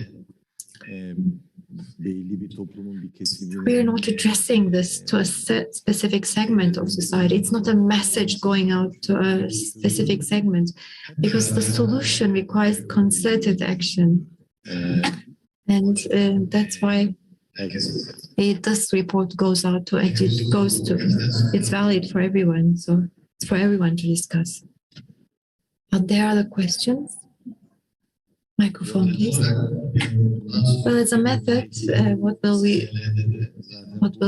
We're not addressing this to a specific segment of society. It's not a message going out to a specific segment, because the solution requires concerted action. And that's why this report goes out to, it's valid for everyone. So it's for everyone to discuss. Are there other questions? Microphone, please. Well, as a method, what will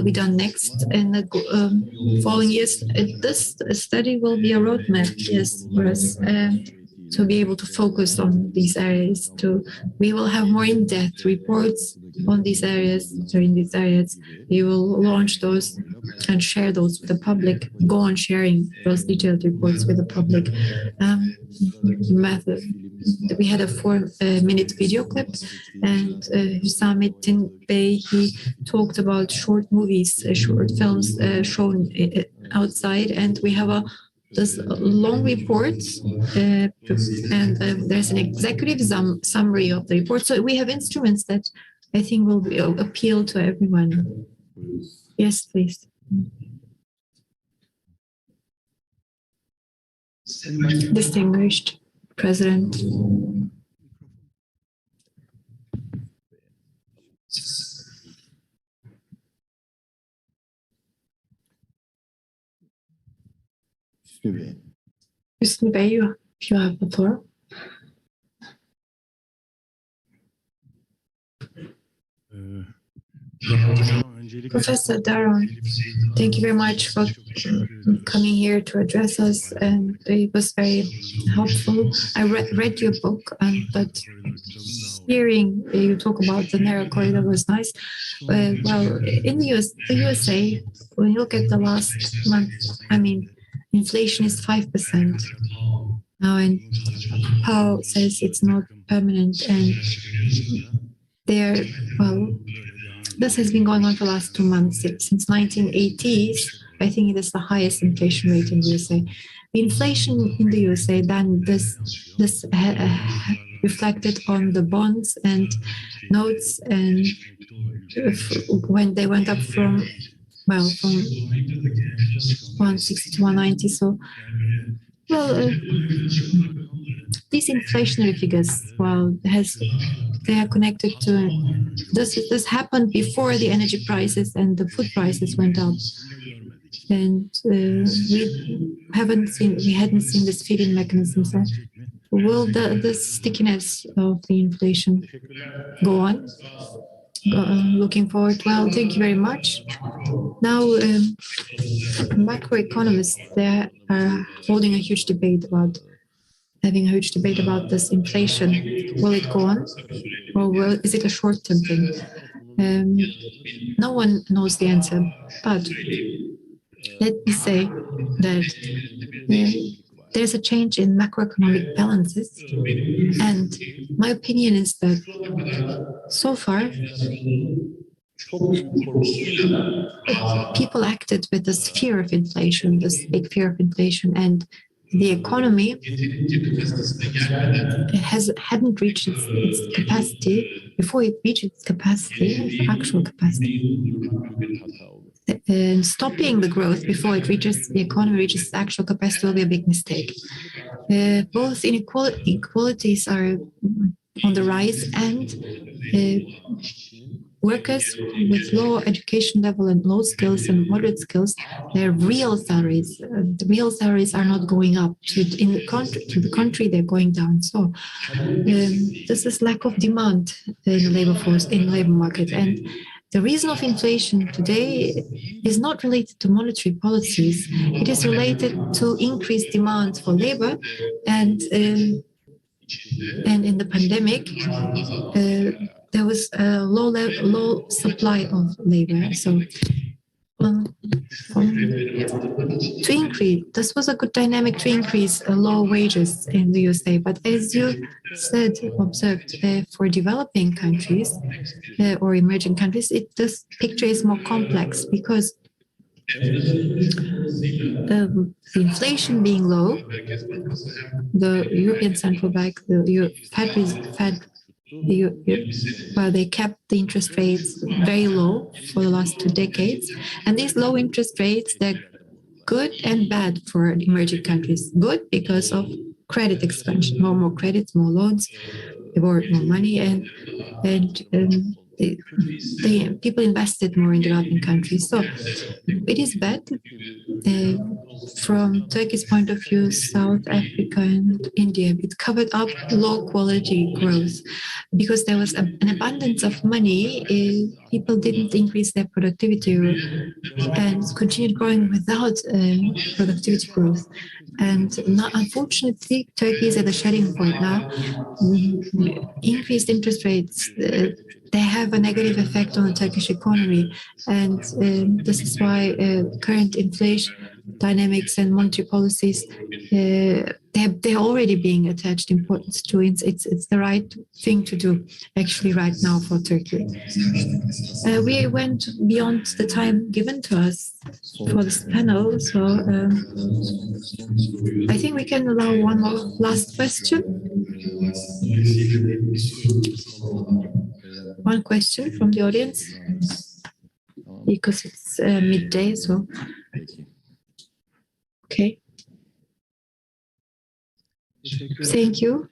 be done next in the following years? This study will be a roadmap, yes, for us to be able to focus on these areas. We will have more in-depth reports on these areas, during these areas. We will launch those and share those with the public, go on sharing those detailed reports with the public. Method. We had a 4-minute video clip, and Hüsamettin Bey, he talked about short movies, short films shown outside, and we have this long report, and there's an executive summary of the report. So we have instruments that I think will appeal to everyone. Yes, please. Distinguished President. Hüsnü Bey, you have the floor. Professor Daron, thank you very much for coming here to address us, and it was very helpful. I read your book, but hearing you talk about the narrow corridor was nice. Well, in the USA, when you look at the last month, I mean, inflation is 5% now, and Powell says it's not permanent, and there, well, this has been going on for the last 2 months. Since 1980s, I think it is the highest inflation rate in the USA. The inflation in the USA, then this reflected on the bonds and notes, and when they went up from 160 to 190. So, these inflationary figures, they are connected to this happened before the energy prices and the food prices went up, and we hadn't seen this feeding mechanism. So will the stickiness of the inflation go on? Looking forward. Well, thank you very much. Now, macroeconomists, they are holding a huge debate about this inflation. Will it go on, or is it a short-term thing? No one knows the answer, but let me say that there's a change in macroeconomic balances, and my opinion is that so far people acted with this fear of inflation, this big fear of inflation, and the economy hadn't reached its capacity. Before it reached its capacity, actual capacity, and stopping the growth before the economy reaches its actual capacity will be a big mistake. Both inequalities are on the rise, and workers with low education level and low skills and moderate skills, their real salaries, are not going up. To the country, they're going down. So this is lack of demand in the labor force, in the labor market. And the reason of inflation today is not related to monetary policies. It is related to increased demand for labor, and in the pandemic, there was a low supply of labor. So to increase, this was a good dynamic to increase low wages in the USA. But as you observed, for developing countries or emerging countries, this picture is more complex, because the inflation being low, the European Central Bank, the Fed, they kept the interest rates very low for the last 2 decades. And these low interest rates, they're good and bad for emerging countries. Good because of credit expansion, more credits, more loans, they borrowed more money, and people invested more in developing countries. So it is bad. From Turkey's point of view, South Africa and India, it covered up low quality growth because there was an abundance of money. People didn't increase their productivity and continued growing without productivity growth. And unfortunately, Turkey is at a shedding point now. Increased interest rates, they have a negative effect on the Turkish economy. And this is why current inflation dynamics and monetary policies, they're already being attached importance to it. It's the right thing to do, actually, right now for Turkey. We went beyond the time given to us for this panel, so I think we can allow one more last question. One question from the audience, because it's midday, so okay. Thank you.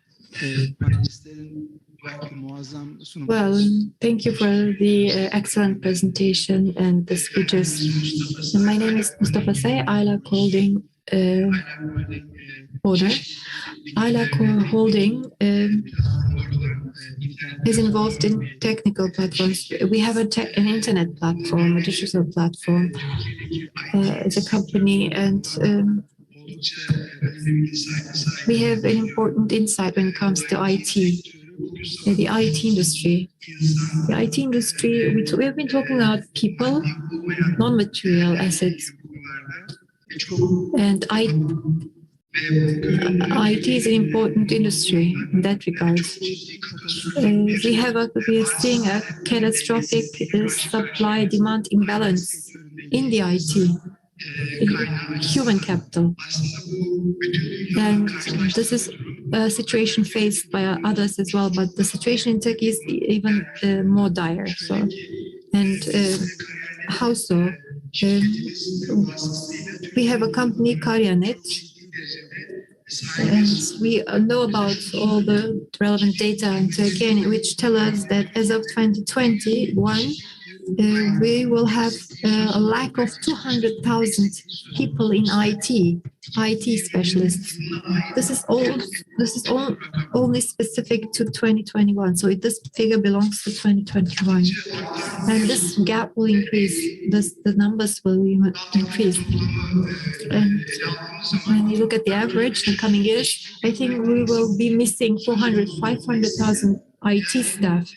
Well, thank you for the excellent presentation and the speeches. My name is Mustafa Say, ILAC Holding owner. ILAC Holding is involved in technical platforms. We have an internet platform, a digital platform as a company, and we have an important insight when it comes to IT, the IT industry. The IT industry, we have been talking about people, non-material assets, and IT is an important industry in that regard. We are seeing a catastrophic supply-demand imbalance in the IT, in human capital. And this is a situation faced by others as well, but the situation in Turkey is even more dire. So, and how so? We have a company, Karyanet, and we know about all the relevant data in Turkey, which tell us that as of 2021, we will have a lack of 200,000 people in IT specialists. This is only specific to 2021. So this figure belongs to 2021. And this gap will increase. The numbers will increase. And when you look at the average in the coming years, I think we will be missing 500,000 IT staff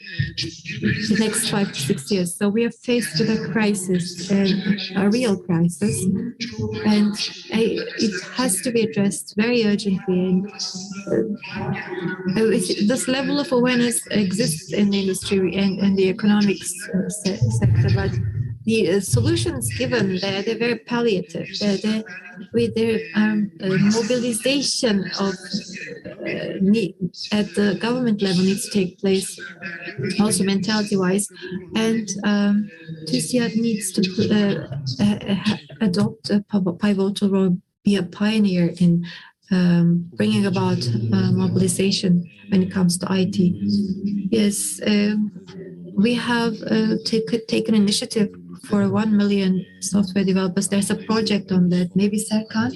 the next 5 to 6 years. So we are faced with a crisis, a real crisis, and it has to be addressed very urgently. This level of awareness exists in the industry and the economics sector, but the solutions given there, they're very palliative. With their mobilization of at the government level needs to take place, also mentality-wise, and TÜSİAD needs to adopt a pivotal role, be a pioneer in bringing about mobilization when it comes to IT. Yes, we have taken initiative for 1 million software developers. There's a project on that. Maybe Serkan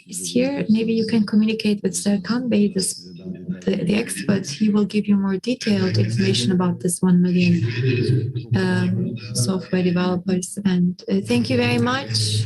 is here. Maybe you can communicate with Serkan Bey, the expert. He will give you more detailed information about this 1 million software developers. And thank you very much.